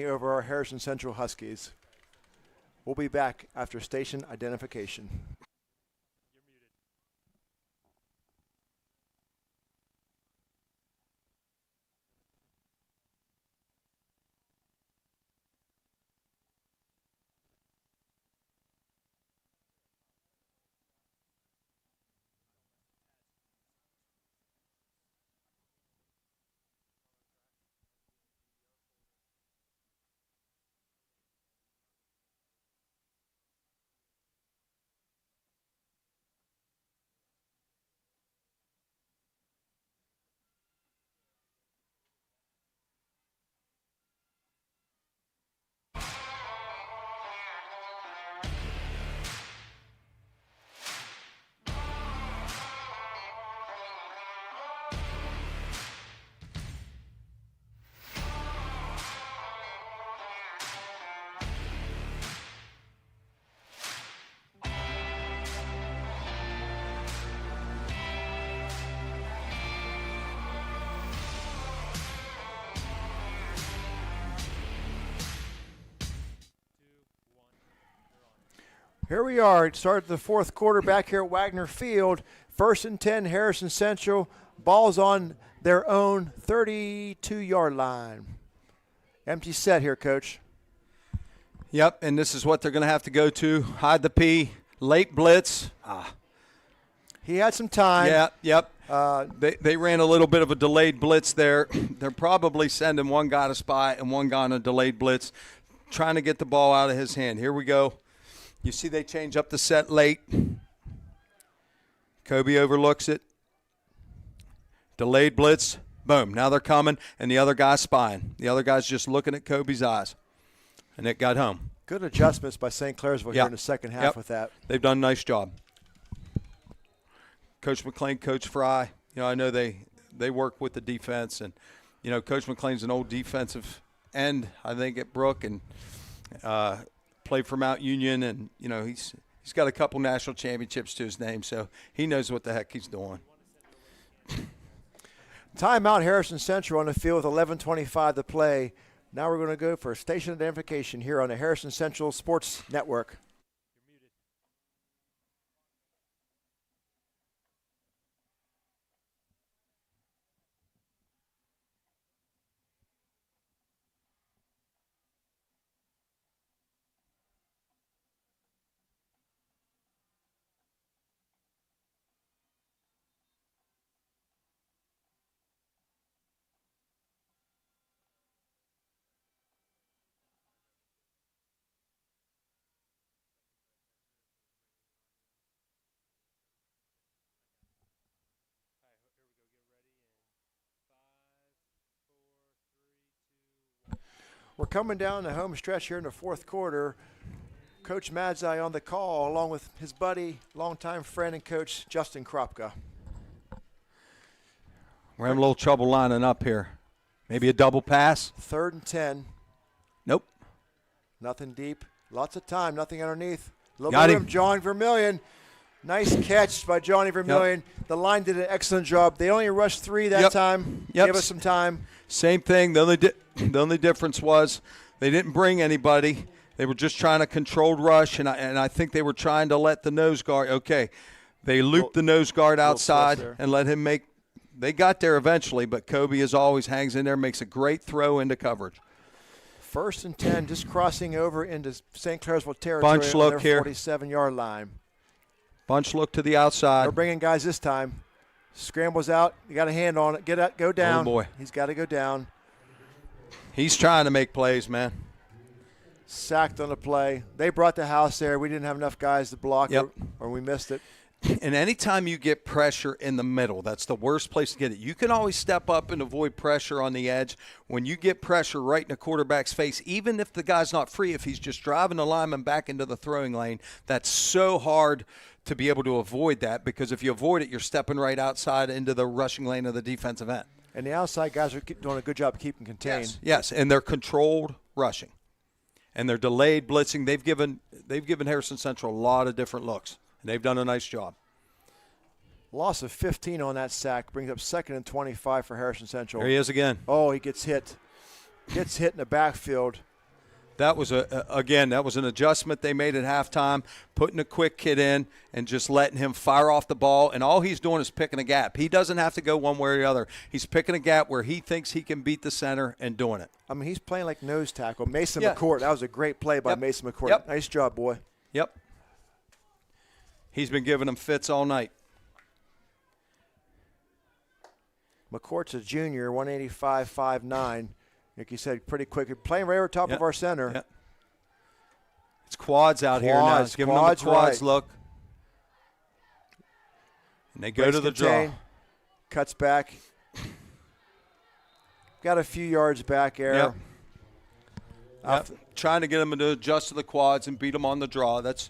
over our Harrison Central Huskies. We'll be back after station identification. Here we are. It started the fourth quarter back here at Wagner Field. 1st and 10, Harrison Central. Ball's on their own 32-yard line. Empty set here, Coach. Yep, and this is what they're going to have to go to. Hide the P, late blitz. He had some time. Yeah, yep. They ran a little bit of a delayed blitz there. They're probably sending one guy to spy and one guy on a delayed blitz, trying to get the ball out of his hand. Here we go. You see they change up the set late. Kobe overlooks it. Delayed blitz. Boom. Now they're coming, and the other guy's spying. The other guy's just looking at Kobe's eyes. And it got home. Good adjustments by St. Clairsville here in the second half with that. They've done a nice job. Coach McLean, Coach Fry, you know, I know they work with the defense. And, you know, Coach McLean's an old defensive end, I think, at Brook, and played for Mount Union, and you know he's got a couple national championships to his name, so he knows what the heck he's doing. Timeout, Harrison Central on the field with 11:25 to play. Now we're going to go for station identification here on the Harrison Central Sports Network. We're coming down the home stretch here in the fourth quarter. Coach Madzai on the call, along with his buddy, longtime friend and coach, Justin Kropka. We're having a little trouble lining up here. Maybe a double pass. 3rd and 10. Nope. Nothing deep. Lots of time. Nothing underneath. A little Got bit him. of John Vermillion. Nice catch by Johnny Vermillion. Yep. The line did an excellent job. They only rushed 3 that time. Yep. Give us some time. Same thing. The only difference was they didn't bring anybody, They were just trying to controlled rush, and I think they were trying to let the nose guard. Okay, they looped the nose guard outside and let him make. They got there eventually, but Kobe, as always, hangs in there, makes a great throw into coverage. 1st and 10, just crossing over into St. Clairsville territory Bunch on look their here. 47-yard line. Bunch look to the outside. They're bringing guys this time. Scrambles out. You got a hand on it. Get out. Go down. Oh, boy. He's got to go down. He's trying to make plays, man. Sacked on the play. They brought the house there. We didn't have enough guys to block or we missed it. And anytime you get pressure in the middle, that's the worst place to get it. You can always step up and avoid pressure on the edge. When you get pressure right in the quarterback's face, even if the guy's not free, if he's just driving the lineman back into the throwing lane, that's so hard to be able to avoid that, because if you avoid it, you're stepping right outside into the rushing lane of the defensive end. And the outside guys are doing a good job keeping contained. Yes, and they're controlled rushing. And they're delayed blitzing. They've given Harrison Central a lot of different looks. And they've done a nice job. Loss of 15 on that sack brings up 2nd and 25 for Harrison Central. There he is again. Oh, he gets hit. Gets hit in the backfield. That was that was an adjustment they made at halftime, putting a quick kid in and just letting him fire off the ball. And all he's doing is picking a gap. He doesn't have to go one way or the other. He's picking a gap where he thinks he can beat the center and doing it. I mean, he's playing like nose tackle. Mason McCourt. That was a great play by Mason McCourt. Nice job, boy. Yep. He's been giving them fits all night. McCourt's a junior, 185, 5'9". Like you said, pretty quick. Playing right over top of our center. Yep. It's quads out here now. It's giving them the quads look. And they go to the draw. Cuts back. Got a few yards back, Air. Yep. Trying to get them to adjust to the quads and beat them on the draw. That's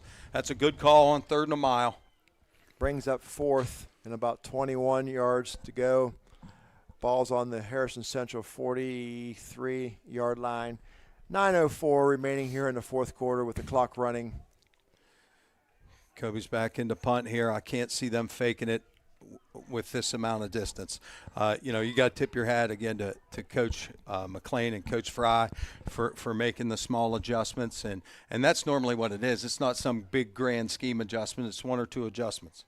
a good call on 3rd and a mile. Brings up 4th and about 21 yards to go. Ball's on the Harrison Central 43-yard line. 9:04 remaining here in the 4th quarter with the clock running. Kobe's back into punt here. I can't see them faking it with this amount of distance. You got to tip your hat again to Coach McLean and Coach Fry for making the small adjustments. And that's normally what it is. It's not some big grand scheme adjustment. It's 1 or 2 adjustments.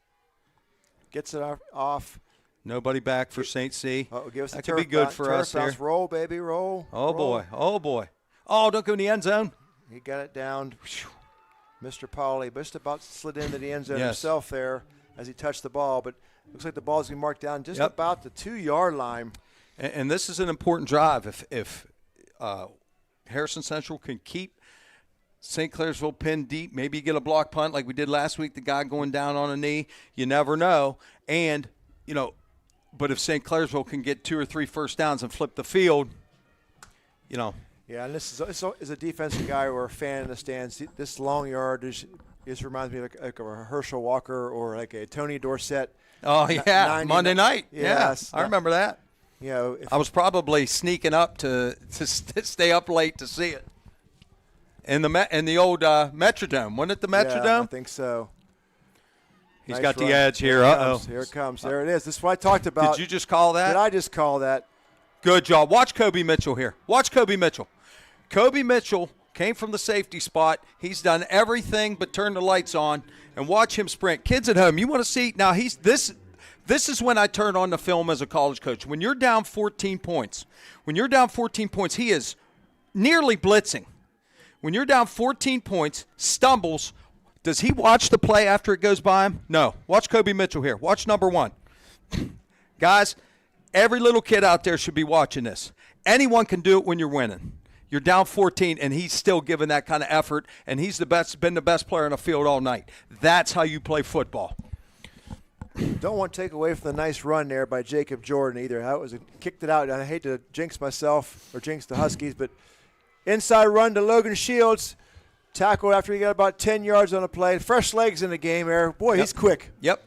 Gets it off. Nobody back for St. C. Give us that could be good for us here. Roll, baby, roll. Oh, roll. Boy. Oh, boy. Oh, don't go in the end zone. He got it down. Mr. Pauley just about slid into the end zone himself there as he touched the ball, but looks like the ball's going to be marked down just about the 2-yard line. And this is an important drive. If Harrison Central can keep St. Clairsville pinned deep, maybe get a block punt like we did last week, the guy going down on a knee, you never know. And, but if St. Clairsville can get 2 or 3 first downs and flip the field, Yeah, and this is a defensive guy or a fan in the stands. This long yardage just reminds me like of a Herschel Walker or like a Tony Dorsett. Oh, yeah, Monday night. Yes. I remember that. I was probably sneaking up to stay up late to see it. In the old Metrodome. Wasn't it the Metrodome? Yeah, I think so. He's Nice got run. the edge here. Uh-oh. Here it comes. There it is. This is what I talked about. Did you just call that? Did I just call that? Good job. Watch Kobe Mitchell here. Watch Kobe Mitchell. Kobe Mitchell came from the safety spot. He's done everything but turn the lights on, and watch him sprint. Kids at home, you want to see – now this is when I turn on the film as a college coach. When you're down 14 points, he is nearly blitzing. When you're down 14 points, stumbles, does he watch the play after it goes by him? No. Watch Kobe Mitchell here. Watch number 1. Guys, every little kid out there should be watching this. Anyone can do it when you're winning. You're down 14, and he's still giving that kind of effort, and he's been the best player on the field all night. That's how you play football. Don't want to take away from the nice run there by Jacob Jordan either. How it kicked it out. I hate to jinx myself or jinx the Huskies, but inside run to Logan Shields. Tackle after he got about 10 yards on the play. Fresh legs in the game there. Boy, he's quick. Yep.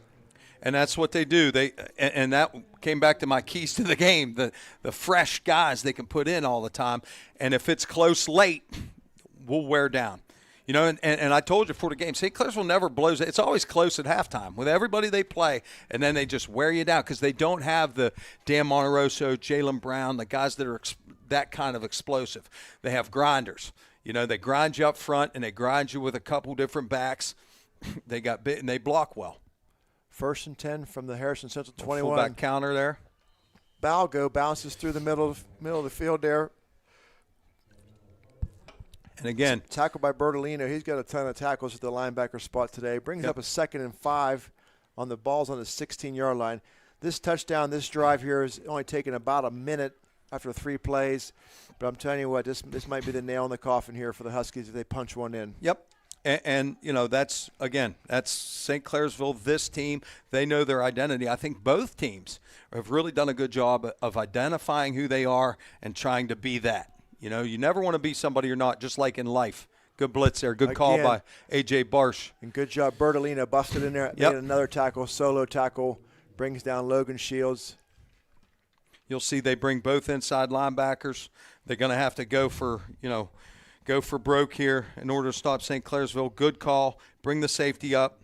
And that's what they do. And that came back to my keys to the game, the fresh guys they can put in all the time. And if it's close late, we'll wear down. And I told you before the game, St. Clairsville never blows it. It's always close at halftime with everybody they play, and then they just wear you down because they don't have the Dan Monteroso, Jalen Brown, the guys that are that kind of explosive. They have grinders. They grind you up front, and they grind you with a couple different backs. They got bit, and they block well. 1st and 10 from the Harrison Central 21. Fullback counter there. Balgo bounces through the middle of the field there. And again, tackled by Bertolino. He's got a ton of tackles at the linebacker spot today. Brings up a 2nd and 5 on the balls on the 16-yard line. This touchdown, this drive here is only taking about a minute after 3 plays. But I'm telling you what, this might be the nail in the coffin here for the Huskies if they punch one in. Yep. And that's St. Clairsville, this team. They know their identity. I think both teams have really done a good job of identifying who they are and trying to be that. You never want to be somebody you're not, just like in life. Good blitz there. Good call by A.J. Barsh. And good job. Bertolino busted in there. Made another tackle, solo tackle. Brings down Logan Shields. You'll see they bring both inside linebackers. They're going to have to go for broke here in order to stop St. Clairsville. Good call. Bring the safety up.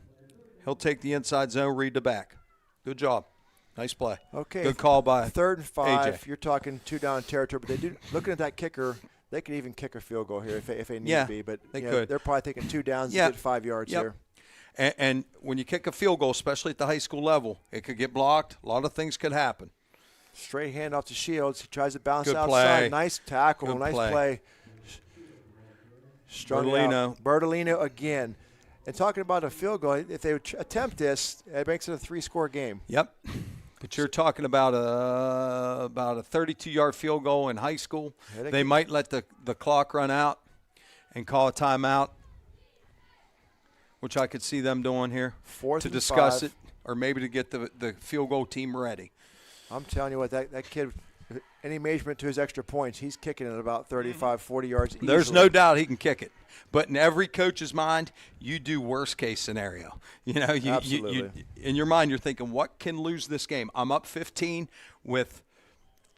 He'll take the inside zone, read the back. Good job. Nice play. Okay. Good call by 3rd and 5. AJ. You're talking 2-down territory. But they do. Looking at that kicker, they could even kick a field goal here if they need to be. But they could. They're probably taking 2 downs to get 5 yards here. And when you kick a field goal, especially at the high school level, it could get blocked. A lot of things could happen. Straight hand off to Shields. He tries to bounce Good outside. play. Nice tackle. Good nice play. Bertolino again. And talking about a field goal, if they would attempt this, it makes it a 3-score game. Yep. But you're talking about a 32-yard field goal in high school. They might let the clock run out and call a timeout, which I could see them doing here 4th to and discuss 5. it or maybe to get the field goal team ready. I'm telling you what, that kid, any measurement to his extra points, he's kicking it about 35, 40 yards easily. There's no doubt he can kick it. But in every coach's mind, you do worst-case scenario. Absolutely. In your mind, you're thinking, what can lose this game? I'm up 15 with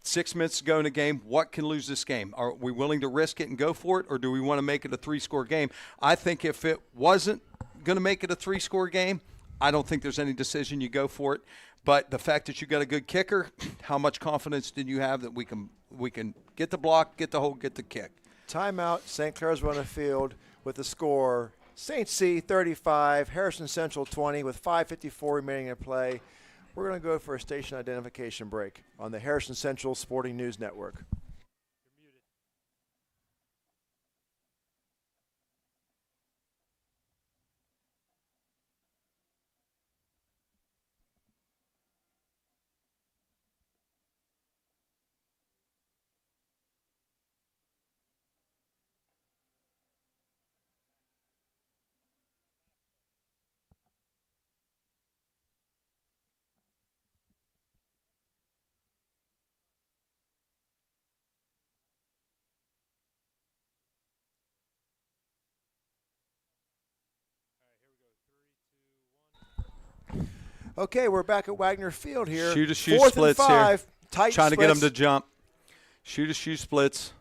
6 minutes to go in the game. What can lose this game? Are we willing to risk it and go for it, or do we want to make it a 3-score game? I think if it wasn't going to make it a 3-score game, I don't think there's any decision you go for it. But the fact that you got a good kicker, how much confidence did you have that we can get the block, get the hold, get the kick? Timeout. St. Clair's on the field with the score. St. C 35, Harrison Central 20 with 5:54 remaining to play. We're going to go for a station identification break on the Harrison Central Sporting News Network. Okay, we're back at Wagner Field here. Shoot-a-shoe 4th splits and 5, here. Tight Trying splits. to get them to jump. Shoot-a-shoe splits.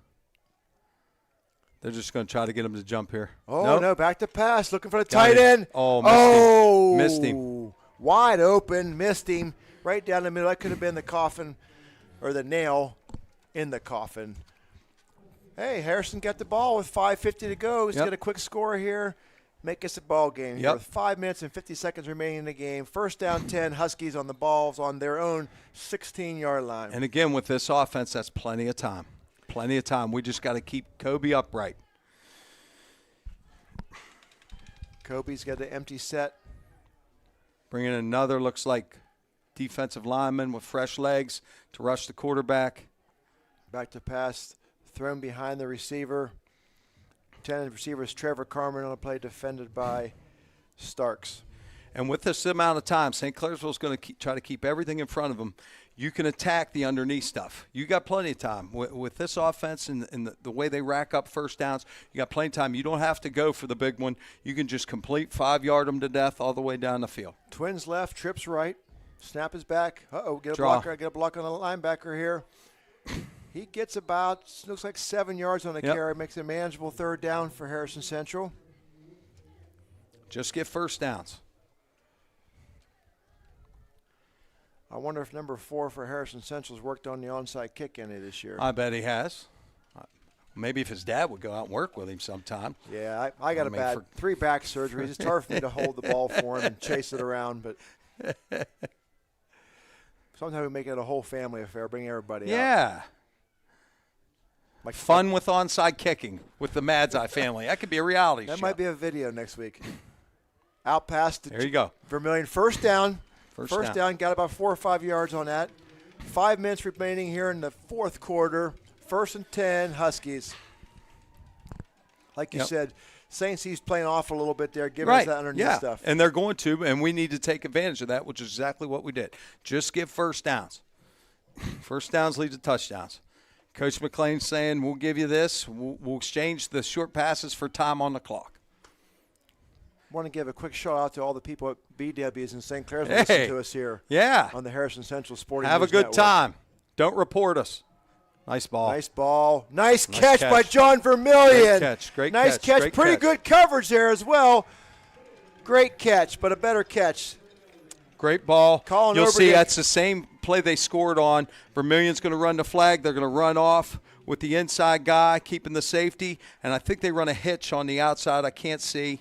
They're just going to try to get him to jump here. Oh, no, back to pass. Looking for the Got tight it. end. Oh, missed him. Wide open, missed him. Right down the middle. That could have been the coffin or the nail in the coffin. Hey, Harrison got the ball with 5:50 to go. Let's get a quick score here. Make us a ball game here with 5 minutes and 50 seconds remaining in the game. 1st down 10, Huskies on the balls on their own 16-yard line. And again, with this offense, that's plenty of time. Plenty of time. We just got to keep Kobe upright. Kobe's got the empty set. Bringing in another, looks like defensive lineman with fresh legs to rush the quarterback. Back to pass, thrown behind the receiver. 10 receivers, Trevor Carmen on a play defended by Starks. And with this amount of time, St. Clairsville's going to try to keep everything in front of them. You can attack the underneath stuff. You got plenty of time. With this offense and the way they rack up first downs, you got plenty of time. You don't have to go for the big one. You can just complete 5-yard them to death all the way down the field. Twins left, trips right. Snap is back. Get a block on the linebacker here. He gets about, looks like 7 yards on the carry. Makes a manageable 3rd down for Harrison Central. Just get first downs. I wonder if number 4 for Harrison Central's worked on the onside kick any this year. I bet he has. Maybe if his dad would go out and work with him sometime. Yeah, I got three back surgeries. It's hard for me to hold the ball for him and chase it around, but sometimes we make it a whole family affair, bring everybody out. Yeah. Like fun with onside kicking with the Madzai family. That could be a reality show. That might be a video next week. Out past there you go. Vermillion. First down. First down. Got about 4 or 5 yards on that. 5 minutes remaining here in the fourth quarter. 1st and 10, Huskies. Like you said, St. C's playing off a little bit there, giving us that underneath stuff. And they're going to, and we need to take advantage of that, which is exactly what we did. Just give first downs. First downs lead to touchdowns. Coach McLean's saying, we'll give you this. We'll exchange the short passes for time on the clock. I want to give a quick shout out to all the people at BW's in St. Clairsville listening to us here. Yeah. On the Harrison Central Sporting Have News a good Network. time. Don't report us. Nice ball. Nice ball. Nice catch by John Vermillion. Great catch. Great nice catch. Great Pretty catch. good coverage there as well. Great catch, but a better catch. Great ball. You'll see Overdick. that's the same play they scored on. Vermillion's going to run the flag. They're going to run off with the inside guy, keeping the safety. And I think they run a hitch on the outside. I can't see.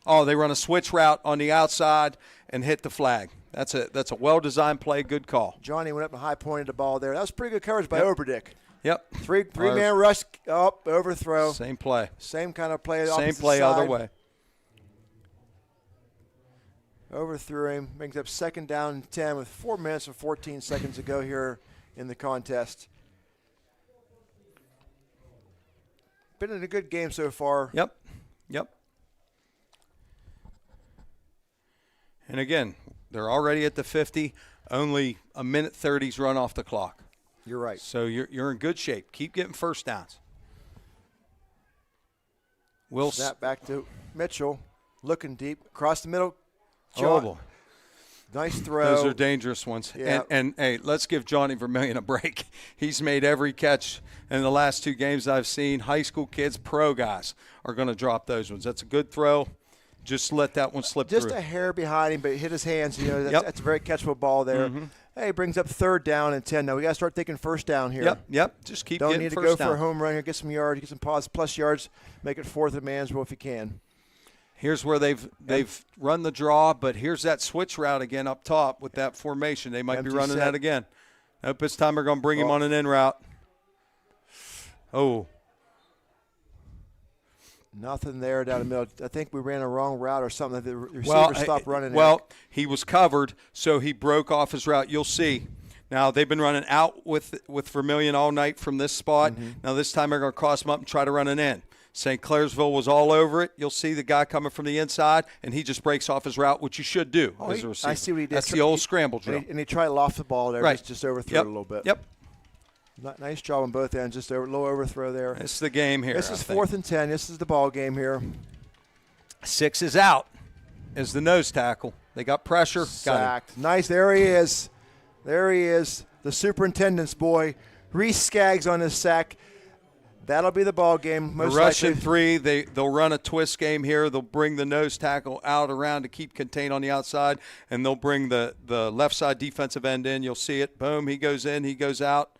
Oh, they run a switch route on the outside and hit the flag. That's a well-designed play. Good call. Johnny went up and high-pointed the ball there. That was pretty good coverage by Overdick. Yep. Three-man rush up, overthrow. Same play. Same kind of play. Same play side. other way. Overthrew him. Brings up 2nd down and 10 with 4 minutes and 14 seconds to go here in the contest. Been in a good game so far. Yep. And again, they're already at the 50. Only a minute 30's run off the clock. You're right. So you're in good shape. Keep getting first downs. Snap back to Mitchell. Looking deep. Across the middle. Oh, boy. Nice throw. Those are dangerous ones. Yeah. And hey, let's give Johnny Vermillion a break. He's made every catch in the last 2 games I've seen. High school kids, pro guys are going to drop those ones. That's a good throw. Just let that one slip through. Just a hair behind him, but hit his hands. That's a very catchable ball there. Mm-hmm. Hey, brings up 3rd down and 10. Now we got to start thinking first down here. Yep. Just keep Don't getting need to first go down. for a home run here. Get some yards, get some plus yards. Make it 4th and Mansville if you can. Here's where they've run the draw, but here's that switch route again up top with that formation. They might be running that again. Nope, this time they're going to bring him on an in route. Oh. Nothing there down the middle. I think we ran a wrong route or something. The receiver stopped running. Well, he was covered, so he broke off his route. You'll see. Now, they've been running out with Vermillion all night from this spot. Mm-hmm. Now, this time they're going to cross him up and try to run an in. St. Clairsville was all over it. You'll see the guy coming from the inside, and he just breaks off his route, which you should do as a receiver. I see what he did. That's the old scramble drill. And he tried to loft the ball there, Right. just overthrew it a little bit. Yep. Nice job on both ends, just a low overthrow there. This is the game here. This is 4th and 10. This is the ball game here. 6 is out as the nose tackle. They got pressure. Sacked. Nice. There he is. There he is. The superintendent's boy. Reese Skaggs on his sack. That'll be the ball game. The Russian 3, they'll run a twist game here. They'll bring the nose tackle out around to keep contained on the outside, and they'll bring the left side defensive end in. You'll see it. Boom, he goes in, he goes out,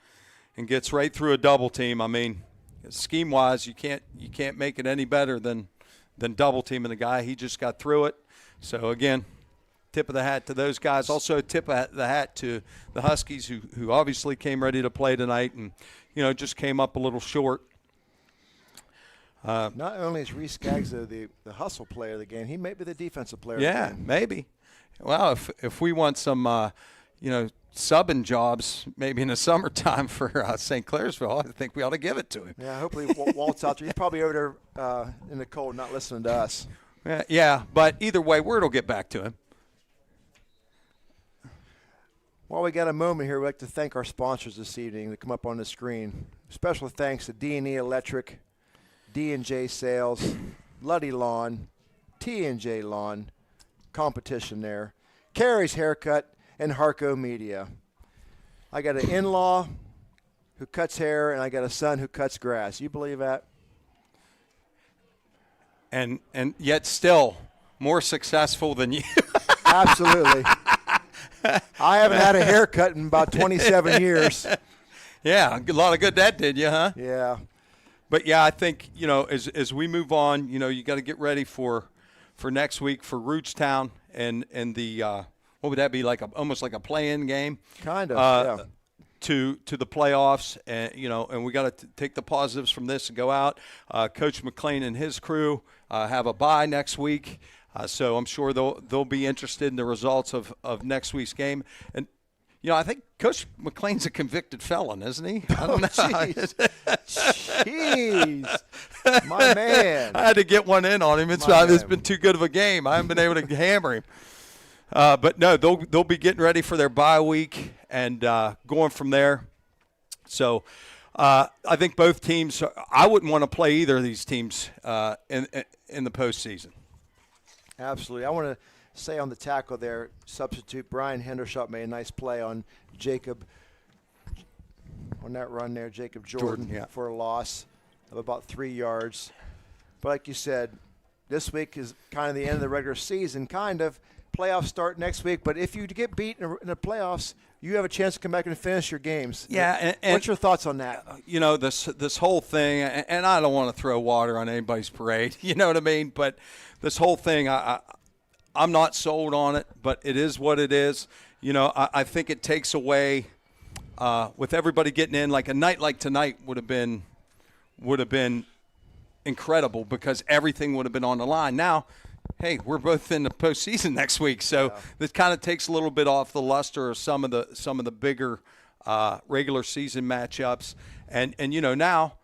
and gets right through a double team. I mean, scheme-wise, you can't make it any better than double teaming the guy. He just got through it. So, again, tip of the hat to those guys. Also a tip of the hat to the Huskies who obviously came ready to play tonight and, just came up a little short. Not only is Reese Skaggs the hustle player of the game, he may be the defensive player of the game. Yeah, maybe. Well, if we want some, subbing jobs maybe in the summertime for St. Clairsville, I think we ought to give it to him. Yeah, hopefully Walt's out there. He's probably over there in the cold not listening to us. Yeah, but either way, word will get back to him. While we got a moment here, we'd like to thank our sponsors this evening that come up on the screen. Special thanks to D&E Electric, D&J Sales, Luddy Lawn, T&J Lawn, competition there, Carrie's Haircut, and Harco Media. I got an in-law who cuts hair, and I got a son who cuts grass. You believe that? And yet still more successful than you. Absolutely. I haven't had a haircut in about 27 years. Yeah, a lot of good that did you, huh? Yeah. But yeah, I think, as we move on, you got to get ready for next week for Rootstown and the what would that be, almost like a play-in game? Kind of, yeah. To the playoffs, and we got to take the positives from this and go out. Coach McLean and his crew have a bye next week, so I'm sure they'll be interested in the results of next week's game. And I think Coach McLean's a convicted felon, isn't he? I don't know. Jeez, my man. I had to get one in on him. It's been too good of a game. I haven't been able to hammer him. But no, they'll be getting ready for their bye week and going from there. So I think both teams. I wouldn't want to play either of these teams in the postseason. Absolutely. I want to say on the tackle there, substitute Brian Hendershot made a nice play on Jacob on that run there. Jacob Jordan for a loss of about 3 yards. But like you said, this week is kind of the end of the regular season, kind of. Playoffs start next week, but if you get beat in the playoffs, you have a chance to come back and finish your games. Yeah, and what's your thoughts on that? This whole thing, and I don't want to throw water on anybody's parade, you know what I mean? But this whole thing, I'm not sold on it, but it is what it is. I think it takes away with everybody getting in. Like a night like tonight would have been incredible because everything would have been on the line. Now, hey, we're both in the postseason next week, so this kind of takes a little bit off the luster of some of the bigger regular season matchups. And now,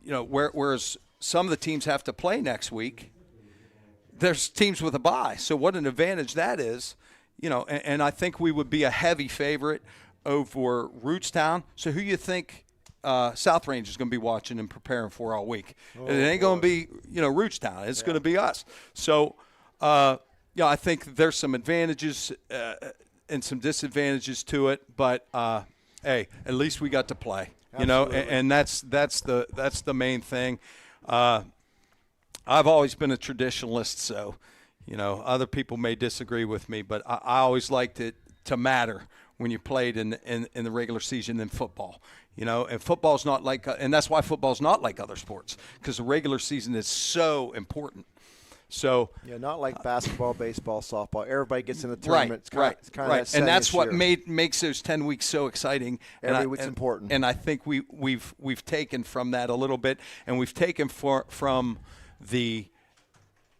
whereas some of the teams have to play next week, there's teams with a bye. So what an advantage that is, And I think we would be a heavy favorite over Rootstown. So who you think South Range is going to be watching and preparing for all week? It ain't going to be, Rootstown. It's going to be us. So, I think there's some advantages and some disadvantages to it. But hey, at least we got to play. And that's the main thing. I've always been a traditionalist, so other people may disagree with me, but I always liked it to matter when you played in the regular season in football. And football's not like, and that's why football's not like other sports, because the regular season is so important. So not like basketball, baseball, softball. Everybody gets in the tournament. Right. It's kind of and that's what makes those 10 weeks so exciting. Every week's important. And I think we've taken from that a little bit, and we've taken from the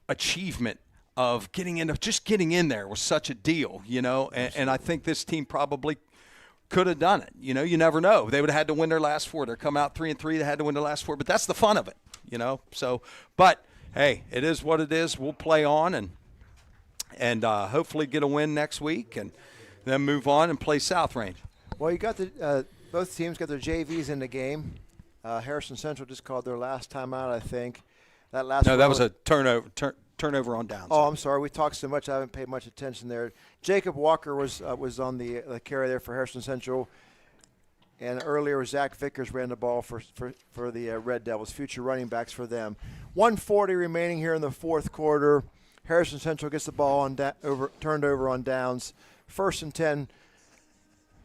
achievement of getting in there was such a deal, and I think this team probably could have done it. You never know. They would have had to win their last 4. They're come out 3-3. They had to win their last 4, but that's the fun of it, So, but hey, it is what it is. We'll play on and hopefully get a win next week, and then move on and play South Range. Well, you got both teams got their JVs in the game. Harrison Central just called their last time out, I think. That was a turnover on downs. Oh, I'm sorry. We talked so much, I haven't paid much attention there. Jacob Walker was on the carry there for Harrison Central, and earlier Zach Vickers ran the ball for the Red Devils, future running backs for them. 1:40 remaining here in the fourth quarter. Harrison Central gets the ball turned over on downs. 1st and 10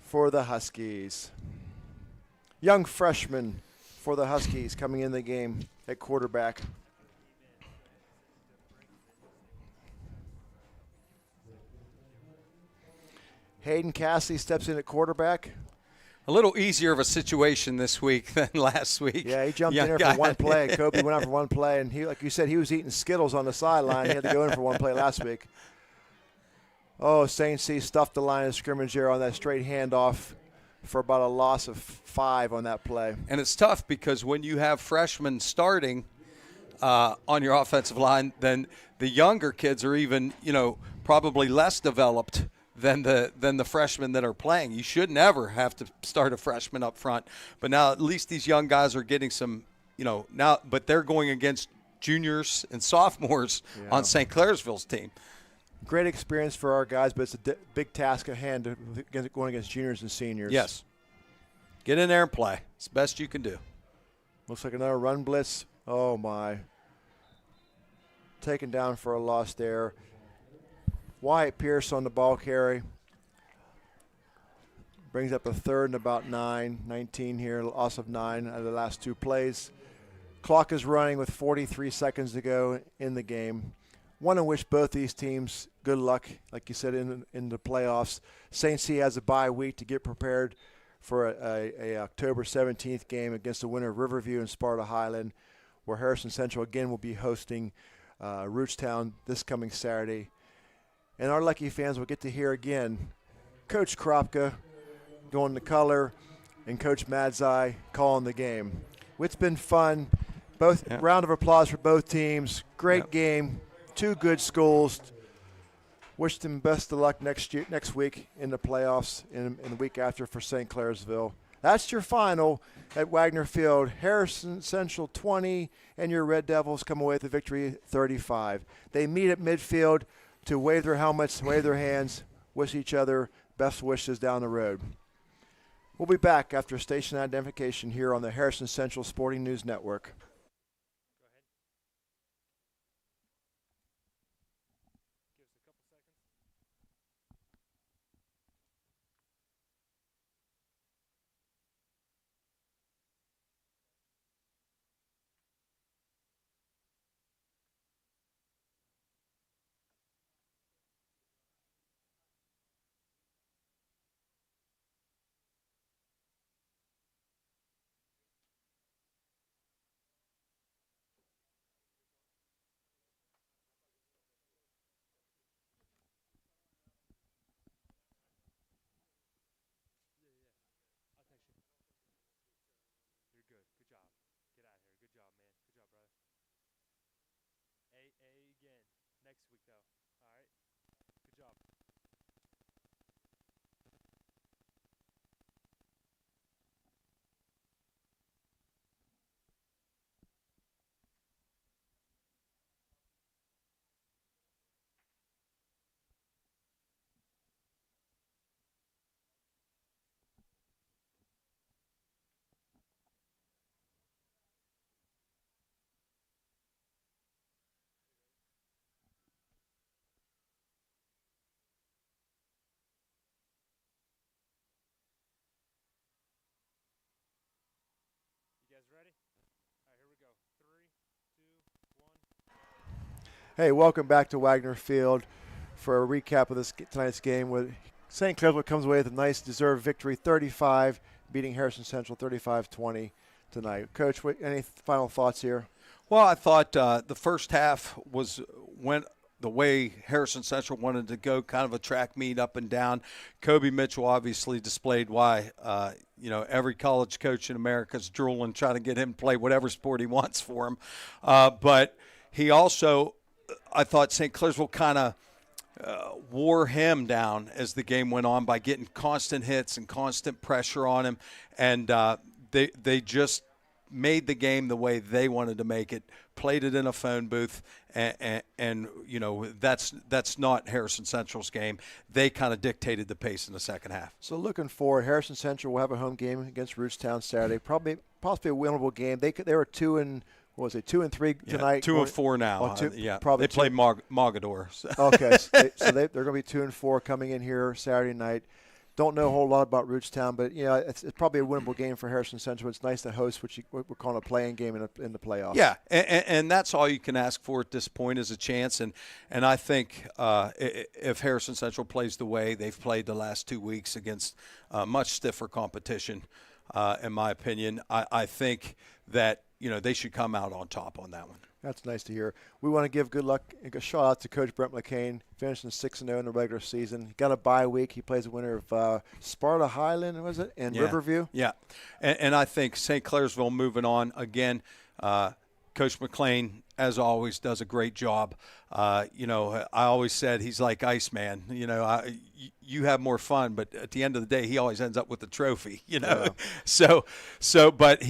for the Huskies. Young freshman for the Huskies coming in the game at quarterback. Hayden Cassidy steps in at quarterback. A little easier of a situation this week than last week. Yeah, he jumped in there for one play. Kobe went out for one play, and he, like you said, he was eating Skittles on the sideline. He had to go in for one play last week. Oh, St. C stuffed the line of scrimmage there on that straight handoff for about a loss of 5 on that play. And it's tough because when you have freshmen starting on your offensive line, then the younger kids are even, probably less developed than the freshmen that are playing. You should never have to start a freshman up front. But now at least these young guys are getting some, but they're going against juniors and sophomores on St. Clairsville's team. Great experience for our guys, but it's a big task at hand going against juniors and seniors. Yes. Get in there and play. It's the best you can do. Looks like another run blitz. Oh, my. Taken down for a loss there. Wyatt Pierce on the ball carry. Brings up a third and about 19 here, loss of 9 out of the last 2 plays. Clock is running with 43 seconds to go in the game. Want to wish both these teams good luck, like you said, in the playoffs. St. C has a bye week to get prepared for a October 17th game against the winner of Riverview and Sparta Highland, where Harrison Central again will be hosting Rootstown this coming Saturday. And our lucky fans will get to hear again Coach Kropka going to color and Coach Madzai calling the game. It's been fun. Round of applause for both teams. Great game. 2 good schools. Wish them best of luck next week in the playoffs and the week after for St. Clairsville. That's your final at Wagner Field. Harrison Central 20 and your Red Devils come away with the victory 35. They meet at midfield to wave their helmets, wave their hands, wish each other best wishes down the road. We'll be back after station identification here on the Harrison Central Sporting News Network. Hey, welcome back to Wagner Field for a recap of tonight's game. With St. Clairsville comes away with a nice deserved victory, 35, beating Harrison Central 35-20 tonight. Coach, any final thoughts here? Well, I thought the first half went the way Harrison Central wanted to go, kind of a track meet up and down. Kobe Mitchell obviously displayed why every college coach in America is drooling trying to get him to play whatever sport he wants for him. But he also, I thought St. Clairsville kind of wore him down as the game went on by getting constant hits and constant pressure on him. And they just made the game the way they wanted to make it, played it in a phone booth, and that's not Harrison Central's game. They kind of dictated the pace in the second half. So looking forward, Harrison Central will have a home game against Rootstown Saturday, possibly a winnable game. They were 2 and 3 tonight. 2 and 4 now. They played Mogador. So. Okay, so they're going to be 2 and 4 coming in here Saturday night. Don't know a whole lot about Rootstown, but it's probably a winnable game for Harrison Central. It's nice to host what we're calling a playing game in the playoffs. Yeah, and that's all you can ask for at this point is a chance. And I think if Harrison Central plays the way they've played the last 2 weeks against much stiffer competition, in my opinion, I think that they should come out on top on that one. That's nice to hear. We want to give good luck and a shout out to Coach Brent McCain, finishing 6-0 in the regular season. He got a bye week. He plays the winner of Sparta Highland, was it, and Riverview? Yeah, and I think St. Clairsville moving on again. Coach McClain, as always, does a great job. I always said he's like Iceman. You have more fun, but at the end of the day, he always ends up with the trophy. Yeah. But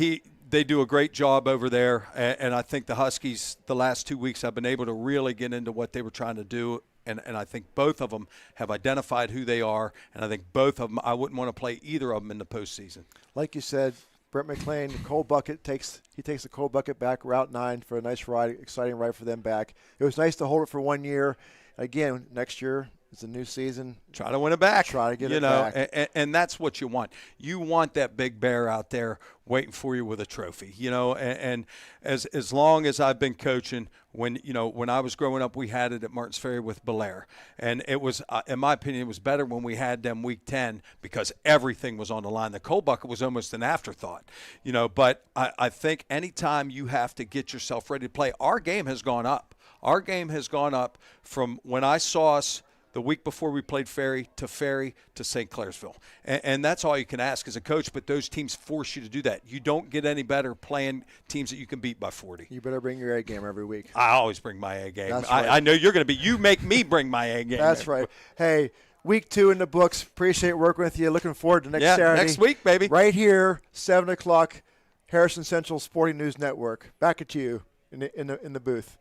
they do a great job over there, and I think the Huskies the last 2 weeks have been able to really get into what they were trying to do, and I think both of them have identified who they are, and I think both of them, I wouldn't want to play either of them in the postseason. Like you said, Brent McClain, the cold bucket takes the cold bucket back Route 9 for a nice ride, exciting ride for them back. It was nice to hold it for 1 year. Again, next year It's a new season. Try to win it back. Try to get you it know, back. And that's what you want. You want that big bear out there waiting for you with a trophy. You know, and as long as I've been coaching, when I was growing up, we had it at Martins Ferry with Belair, and it was, in my opinion, it was better when we had them week 10 because everything was on the line. The cold bucket was almost an afterthought. You know, but I think anytime you have to get yourself ready to play, our game has gone up. Our game has gone up from when I saw us the week before we played Ferry to St. Clairsville. And that's all you can ask as a coach, but those teams force you to do that. You don't get any better playing teams that you can beat by 40. You better bring your A game every week. I always bring my A game. That's right. I know you're going to be. You make me bring my A game. That's right. Hey, week 2 in the books. Appreciate working with you. Looking forward to next Saturday. Next week, baby. Right here, 7 o'clock, Harrison Central Sporting News Network. Back at you in the booth.